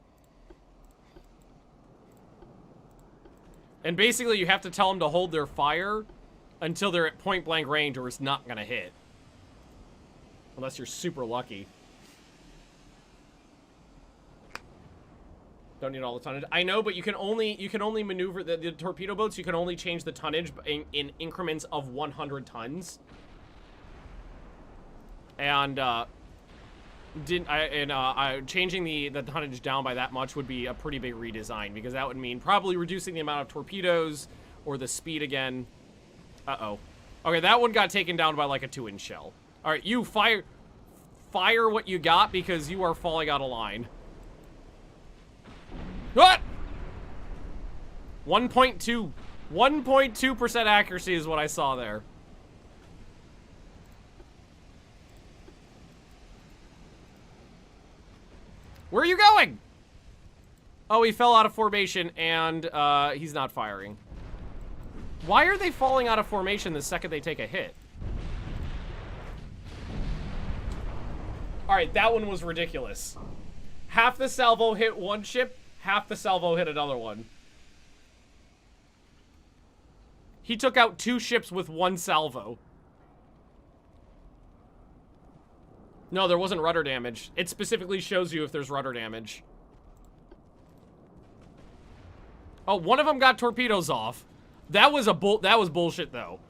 And basically, you have to tell them to hold their fire until they're at point-blank range, or it's not gonna hit. Unless you're super lucky. Don't need all the tonnage. I know, but you can only maneuver the torpedo boats. You can only change the tonnage in increments of 100 tons. And changing the tonnage down by that much would be a pretty big redesign, because that would mean probably reducing the amount of torpedoes or the speed again. Uh-oh. Okay, that one got taken down by like a 2-inch shell. All right, you fire what you got, because you are falling out of line. What? 1.2% accuracy is what I saw there. Where are you going? Oh, he fell out of formation, and he's not firing. Why are they falling out of formation the second they take a hit? All right, that one was ridiculous. Half the salvo hit one ship, Half the salvo hit another one. He took out 2 ships with 1 salvo. No, there wasn't rudder damage. It specifically shows you if there's rudder damage. Oh, one of them got torpedoes off. That was bullshit though.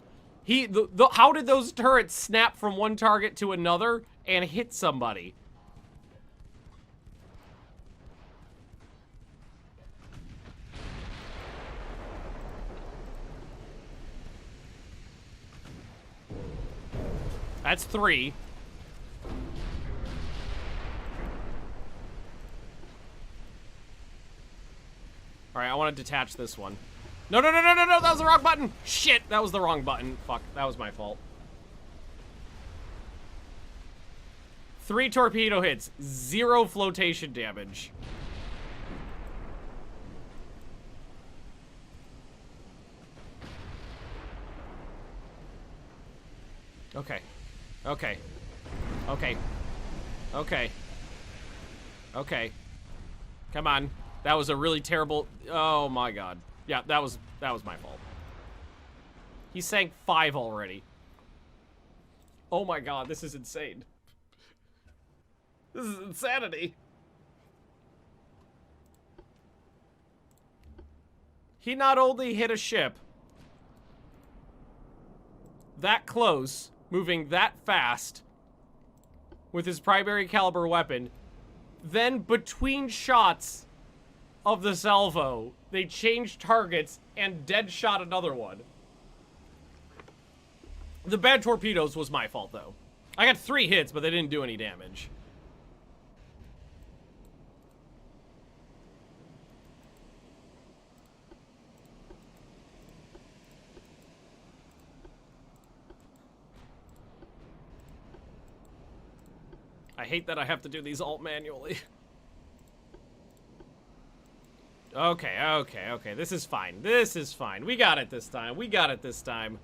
How did those turrets snap from one target to another and hit somebody? That's 3. All right, I want to detach this one. No, no, no, no, no, no, that was the wrong button. Shit, that was the wrong button. Fuck, that was my fault. 3 torpedo hits, 0 flotation damage. Okay. Okay. Okay. Okay. Okay. Come on. That was a really terrible... Oh my god. Yeah, that was my fault. He sank 5 already. Oh my god, this is insane. This is insanity. He not only hit a ship that close, moving that fast with his primary caliber weapon, then between shots of the salvo, they changed targets and dead shot another one. The bad torpedoes was my fault, though. I got 3 hits, but they didn't do any damage. I hate that I have to do these alt manually. Okay, okay, okay. This is fine. This is fine. We got it this time. We got it this time.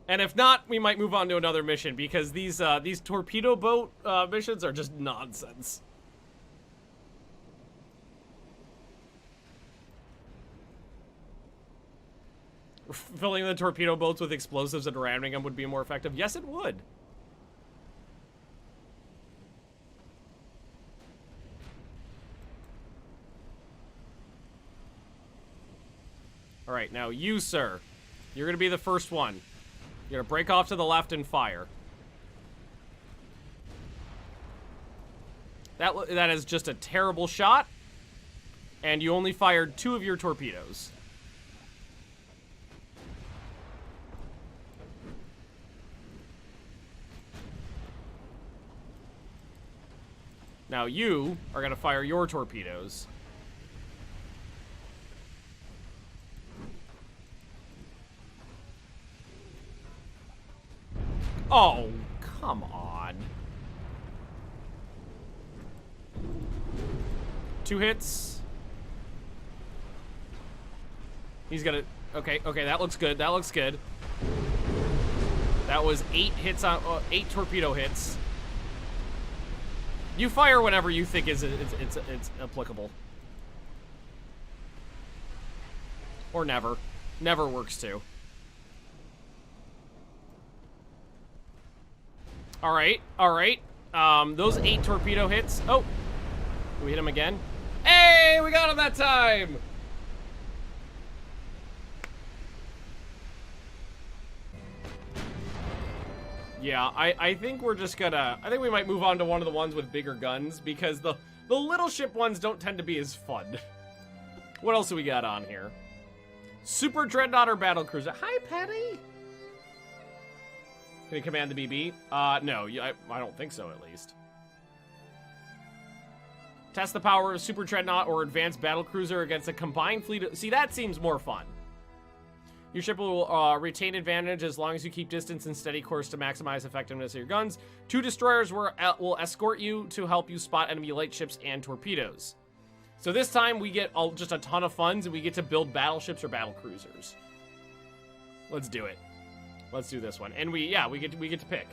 And if not, we might move on to another mission because these torpedo boat missions are just nonsense. Filling the torpedo boats with explosives and ramming them would be more effective. Yes, it would. All right, now you, sir. You're going to be the first one. You're going to break off to the left and fire. That is just a terrible shot. And you only fired 2 of your torpedoes. Now you are going to fire your torpedoes. Oh, come on. 2 hits. He's gonna... Okay, okay, that looks good. That looks good. That was 8 hits on... 8 torpedo hits. You fire whenever you think it's applicable. Or never. Never works too. All right, all right. Those 8 torpedo hits. Oh, did we hit him again? Hey, we got him that time. Yeah, I think we're just gonna, I think we might move on to one of the ones with bigger guns because the little ship ones don't tend to be as fun. What else do we got on here? Super Dreadnought or Battlecruiser? Hi, Patty. Can you command the BB? No, I don't think so, at least. Test the power of Super Dreadnought or Advanced Battlecruiser against a combined fleet of... See, that seems more fun. Your ship will retain advantage as long as you keep distance and steady course to maximize effectiveness of your guns. 2 destroyers will escort you to help you spot enemy light ships and torpedoes. So this time, we get just a ton of funds, and we get to build battleships or battlecruisers. Let's do it. Let's do this one. And we get to pick.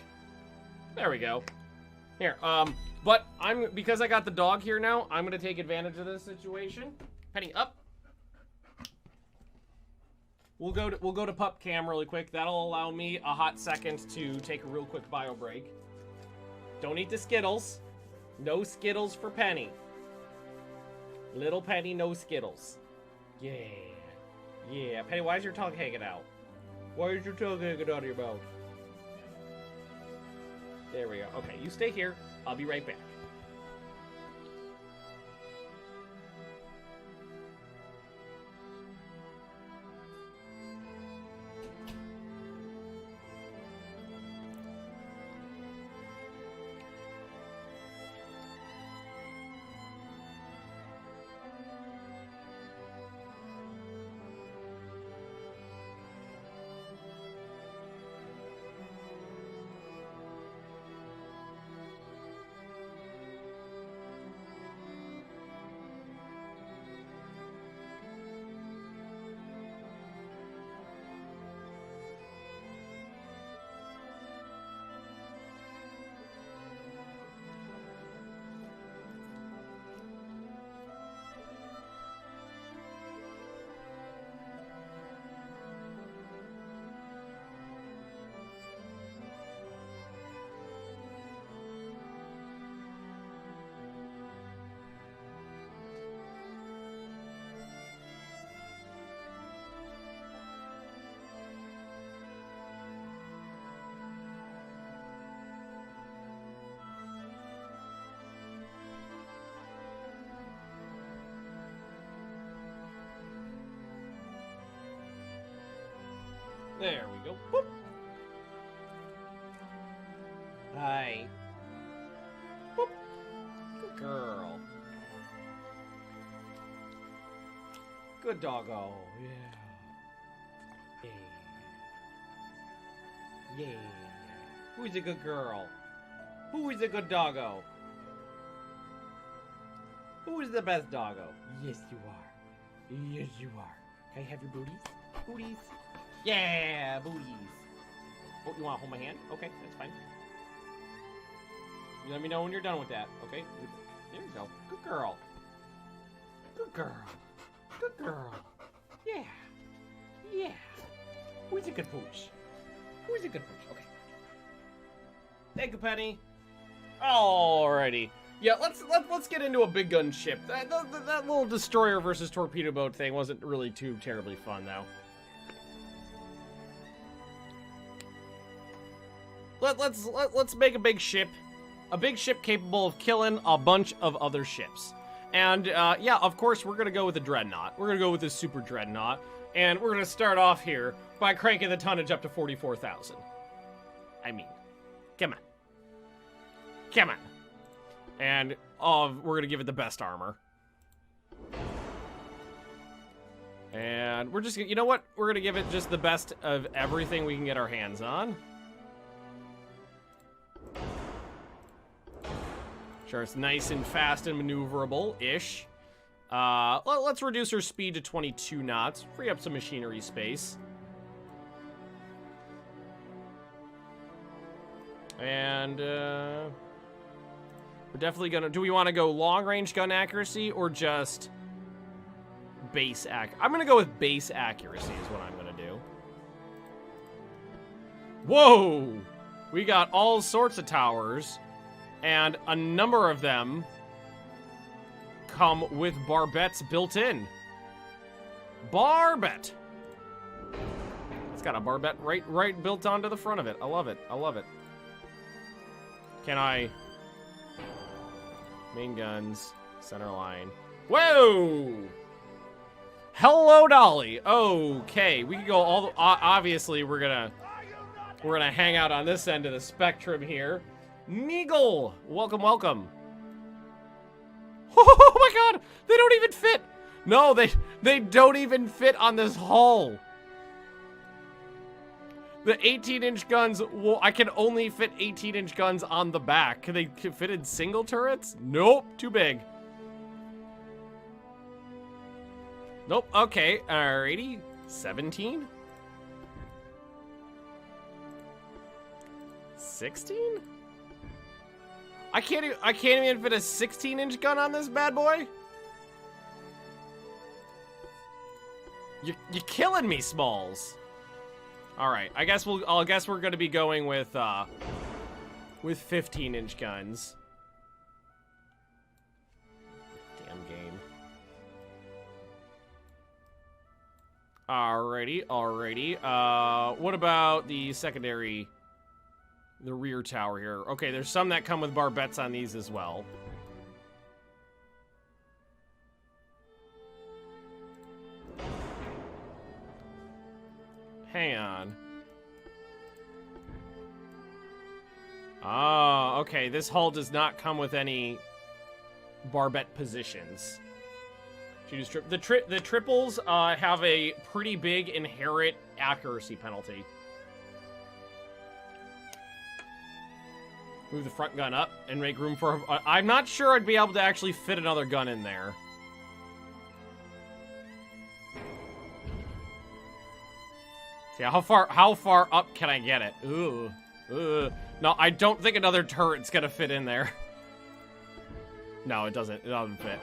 There we go. Here, but because I got the dog here now, I'm gonna take advantage of this situation. Penny, up. We'll go to pup cam really quick. That'll allow me a hot second to take a real quick bio break. Don't eat the Skittles. No Skittles for Penny. Little Penny, no Skittles. Yeah. Yeah. Penny, why is your tongue hanging out? Why is your tongue hanging out of your mouth? There we go. Okay, you stay here. I'll be right back. There we go. Whoop. Hi. Whoop. Good girl. Good doggo. Yeah. Yeah. Yeah. Who's a good girl? Who is a good doggo? Who is the best doggo? Yes, you are. Yes, you are. Can I have your booties? Booties. Yeah, booties. Oh, you want to hold my hand? Okay, that's fine. You let me know when you're done with that, okay? There you go. Good girl. Good girl. Good girl. Yeah. Yeah. Who's a good pooch? Who's a good pooch? Okay. Thank you, Penny. Alrighty. Yeah, let's get into a big gun ship. That little destroyer versus torpedo boat thing wasn't really too terribly fun, though. Let's make a big ship capable of killing a bunch of other ships. And yeah, of course we're gonna go with the Dreadnought. We're gonna go with the Super Dreadnought, and we're gonna start off here by cranking the tonnage up to 44,000. I mean, come on, come on, and we're gonna give it the best armor. And we're just gonna, you know what? We're gonna give it just the best of everything we can get our hands on. Sure, it's nice and fast and maneuverable-ish. Let's reduce our speed to 22 knots. Free up some machinery space. And, we're definitely gonna... Do we want to go long-range gun accuracy or just base I'm gonna go with base accuracy is what I'm gonna do. Whoa! We got all sorts of towers. And a number of them come with barbettes built in. Barbette! It's got a barbette right built onto the front of it. I love it. I love it. Can I... Main guns. Center line. Whoa! Hello, Dolly. Okay, we can go all the... obviously, we're gonna hang out on this end of the spectrum here. Meagle! Welcome, welcome. Oh my god! They don't even fit! No, they don't even fit on this hull. The 18-inch guns, well, I can only fit 18-inch guns on the back. Can they fit in single turrets? Nope, too big. Nope, okay, alrighty. 17? 16? I can't even fit a 16-inch gun on this bad boy. You're killing me, Smalls. All right, I guess we're gonna be going with 15-inch guns. Damn game. Alrighty. What about the secondary, the rear tower here? Okay, there's some that come with barbettes on these as well. Hang on. Oh, okay. This hull does not come with any barbette positions. The triples have a pretty big inherent accuracy penalty. Move the front gun up and make room for... I'm not sure I'd be able to actually fit another gun in there. See, how far up can I get it? Ooh. No, I don't think another turret's gonna fit in there. No, it doesn't. It doesn't fit.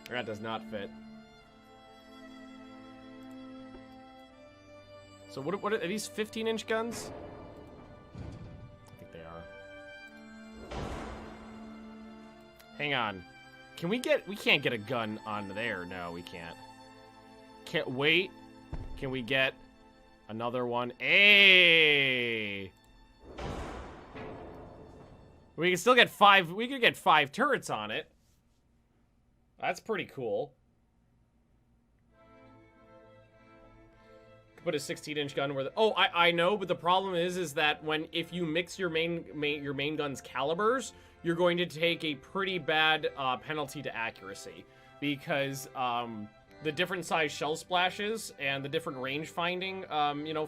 That does not fit. So what are these 15-inch guns? I think they are. Hang on. We can't get a gun on there. No, we can't. Can't wait. Can we get another one? Hey! We can still get 5. We could get 5 turrets on it. That's pretty cool. Could put a 16-inch gun where the... Oh, I know, but the problem is that if you mix your main gun's calibers, you're going to take a pretty bad penalty to accuracy, because the different size shell splashes and the different range finding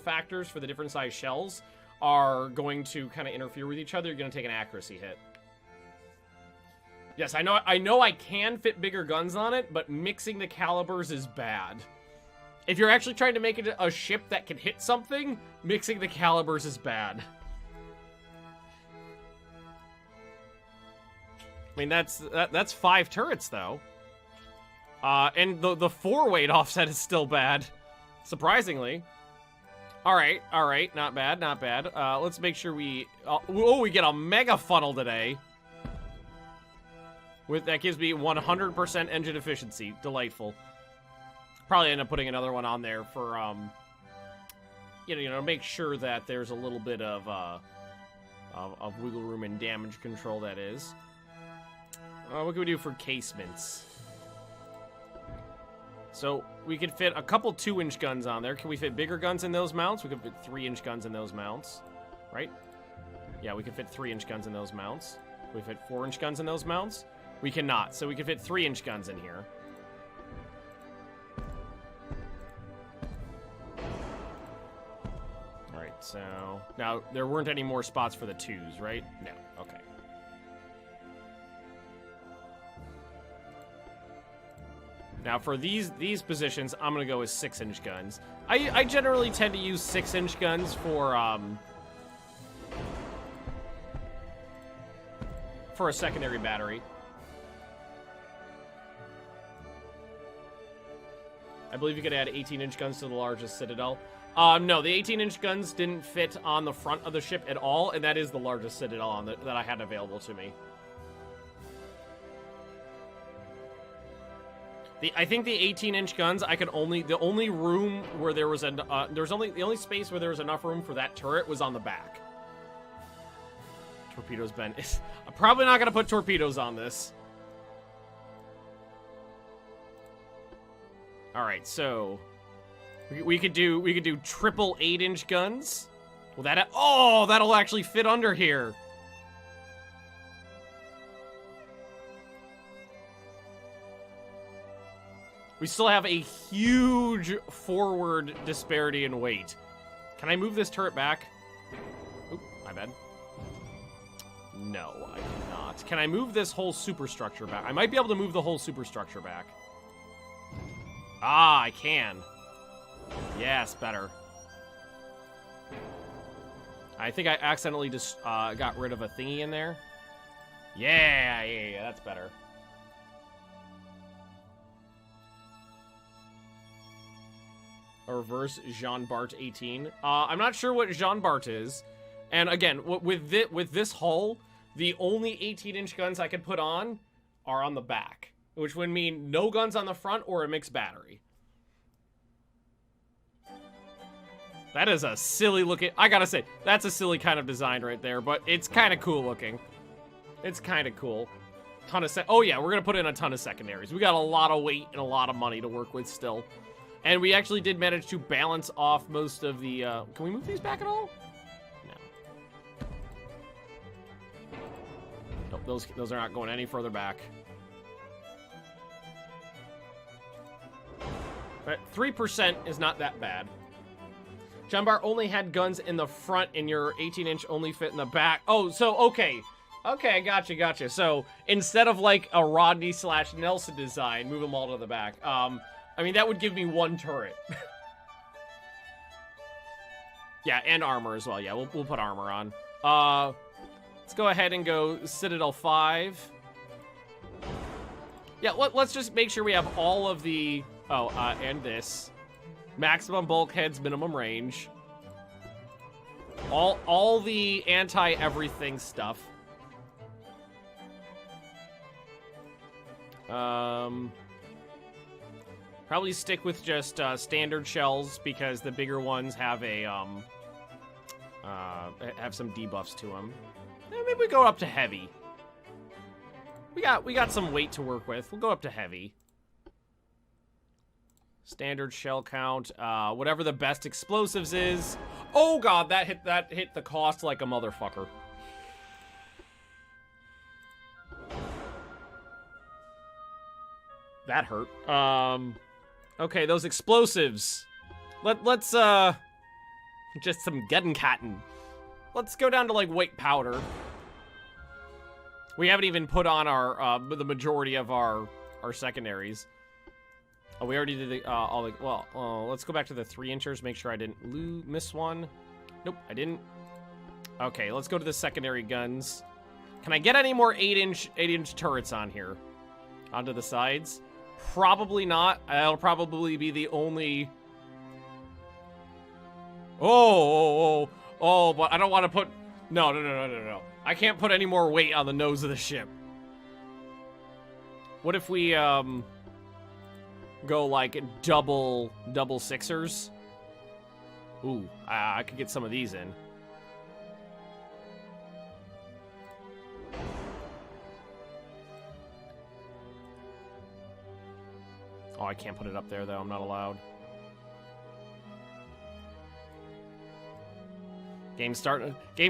factors for the different size shells are going to kind of interfere with each other. You're going to take an accuracy hit. Yes, I know I can fit bigger guns on it, but mixing the calibers is bad. If you're actually trying to make it a ship that can hit something, mixing the calibers is bad. I mean, that's 5 turrets, though. And the 4-weight offset is still bad, surprisingly. All right, not bad. Let's make sure we get a mega funnel today. That gives me 100% engine efficiency. Delightful. Probably end up putting another one on there for make sure that there's a little bit of wiggle room and damage control. That is. What can we do for casements? So we could fit a couple 2-inch guns on there. Can we fit bigger guns in those mounts? We could fit 3-inch guns in those mounts, right? Yeah, we could fit 3-inch guns in those mounts. Can we fit 4-inch guns in those mounts? We cannot, so we could fit 3-inch guns in here. Alright, so... Now, there weren't any more spots for the 2s, right? No, okay. Now, for these positions, I'm going to go with 6-inch guns. I generally tend to use 6-inch guns for a secondary battery. I believe you could add 18-inch guns to the largest citadel. No, the 18-inch guns didn't fit on the front of the ship at all, and that is the largest citadel that I had available to me. I think the 18-inch guns, the only room where there was the only space where there was enough room for that turret was on the back. Torpedoes been. I'm probably not gonna put torpedoes on this. All right, so we could do triple 8-inch guns. Well, that'll actually fit under here. We still have a huge forward disparity in weight. Can I move this turret back? Oop, my bad. No, I cannot. Can I move this whole superstructure back? I might be able to move the whole superstructure back. Ah, I can. Yes, better. I think I accidentally just got rid of a thingy in there. Yeah, that's better. A reverse Jean Bart 18. I'm not sure what Jean Bart is. And again, with this hull, the only 18-inch guns I could put on are on the back, which would mean no guns on the front or a mixed battery. That is a silly looking, I gotta say, that's a silly kind of design right there, but it's kind of cool looking. It's kind of cool. Ton of oh yeah, we're gonna put in a ton of secondaries. We got a lot of weight and a lot of money to work with still. And we actually did manage to balance off most of the, can we move these back at all? No. Nope, those are not going any further back. But 3% is not that bad. John Bar only had guns in the front and your 18-inch only fit in the back. Oh, so, okay. Okay, gotcha. So, instead of like a Rodney / Nelson design, move them all to the back. I mean, that would give me one turret. Yeah, and armor as well. Yeah, we'll put armor on. Let's go ahead and go Citadel 5. Yeah, let's just make sure we have all of the... Oh, and this. Maximum bulkheads, minimum range. All the anti-everything stuff. Probably stick with just standard shells because the bigger ones have a have some debuffs to them. Maybe we go up to heavy. We got some weight to work with. We'll go up to heavy. Standard shell count, whatever the best explosives is. Oh god, that hit the cost like a motherfucker. That hurt. Okay, those explosives. Let's just some Gunkatten. Let's go down to like white powder. We haven't even put on our the majority of our secondaries. Oh, we already did the, all the, well, let's go back to the 3-inchers, make sure I didn't miss one. Nope, I didn't. Okay, let's go to the secondary guns. Can I get any more 8-inch turrets on here? Onto the sides? Probably not. That'll probably be the only... Oh, but I don't want to put... No. I can't put any more weight on the nose of the ship. What if we, go like double sixers? Ooh, I could get some of these in. Oh, I can't put it up there though, I'm not allowed. Game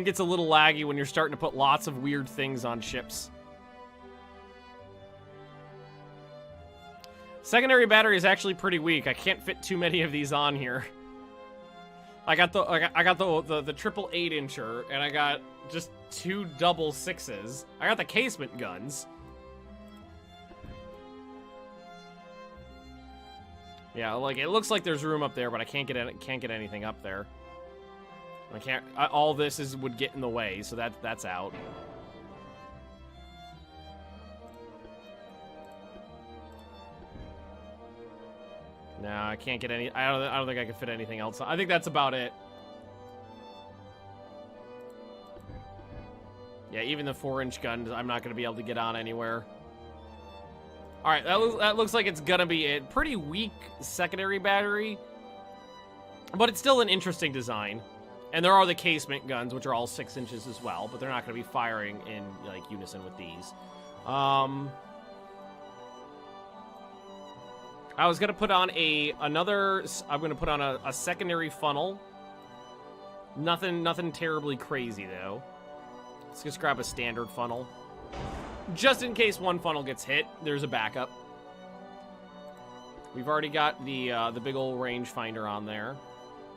gets a little laggy when you're starting to put lots of weird things on ships. Secondary battery is actually pretty weak. I can't fit too many of these on here. I got the triple 8-incher, and I got just 2 double 6s. I got the casement guns. Yeah, like it looks like there's room up there, but I can't get anything up there. I can't. All this would get in the way, so that's out. No, I can't get any. I don't think I can fit anything else. I think that's about it. Yeah, even the 4-inch gun, I'm not going to be able to get on anywhere. All right, that looks like it's gonna be it. Pretty weak secondary battery, but it's still an interesting design. And there are the casement guns, which are all 6 inches as well, but they're not going to be firing in like unison with these. I was going to put on I'm going to put on a secondary funnel. Nothing terribly crazy though. Let's just grab a standard funnel. Just in case one funnel gets hit, there's a backup. We've already got the big old rangefinder on there.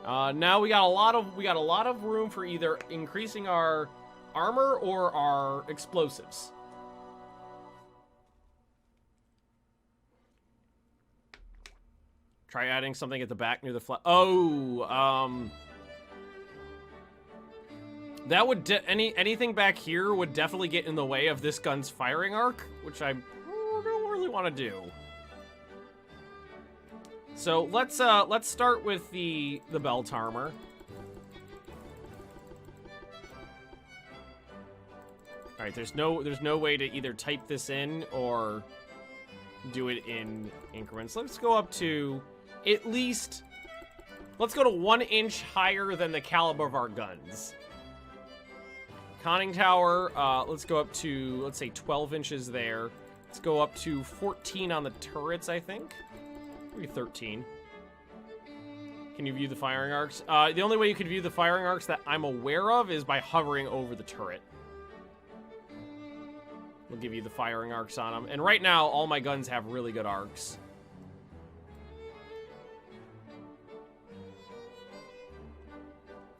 Now we got a lot of room for either increasing our armor or our explosives. Try adding something at the back near the That would anything back here would definitely get in the way of this gun's firing arc, which I don't really want to do. So let's start with the belt armor. All right, there's no way to either type this in or do it in increments. Let's go up to at least, let's go to 1 inch higher than the caliber of our guns. Conning tower, let's go up to, let's say 12 inches there. Let's go up to 14 on the turrets, I think. Maybe 13. Can you view the firing arcs? The only way you can view the firing arcs that I'm aware of is by hovering over the turret. We'll give you the firing arcs on them. And right now, all my guns have really good arcs.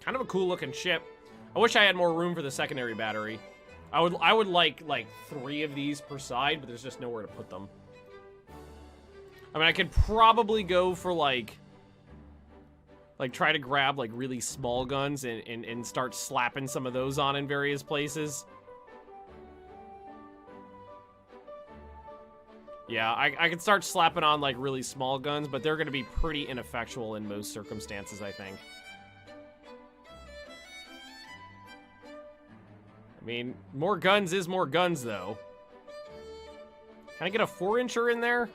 Kind of a cool looking ship. I wish I had more room for the secondary battery. I would like 3 of these per side, but there's just nowhere to put them. I mean, I could probably go for like try to grab like really small guns and start slapping some of those on in various places. Yeah, I could start slapping on like really small guns, but they're going to be pretty ineffectual in most circumstances, I think. I mean, more guns is more guns, though. Can I get a 4-incher in there?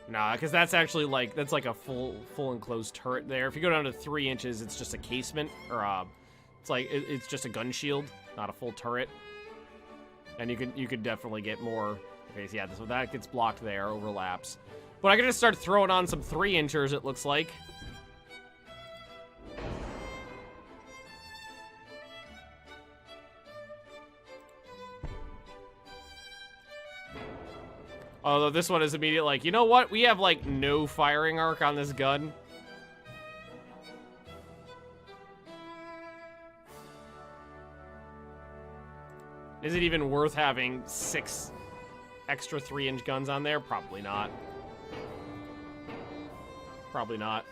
Nah, because that's actually like, that's like a full enclosed turret there. If you go down to 3 inches, it's just a casement, or it's like, it's just a gun shield, not a full turret. And you could definitely get more. Okay, so yeah, so that gets blocked there, overlaps. But I can just start throwing on some 3-inchers, it looks like. Although this one is immediate, like, you know what? We have, like, no firing arc on this gun. Is it even worth having 6 extra 3-inch guns on there? Probably not. Probably not.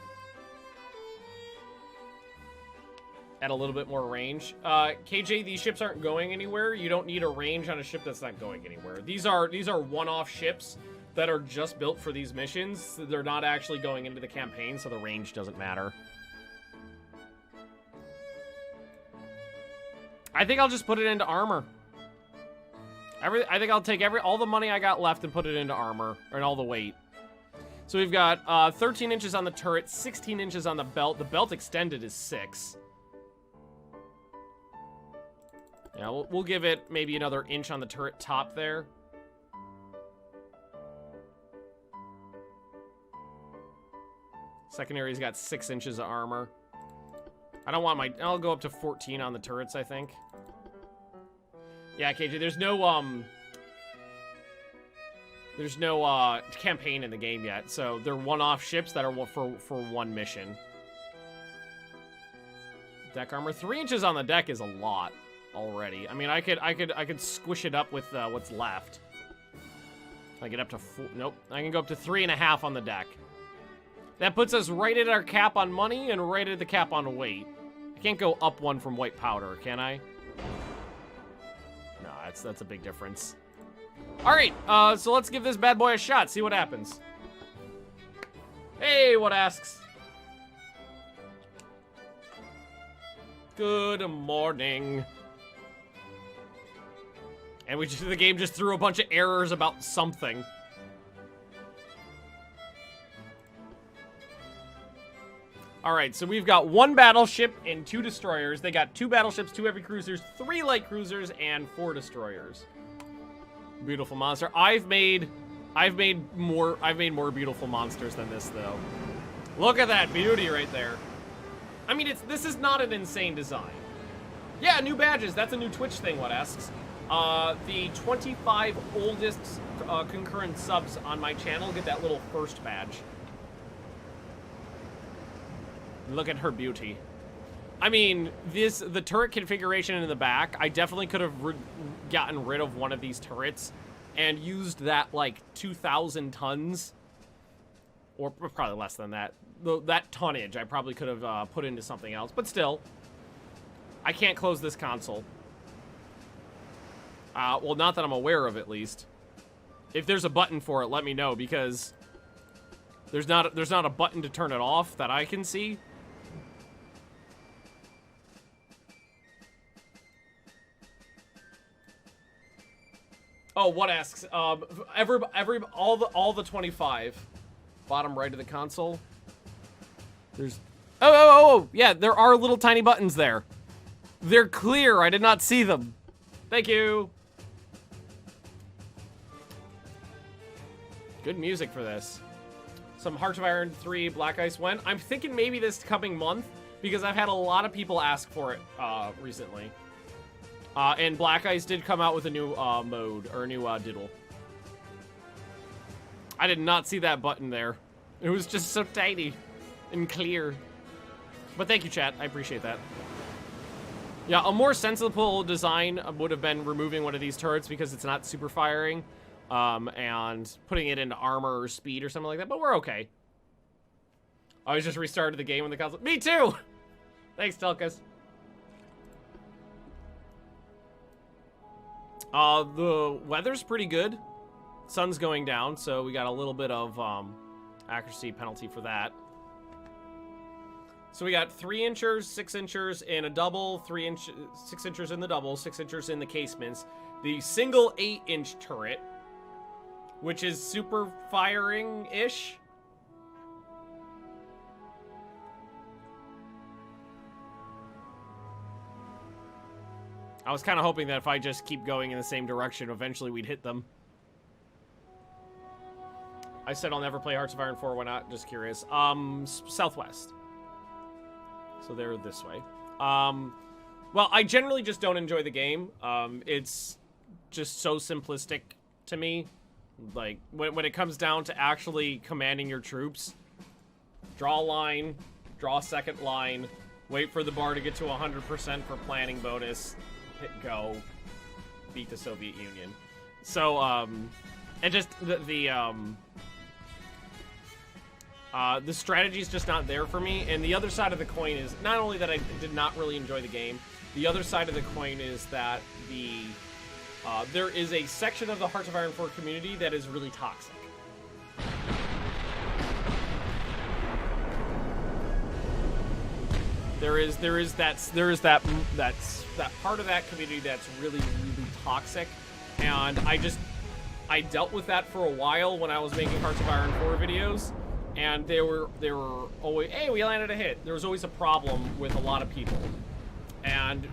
Add a little bit more range. KJ, these ships aren't going anywhere. You don't need a range on a ship that's not going anywhere. These are one-off ships that are just built for these missions. They're not actually going into the campaign, so the range doesn't matter. I think I'll just put it into armor. I think I'll take all the money I got left and put it into armor, and all the weight. So we've got 13 inches on the turret, 16 inches on the belt. The belt extended is 6. Yeah, we'll give it maybe another inch on the turret top there. Secondary's got 6 inches of armor. I don't want I'll go up to 14 on the turrets, I think. Yeah, KJ, there's no campaign in the game yet, so they're one-off ships that are for one mission. Deck armor, 3 inches on the deck is a lot already. I mean, I could squish it up with what's left. I get up to 4. Nope, I can go up to 3.5 on the deck. That puts us right at our cap on money and right at the cap on weight. I can't go up 1 from white powder, can I? No, that's a big difference. All right, so let's give this bad boy a shot. See what happens. Hey, what asks? Good morning. And the game just threw a bunch of errors about something. All right, so we've got 1 battleship and 2 destroyers. They got 2 battleships, 2 heavy cruisers, 3 light cruisers, and 4 destroyers. Beautiful monster. I've made more beautiful monsters than this, though. Look at that beauty right there. I mean, this is not an insane design. Yeah, new badges. That's a new Twitch thing, what asks. The 25 oldest concurrent subs on my channel get that little first badge. Look at her beauty. I mean, the turret configuration in the back, I definitely could have gotten rid of one of these turrets and used that, like, 2,000 tons, or probably less than that, that tonnage I probably could have put into something else. But still, I can't close this console. Well, not that I'm aware of, at least. If there's a button for it, let me know, because there's not a button to turn it off that I can see. Oh, what asks? All the 25, bottom right of the console. There's oh, yeah, there are little tiny buttons there. They're clear. I did not see them. Thank you. Good music for this. Some Hearts of Iron 3 Black Ice when? I'm thinking maybe this coming month, because I've had a lot of people ask for it recently. And Black Ice did come out with a new mode, or a new diddle. I did not see that button there. It was just so tiny and clear. But thank you, chat. I appreciate that. Yeah, a more sensible design would have been removing one of these turrets because it's not super firing. And putting it into armor or speed or something like that, but we're okay. I was just restarted the game when the console. Me too! Thanks, Telkus. The weather's pretty good. Sun's going down, so we got a little bit of accuracy penalty for that. So we got 3 inchers, 6 inchers in a double, 6 inchers in the double, 6 inchers in the casements. The single 8-inch turret, which is super firing-ish. I was kind of hoping that if I just keep going in the same direction, eventually we'd hit them. I said I'll never play Hearts of Iron 4, why not? Just curious. Southwest. So they're this way. Well, I generally just don't enjoy the game. It's just so simplistic to me. Like, when it comes down to actually commanding your troops, draw a line, draw a second line, wait for the bar to get to 100% for planning bonus, hit go, beat the Soviet Union. So, and just the strategy's just not there for me. And the other side of the coin is, not only that I did not really enjoy the game, the other side of the coin is that there is a section of the Hearts of Iron 4 community that is really toxic. There is that part of that community that's really, really toxic, and I dealt with that for a while when I was making Hearts of Iron 4 videos, and they were always, hey, we landed a hit. There was always a problem with a lot of people, and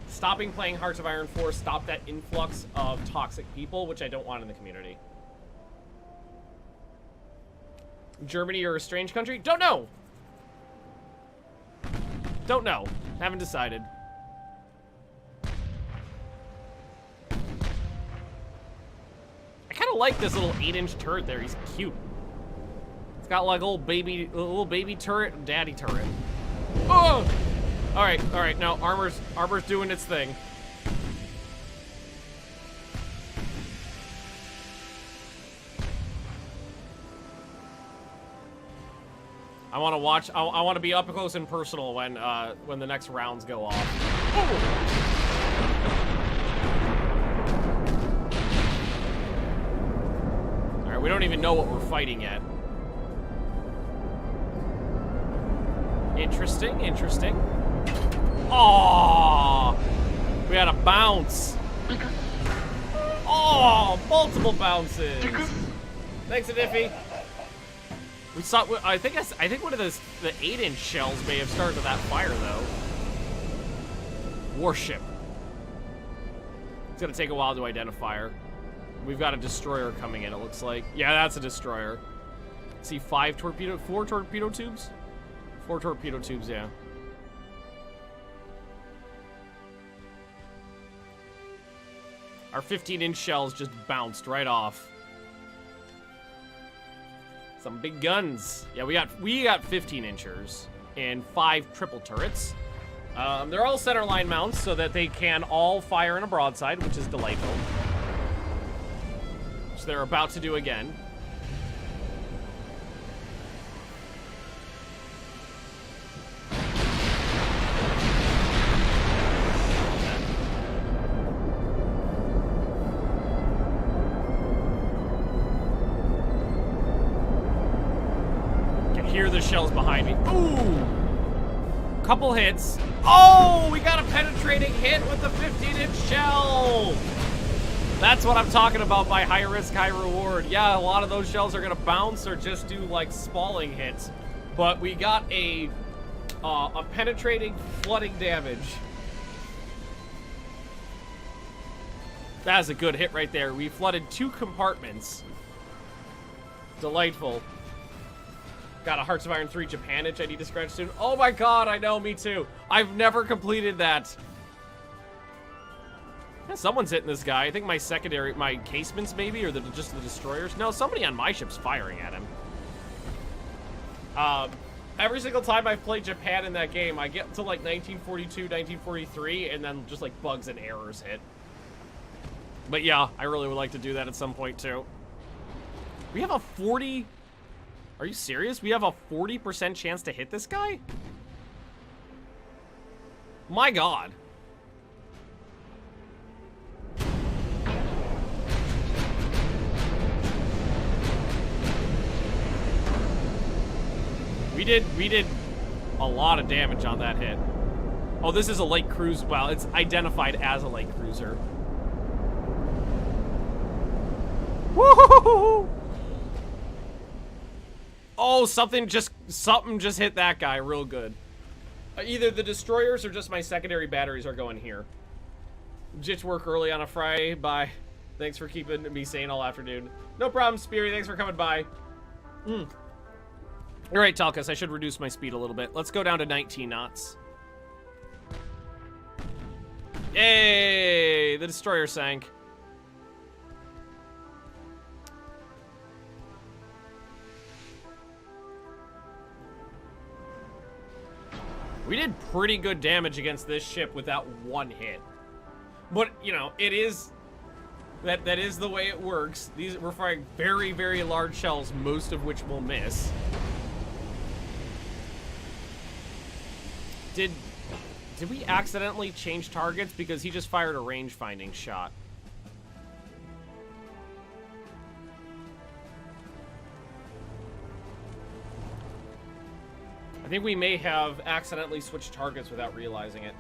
stopping playing Hearts of Iron 4 stopped that influx of toxic people, which I don't want in the community. Germany or a strange country? Don't know. Don't know. Haven't decided. I kind of like this little 8-inch turret there. He's cute. It's got like a little baby turret, daddy turret. Oh! All right. Now armor's doing its thing. I want to watch. I want to be up close and personal when the next rounds go off. Oh! All right, we don't even know what we're fighting yet. Interesting. Oh, we had a bounce. Oh, multiple bounces. Thanks, Adiffy. We saw. I think one of the 8-inch shells may have started that fire though. Warship. It's gonna take a while to identify her. We've got a destroyer coming in. It looks like. Yeah, that's a destroyer. See, 4 torpedo tubes. 4 torpedo tubes. Yeah. Our 15-inch shells just bounced right off. Some big guns. Yeah, we got 15 inchers and 5 triple turrets. They're all centerline mounts so that they can all fire in a broadside, which is delightful. Which they're about to do again. hear the shells behind me. Ooh! Couple hits. Oh, we got a penetrating hit with the 15-inch shell. That's what I'm talking about by high risk, high reward. Yeah, a lot of those shells are gonna bounce or just do like spalling hits. But we got a penetrating flooding damage. That was a good hit right there. We flooded 2 compartments. Delightful. Got a Hearts of Iron 3 Japanage I need to scratch soon. Oh my god, I know, me too. I've never completed that. Yeah, someone's hitting this guy. I think my secondary, my casements maybe, or just the destroyers. No, somebody on my ship's firing at him. Every single time I've played Japan in that game, I get to like 1942, 1943, and then just like bugs and errors hit. But yeah, I really would like to do that at some point too. We have a 40... Are you serious? We have a 40% chance to hit this guy? My god. We did a lot of damage on that hit. Oh, this is a light cruiser. Well, it's identified as a light cruiser. Woo-hoo-hoo-hoo! Oh, something just hit that guy real good. Either the destroyers or just my secondary batteries are going here. Jitch work early on a Friday. Bye. Thanks for keeping me sane all afternoon. No problem, Speary. Thanks for coming by. All right, Talkus, I should reduce my speed a little bit. Let's go down to 19 knots. Hey, the destroyer sank. We did pretty good damage against this ship without one hit. But, you know, it is... That is the way it works. We're firing very, very large shells, most of which will miss. Did we accidentally change targets? Because he just fired a range-finding shot. I think we may have accidentally switched targets without realizing it.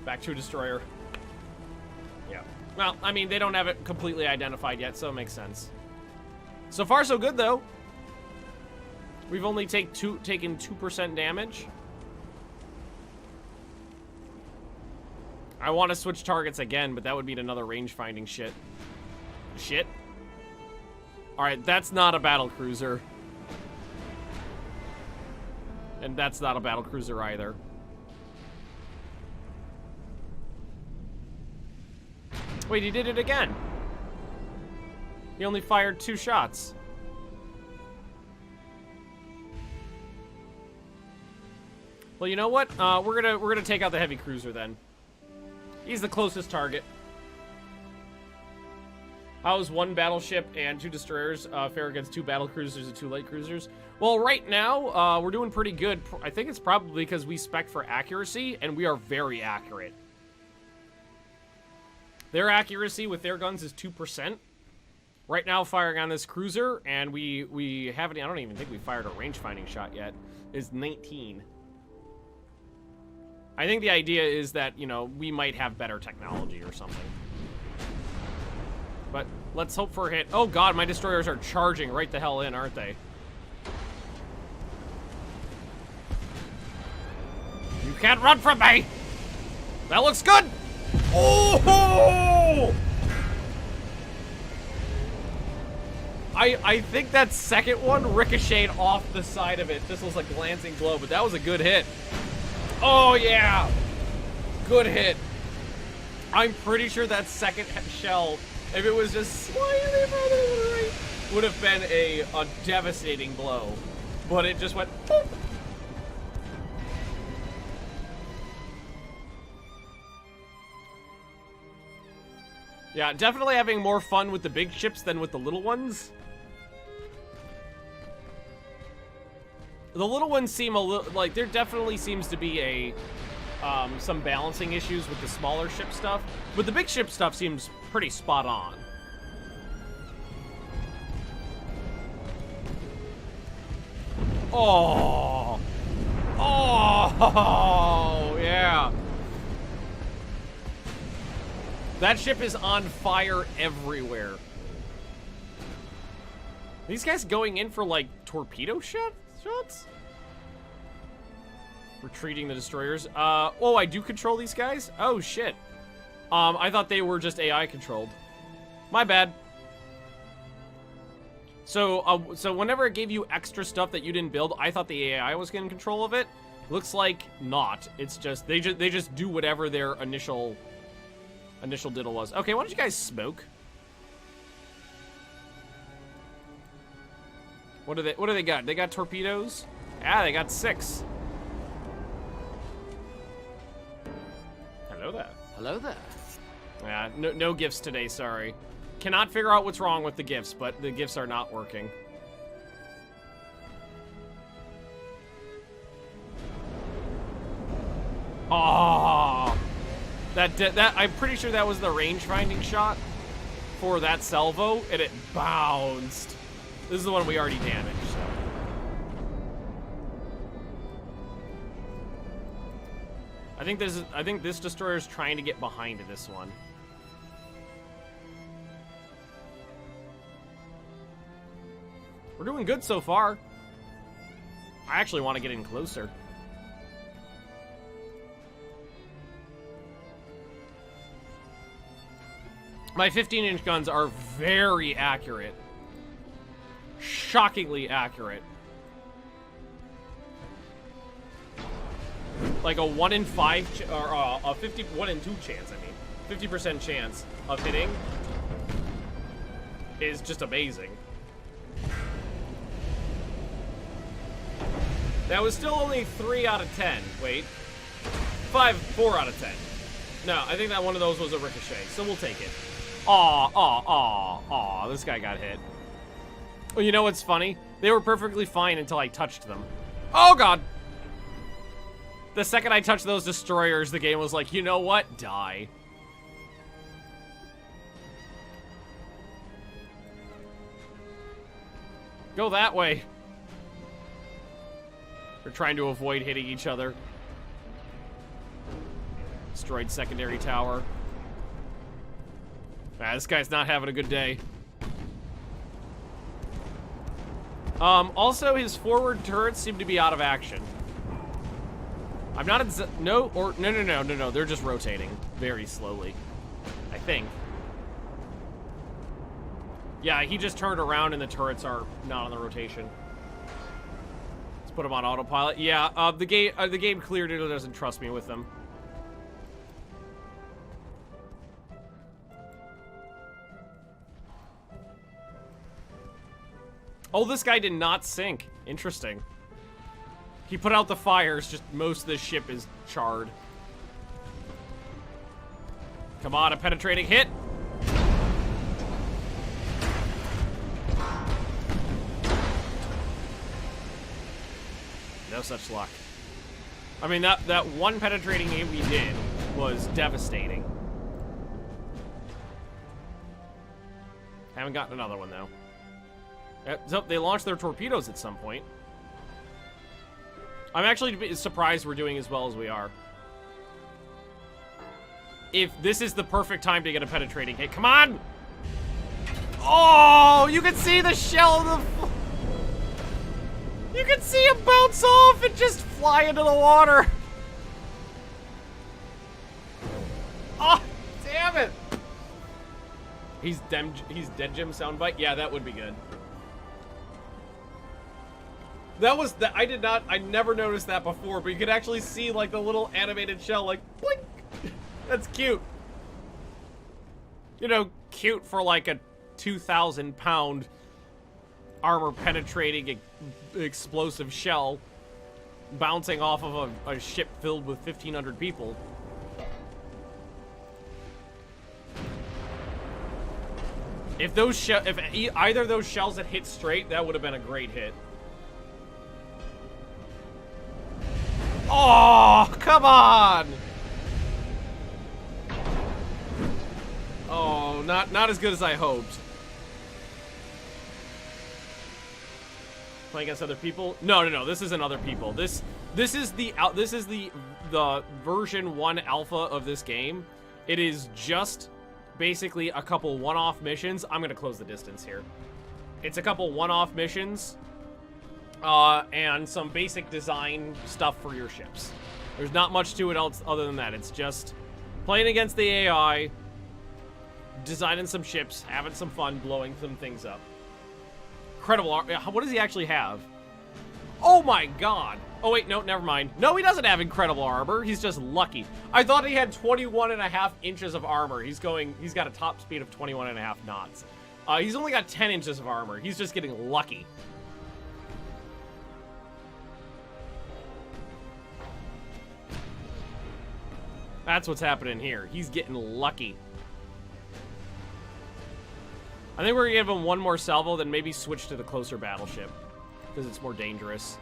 Back to a destroyer. Yeah. Well, I mean, they don't have it completely identified yet, so it makes sense. So far, so good, though. We've only taken 2% damage. I want to switch targets again, but that would mean another range-finding shit. Shit? Alright, that's not a battlecruiser. And that's not a battlecruiser either. Wait, he did it again. He only fired 2 shots. Well, you know what? We're gonna take out the heavy cruiser then. He's the closest target. How is 1 battleship and 2 destroyers fare against 2 battlecruisers and 2 light cruisers? Well, right now, we're doing pretty good. I think it's probably because we spec for accuracy, and we are very accurate. Their accuracy with their guns is 2%. Right now, firing on this cruiser, and we haven't... I don't even think we fired a range-finding shot yet, is 19. I think the idea is that, you know, we might have better technology or something. But let's hope for a hit. Oh god, my destroyers are charging right the hell in, aren't they? You can't run from me! That looks good! Oh! I think that second one ricocheted off the side of it. This was a glancing blow, but that was a good hit. Oh yeah! Good hit. I'm pretty sure that second shell, if it was just slightly further to the right, would have been a devastating blow. But it just went boop. Yeah, definitely having more fun with the big ships than with the little ones. The little ones seem a little, like, there definitely seems to be some balancing issues with the smaller ship stuff, but the big ship stuff seems pretty spot on. Oh. Oh, yeah. That ship is on fire everywhere. These guys going in for, like, torpedo shots? Retreating the destroyers. Oh, I do control these guys? Oh, shit. I thought they were just AI controlled. My bad. So whenever it gave you extra stuff that you didn't build, I thought the AI was getting control of it. Looks like not. It's just, they just do whatever their initial diddle was. Okay, why don't you guys smoke? What do they got? They got torpedoes? Ah, they got 6. Hello there. Hello there. Yeah, no gifts today, sorry. Cannot figure out what's wrong with the gifts, but the gifts are not working. Oh, that I'm pretty sure that was the range-finding shot for that salvo, and it bounced. This is the one we already damaged, so. I think this destroyer's trying to get behind this one. We're doing good so far. I actually want to get in closer. My 15-inch guns are very accurate. Shockingly accurate. Like a 1 in 5, or a 1 in 2 chance, I mean. 50% chance of hitting is just amazing. That was still only 3 out of 10. Wait. 4 out of 10. No, I think that one of those was a ricochet, so we'll take it. Aw, this guy got hit. Well, you know what's funny? They were perfectly fine until I touched them. Oh, God! The second I touched those destroyers, the game was like, you know what? Die. Go that way. We're trying to avoid hitting each other. Destroyed secondary tower. Ah, this guy's not having a good day. Also, his forward turrets seem to be out of action. I'm not no, they're just rotating very slowly, I think. Yeah, he just turned around and the turrets are not on the rotation. Let's put them on autopilot. Yeah, the game clearly doesn't trust me with them. Oh, this guy did not sink. Interesting. He put out the fires, just most of the ship is charred. Come on, a penetrating hit. No such luck. I mean, that one penetrating hit we did was devastating. Haven't gotten another one, though. So they launched their torpedoes at some point. I'm actually surprised we're doing as well as we are. If this is the perfect time to get a penetrating hit. Come on! Oh, you can see the shell of the... You can see him bounce off and just fly into the water. Oh, damn it! He's dead Jim soundbite? Yeah, that would be good. That was I never noticed that before, but you could actually see like the little animated shell like blink. That's cute. You know, cute for like a 2,000-pound armor penetrating explosive shell bouncing off of a ship filled with 1,500 people. If either of those shells had hit straight, that would have been a great hit. Oh, come on! Oh, not as good as I hoped. Playing against other people? No. This isn't other people. This is the version 1 alpha of this game. It is just basically a couple one-off missions. I'm gonna close the distance here. It's a couple one-off missions, and some basic design stuff for your ships. There's not much to it else other than that. It's just playing against the AI, designing some ships, having some fun, blowing some things up. Incredible. What does he actually have? Oh my god. Oh wait, no, never mind. No, he doesn't have incredible armor. He's just lucky. I thought he had 21.5 inches of armor. He's got a top speed of 21.5 knots. He's only got 10 inches of armor. He's just getting lucky. That's what's happening here. He's getting lucky. I think we're gonna give him one more salvo, then maybe switch to the closer battleship, because it's more dangerous.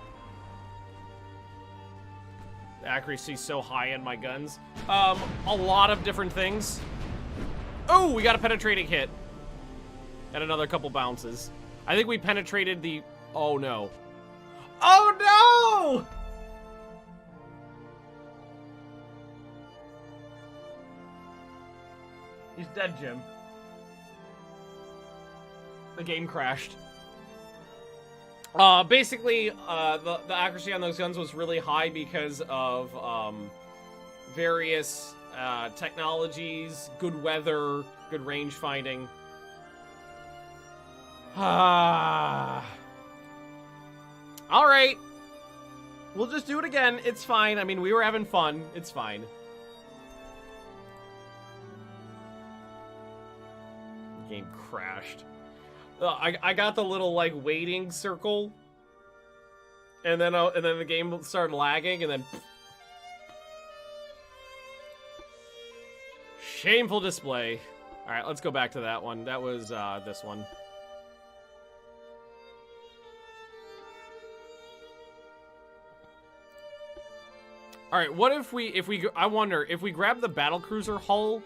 The accuracy's so high in my guns. A lot of different things. Oh, we got a penetrating hit. And another couple bounces. I think we penetrated the... Oh, no. Oh, no! He's dead, Jim. The game crashed. Basically, the accuracy on those guns was really high because of various technologies, good weather, good range finding. All right. We'll just do it again. It's fine. I mean, we were having fun. It's fine. Game crashed. I got the little like waiting circle, and then the game started lagging, and then shameful display. All right, let's go back to that one. That was this one. All right, what if we I wonder if we grab the Battlecruiser hull,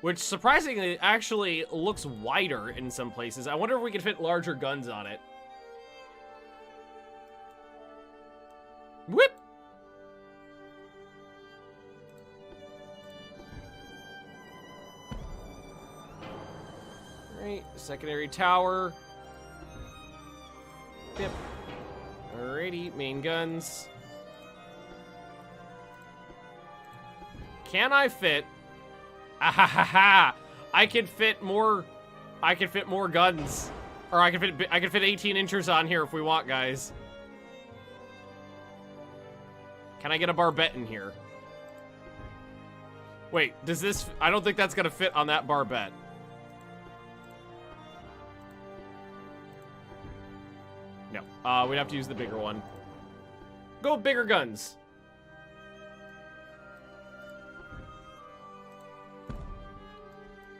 which surprisingly actually looks wider in some places. I wonder if we could fit larger guns on it. Whip! Alright, secondary tower. Yep. Alrighty, main guns. Can I fit... Ahahaha! I can fit more guns. Or I can fit 18 inchers on here if we want, guys. Can I get a barbette in here? Wait, does this... I don't think that's gonna fit on that barbette. No. We'd have to use the bigger one. Go bigger guns.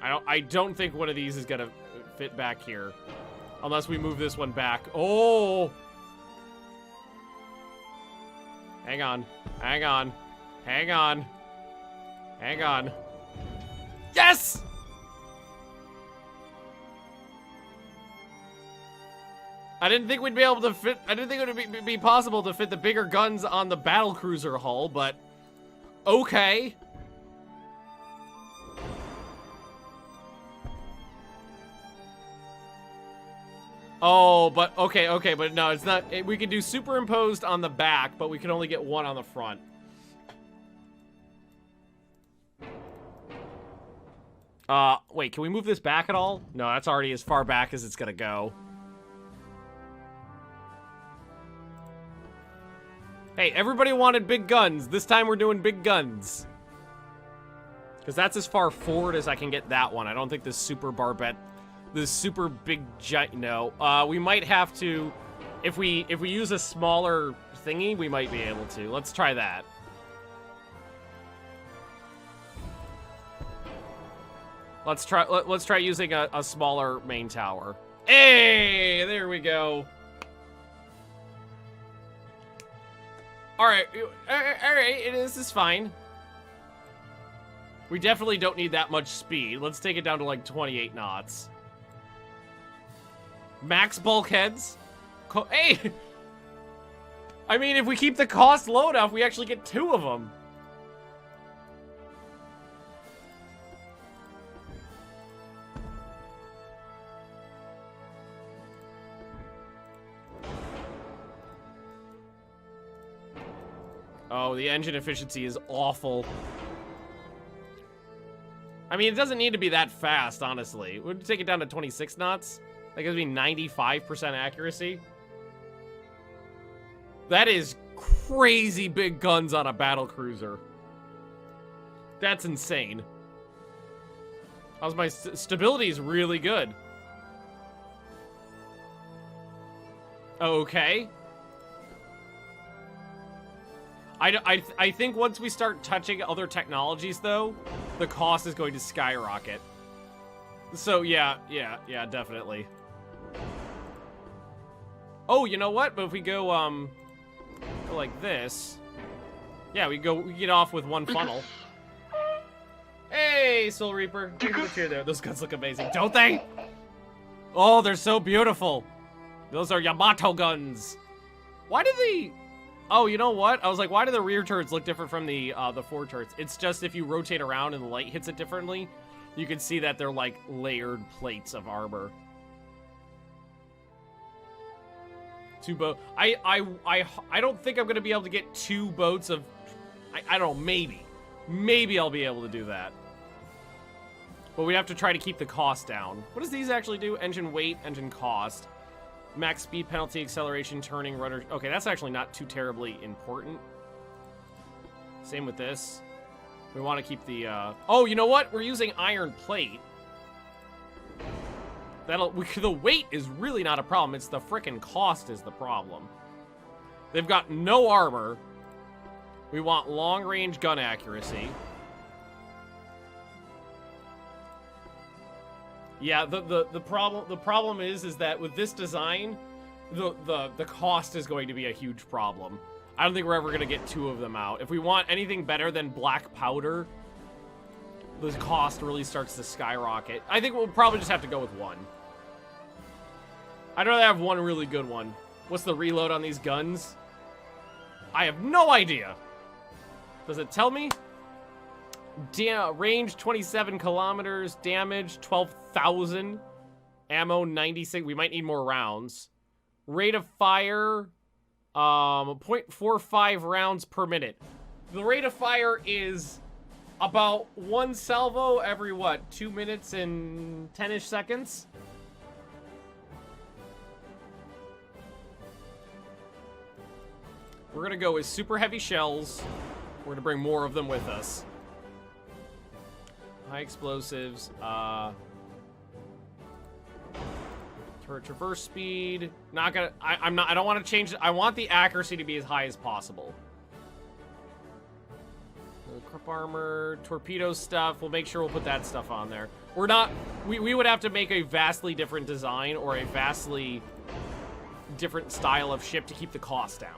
I don't think one of these is gonna fit back here. Unless we move this one back. Oh! Hang on. Hang on. Hang on. Hang on. Yes! I didn't think we'd be able to fit... I didn't think it would be possible to fit the bigger guns on the Battlecruiser hull, but... Okay. Oh, but... Okay, but no, it's not... We can do superimposed on the back, but we can only get one on the front. Wait, can we move this back at all? No, that's already as far back as it's gonna go. Hey, everybody wanted big guns. This time we're doing big guns. Because that's as far forward as I can get that one. I don't think this super barbette, this super big giant, no. We might have to, if we use a smaller thingy, we might be able to. Let's try that. Let's try using a smaller main tower. Hey, there we go. All right, this is fine. We definitely don't need that much speed. Let's take it down to like 28 knots. Max bulkheads. Hey! I mean, if we keep the cost low enough, we actually get 2 of them. Oh, the engine efficiency is awful. I mean, it doesn't need to be that fast, honestly. We'd take it down to 26 knots. That gives me 95% accuracy. That is crazy big guns on a battlecruiser. That's insane. How's my stability is really good. Okay. I think once we start touching other technologies, though, the cost is going to skyrocket. So, yeah, definitely. Oh, you know what? But if we go like this... Yeah, we get off with 1 funnel. Hey, Soul Reaper. Look at the cheer there. Those guns look amazing, don't they? Oh, they're so beautiful. Those are Yamato guns. Why do they... Oh, you know what? I was like, why do the rear turrets look different from the fore turrets? It's just if you rotate around and the light hits it differently, you can see that they're like layered plates of armor. 2 boat. I don't think I'm gonna be able to get 2 boats of. I don't know. Maybe I'll be able to do that. But we have to try to keep the cost down. What does these actually do? Engine weight, engine cost. Max speed penalty, acceleration, turning, rudder. Okay, that's actually not too terribly important. Same with this. We want to keep the, Oh, you know what? We're using iron plate. The weight is really not a problem. It's the frickin' cost is the problem. They've got no armor. We want long-range gun accuracy. Yeah, the problem is that with this design, the cost is going to be a huge problem. I don't think we're ever gonna get 2 of them out. If we want anything better than black powder, the cost really starts to skyrocket. I think we'll probably just have to go with 1. I'd rather have 1 really good one. What's the reload on these guns? I have no idea. Does it tell me? Range 27 kilometers, damage 12,000, ammo 96. We might need more rounds. Rate of fire, 0.45 rounds per minute. The rate of fire is about 1 salvo every what? 2 minutes and 10-ish seconds. We're gonna go with super heavy shells. We're gonna bring more of them with us. High explosives, turret traverse speed. Not gonna, I don't want to change it. I want the accuracy to be as high as possible. Crop armor, torpedo stuff. We'll make sure we'll put that stuff on there. We're not, we would have to make a vastly different design or a vastly different style of ship to keep the cost down.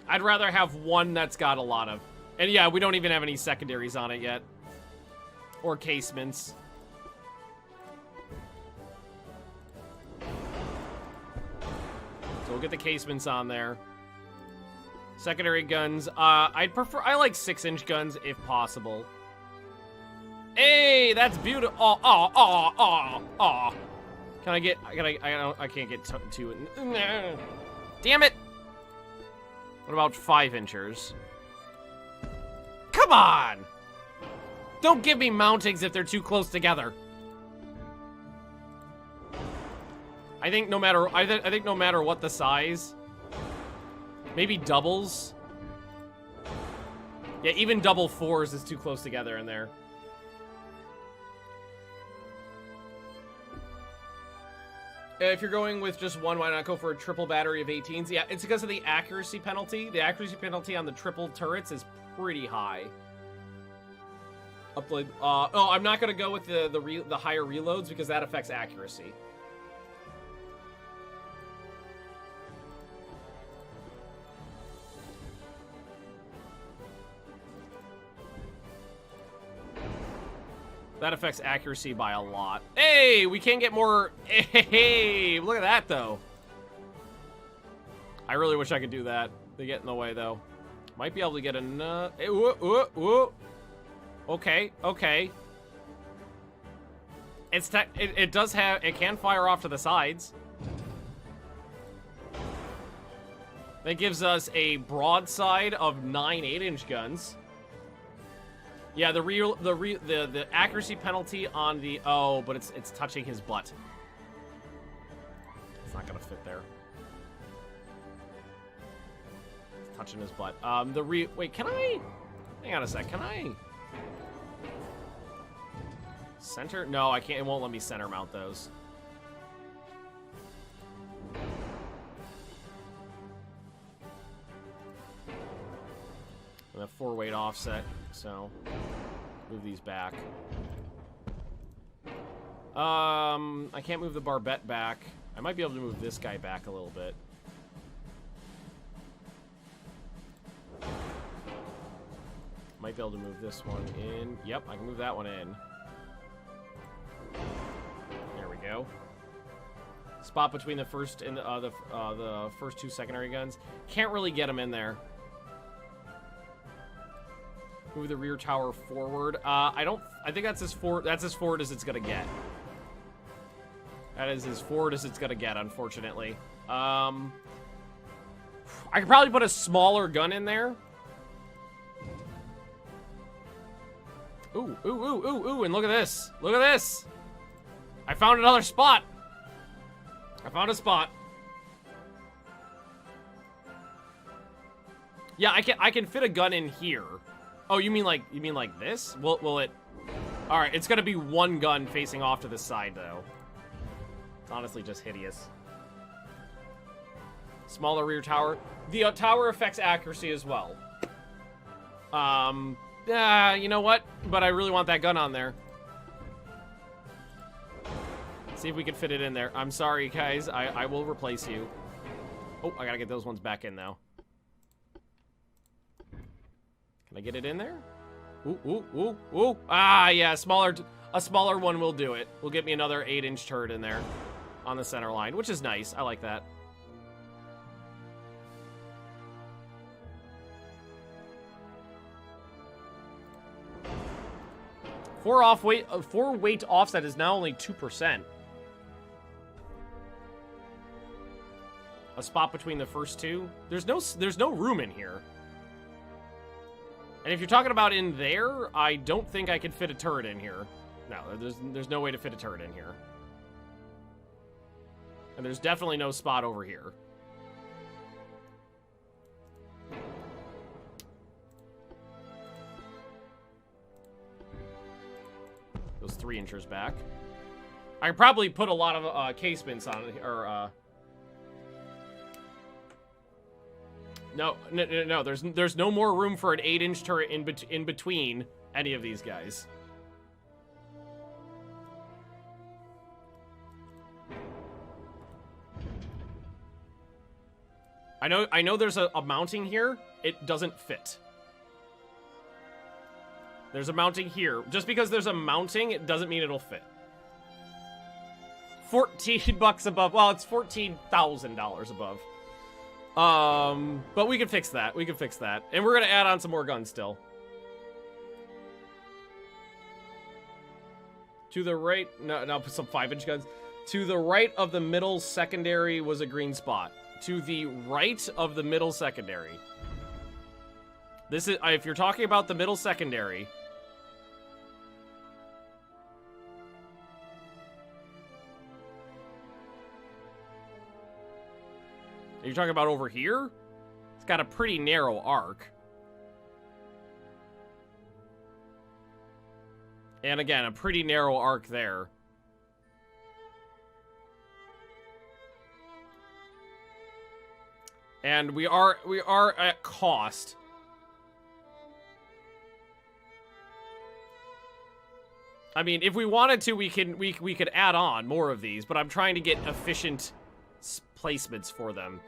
I'd rather have 1 that's got a lot of... And yeah, we don't even have any secondaries on it yet. Or casements. So we'll get the casements on there. Secondary guns. I like 6-inch guns if possible. Hey, that's beautiful. Oh. Can I get... I can't get 2. Damn it. What about 5 inchers? Come on! Don't give me mountings if they're too close together. I think no matter what the size, maybe doubles. Yeah, even double 4s is too close together in there. If you're going with just 1, why not go for a triple battery of 18s? Yeah, it's because of the accuracy penalty. The accuracy penalty on the triple turrets is pretty high. Oh, I'm not gonna go with the higher reloads because that affects accuracy. That affects accuracy by a lot. Hey, we can get more. Hey, look at that, though. I really wish I could do that. They get in the way, though. Might be able to get another. Okay, okay. It does have. It can fire off to the sides. That gives us a broadside of 9 8-inch guns. Yeah, the accuracy penalty on the but it's touching his butt. It's not gonna fit there. It's touching his butt. Wait, can I? Hang on a sec. Can I center? No, I can't. It won't let me center mount those. And a 4-weight offset, so move these back. I can't move the barbette back. I might be able to move this guy back a little bit. Might be able to move this one in. Yep, I can move that one in. There we go. Spot between the first and the first 2 secondary guns. Can't really get them in there. Move the rear tower forward. I think that's as forward as it's gonna get. That is as forward as it's gonna get, unfortunately. I could probably put a smaller gun in there. Ooh, ooh, ooh, ooh, ooh, and look at this. Look at this. I found another spot. I found a spot. Yeah, I can fit a gun in here. Oh, you mean like this? Will it? All right, it's gonna be one gun facing off to the side, though. It's honestly just hideous. Smaller rear tower. The tower affects accuracy as well. You know what? But I really want that gun on there. See if we can fit it in there. I'm sorry, guys. I will replace you. Oh, I gotta get those ones back in, though. Can I get it in there? Ooh, ooh, ooh, ooh. Ah, yeah, a smaller one will do it. Will get me another 8-inch turret in there on the center line, which is nice. I like that. Four weight offset is now only 2%. A spot between the first two. There's no room in here. And if you're talking about in there, I don't think I can fit a turret in here. No, there's no way to fit a turret in here. And there's definitely no spot over here. Those 3-inchers back. I could probably put a lot of casements on it, or No. There's no more room for an 8-inch turret in between any of these guys. I know there's a mounting here. It doesn't fit. There's a mounting here. Just because there's a mounting, it doesn't mean it'll fit. $14 above. Well, it's $14,000 above. But we can fix that. We can fix that. And we're gonna add on some more guns still. To the right, no, put some 5-inch guns. To the right of the middle secondary was a green spot. To the right of the middle secondary. This is, if you're talking about the middle secondary. Are you talking about over here? It's got a pretty narrow arc. And again, a pretty narrow arc there. And we are at cost. I mean, if we wanted to, we could add on more of these, but I'm trying to get efficient placements for them.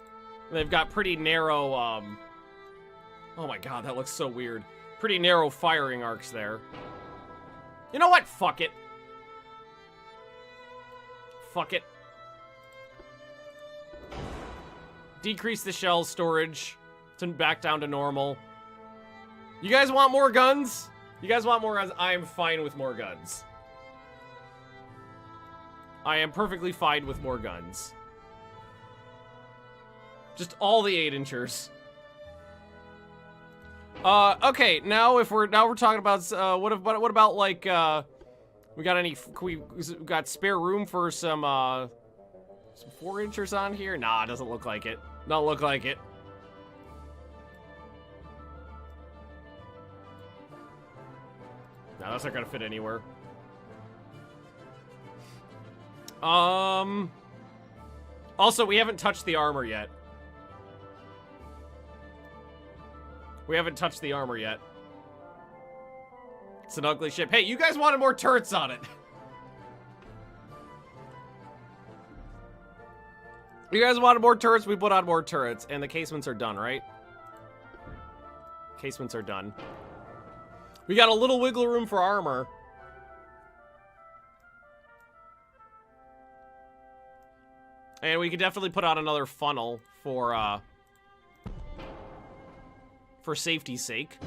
They've got pretty narrow, oh my god, that looks so weird. Pretty narrow firing arcs there. You know what? Fuck it. Fuck it. Decrease the shell storage to back down to normal. You guys want more guns? You guys want more guns? I am fine with more guns. I am perfectly fine with more guns. Just all the 8-inchers. Okay, now we're talking about what about like we got spare room for some 4-inchers on here? Nah, it doesn't look like it. Don't look like it. No, that's not gonna fit anywhere. Also, we haven't touched the armor yet. We haven't touched the armor yet. It's an ugly ship. Hey, you guys wanted more turrets on it. You guys wanted more turrets, we put on more turrets. And the casements are done, right? Casements are done. We got a little wiggle room for armor. And we could definitely put on another funnel for safety's sake.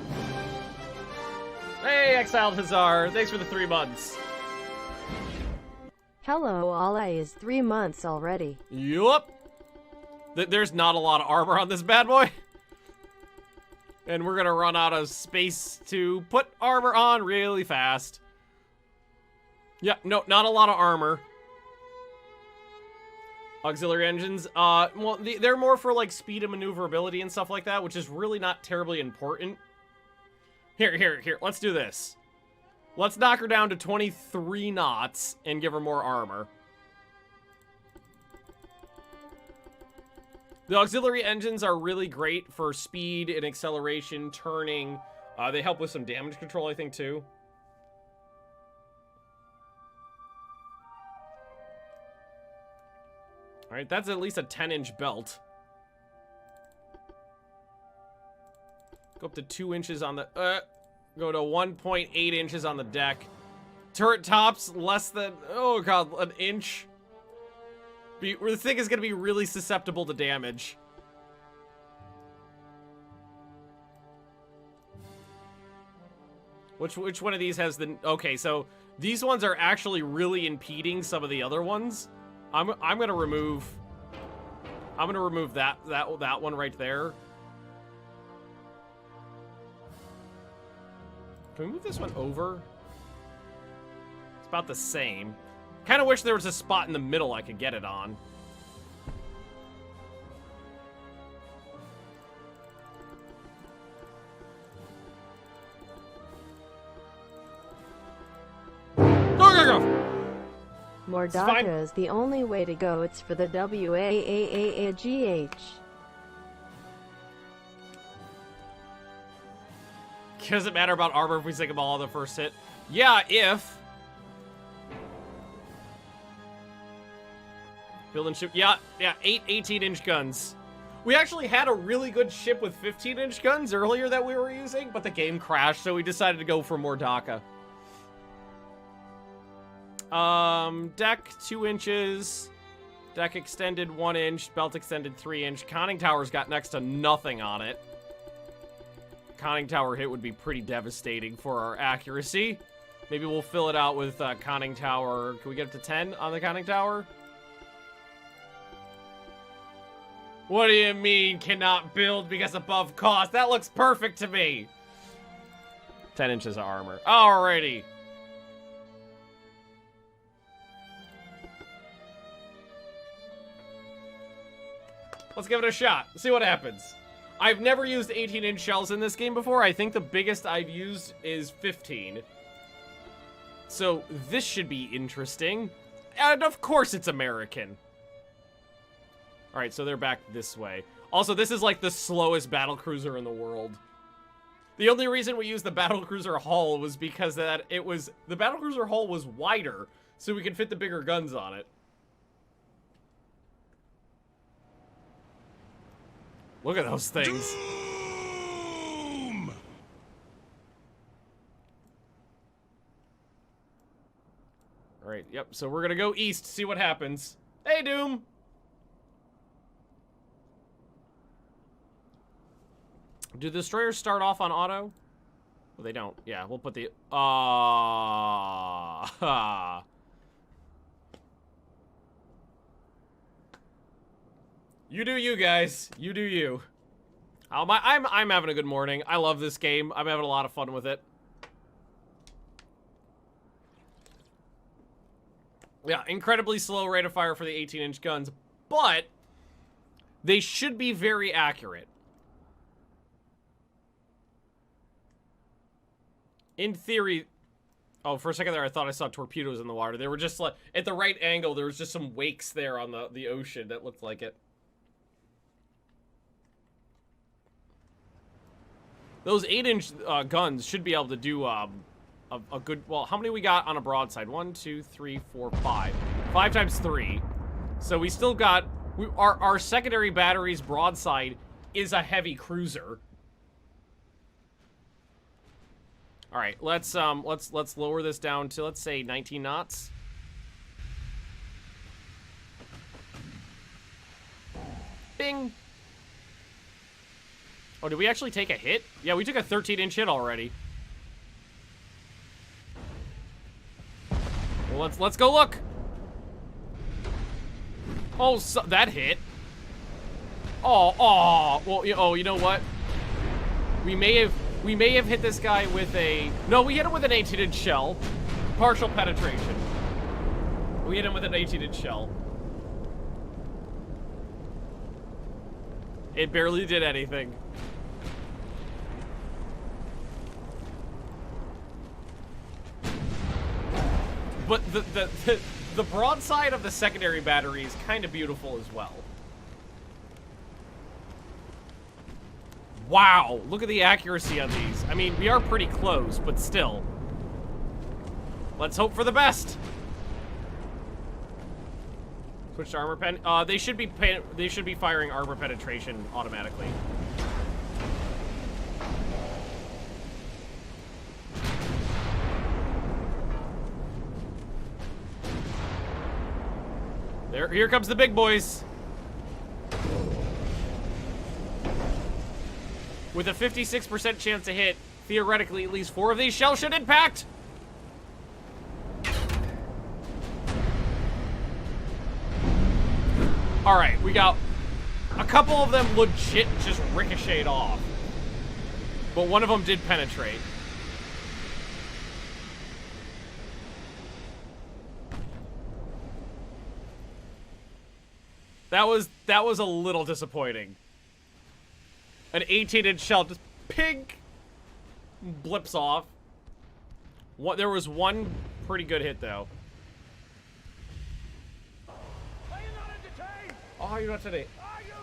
Hey, Exiled Hazard. Thanks for the 3 months. Hello, Allah is 3 months already. Yup. There's not a lot of armor on this bad boy. And we're gonna run out of space to put armor on really fast. Yeah, no, not a lot of armor. Auxiliary engines, well, they're more for, like, speed and maneuverability and stuff like that, which is really not terribly important. Here, let's do this. Let's knock her down to 23 knots and give her more armor. The auxiliary engines are really great for speed and acceleration, turning. They help with some damage control, I think, too. All right, that's at least a 10-inch belt. Go up to 2 inches on the, go to 1.8 inches on the deck. Turret tops less than, oh god, an inch. The thing is gonna be really susceptible to damage. Which one of these has the, okay, so these ones are actually really impeding some of the other ones. I'm gonna remove that one right there. Can we move this one over? It's about the same. Kind of wish there was a spot in the middle I could get it on. Go! Mordaka is the only way to go. It's for the WAAAGH. Does it matter about armor if we sink them all on the first hit? Yeah, if. Build and ship. Yeah, 8 18-inch guns. We actually had a really good ship with 15-inch guns earlier that we were using, but the game crashed, so we decided to go for Mordaka. Deck 2 inches. Deck extended 1 inch. Belt extended 3 inch. Conning tower's got next to nothing on it. Conning tower hit would be pretty devastating for our accuracy. Maybe we'll fill it out with conning tower. Can we get up to 10 on the conning tower? What do you mean cannot build because above cost? That looks perfect to me. 10 inches of armor. Alrighty. Let's give it a shot. See what happens. I've never used 18-inch shells in this game before. I think the biggest I've used is 15. So this should be interesting. And of course it's American. Alright, so they're back this way. Also, this is like the slowest battlecruiser in the world. The only reason we used the battlecruiser hull was because the battlecruiser hull was wider, so we could fit the bigger guns on it. Look at those things. Doom! Alright, yep, so we're gonna go east, see what happens. Hey, Doom! Do the destroyers start off on auto? Well, they don't. Yeah, we'll put the... You do you, guys. You do you. I'm having a good morning. I love this game. I'm having a lot of fun with it. Yeah, incredibly slow rate of fire for the 18-inch guns, but they should be very accurate. In theory... Oh, for a second there, I thought I saw torpedoes in the water. They were just like... At the right angle, there was just some wakes there on the ocean that looked like it. Those 8-inch guns should be able to do a good... Well, how many we got on a broadside? 1, 2, 3, 4, 5. 5 times 3. So we still got... Our secondary battery's broadside is a heavy cruiser. All right, let's lower this down to, let's say, 19 knots. Bing. Oh, did we actually take a hit? Yeah, we took a 13-inch hit already. Well, let's go look. Oh, so, that hit. Oh. Well, you know what? We may have hit this guy with a... No, we hit him with an 18-inch shell. Partial penetration. We hit him with an 18-inch shell. It barely did anything. But the broadside of the secondary battery is kind of beautiful as well. Wow, look at the accuracy on these. I mean, we are pretty close, but still. Let's hope for the best. Switch to armor pen. They should be firing armor penetration automatically. Here comes the big boys. With a 56% chance to hit, theoretically, at least 4 of these shells should impact. All right, we got a couple of them legit just ricocheted off, but one of them did penetrate. That was a little disappointing. An 18-inch shell just pink blips off. There was one pretty good hit though. Are you not entertained? Oh, you're not today.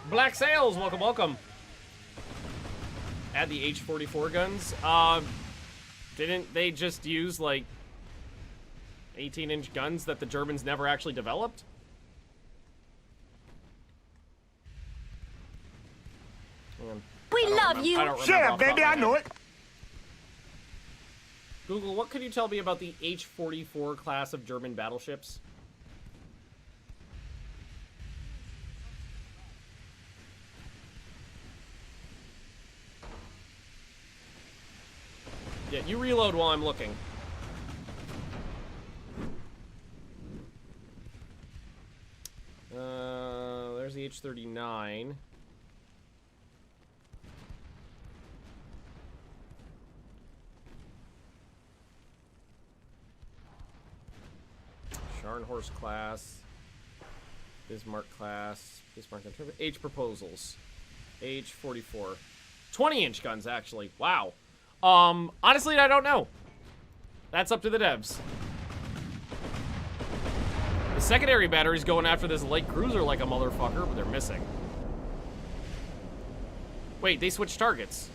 Black Sails, welcome, welcome. Add the H-44 guns. Didn't they just use like 18-inch guns that the Germans never actually developed? We love you. Shut up, baby, I know it. Google, what could you tell me about the H-44 class of German battleships? Yeah, you reload while I'm looking. There's the H-39. Scharnhorst class, Bismarck class, Bismarck H proposals, H-44, 20-inch guns actually. Wow. Honestly, I don't know. That's up to the devs. The secondary battery's going after this light cruiser like a motherfucker, but they're missing. Wait, they switched targets.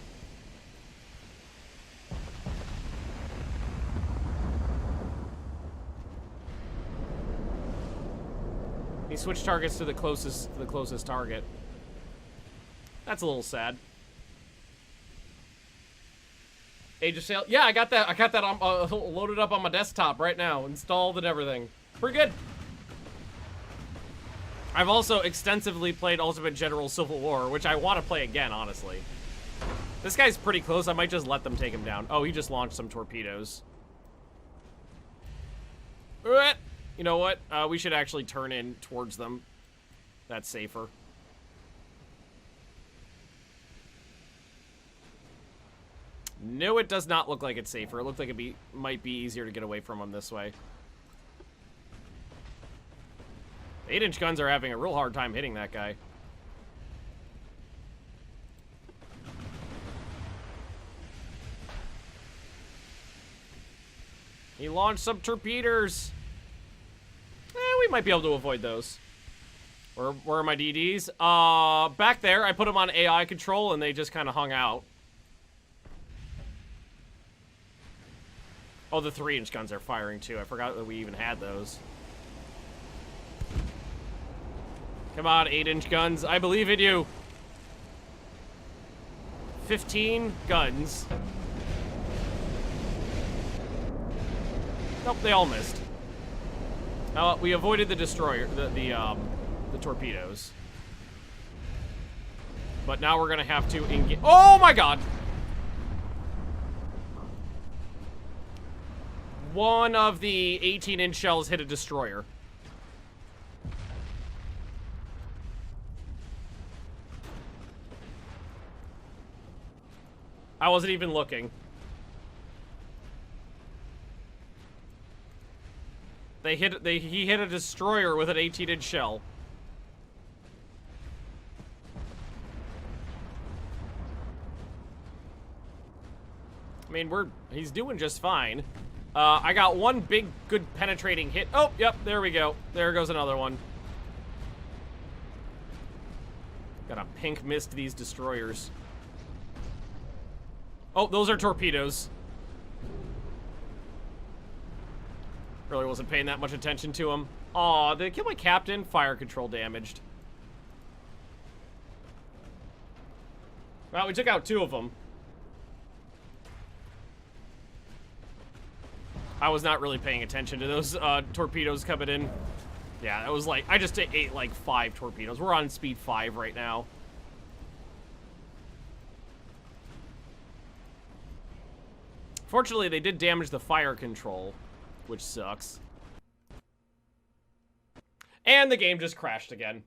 He switched targets to the closest target. That's a little sad. Age of Sail. Yeah, I got that. I got that on, loaded up on my desktop right now, installed and everything. Pretty good. I've also extensively played Ultimate General Civil War, which I want to play again, honestly. This guy's pretty close. I might just let them take him down. Oh, he just launched some torpedoes. You know what? We should actually turn in towards them. That's safer. No, it does not look like it's safer. It looked like it might be easier to get away from them this way. 8-inch guns are having a real hard time hitting that guy. He launched some torpedoes. We might be able to avoid those. Where are my DDs? Back there. I put them on AI control, and they just kind of hung out. Oh, the 3-inch guns are firing, too. I forgot that we even had those. Come on, 8-inch guns. I believe in you. 15 guns. Nope, they all missed. We avoided the destroyer, the torpedoes. But now we're gonna have to engage. Oh my god! One of the 18-inch shells hit a destroyer. I wasn't even looking. He hit a destroyer with an 18-inch shell. I mean, he's doing just fine. I got one big, good penetrating hit. Oh, yep, there we go. There goes another one. Gotta pink mist these destroyers. Oh, those are torpedoes. Really wasn't paying that much attention to them. Aw, did I kill my captain? Fire control damaged. Well, we took out 2 of them. I was not really paying attention to those torpedoes coming in. Yeah, that was like, I just ate like 5 torpedoes. We're on speed 5 right now. Fortunately, they did damage the fire control, which sucks. And the game just crashed again.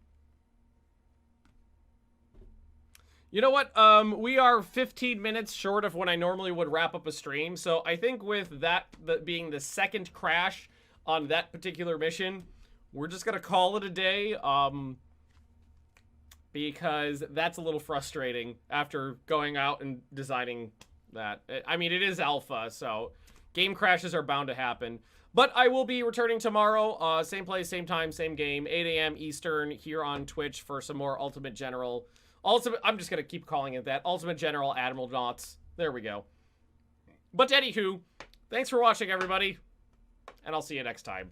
You know what? We are 15 minutes short of when I normally would wrap up a stream. So I think with that being the second crash on that particular mission, we're just going to call it a day. Because that's a little frustrating after going out and designing that. I mean, it is alpha, so game crashes are bound to happen. But I will be returning tomorrow. Same place, same time, same game. 8 a.m. Eastern here on Twitch for some more Ultimate General. I'm just going to keep calling it that. Ultimate General Admiral Knots. There we go. But anywho, thanks for watching, everybody. And I'll see you next time.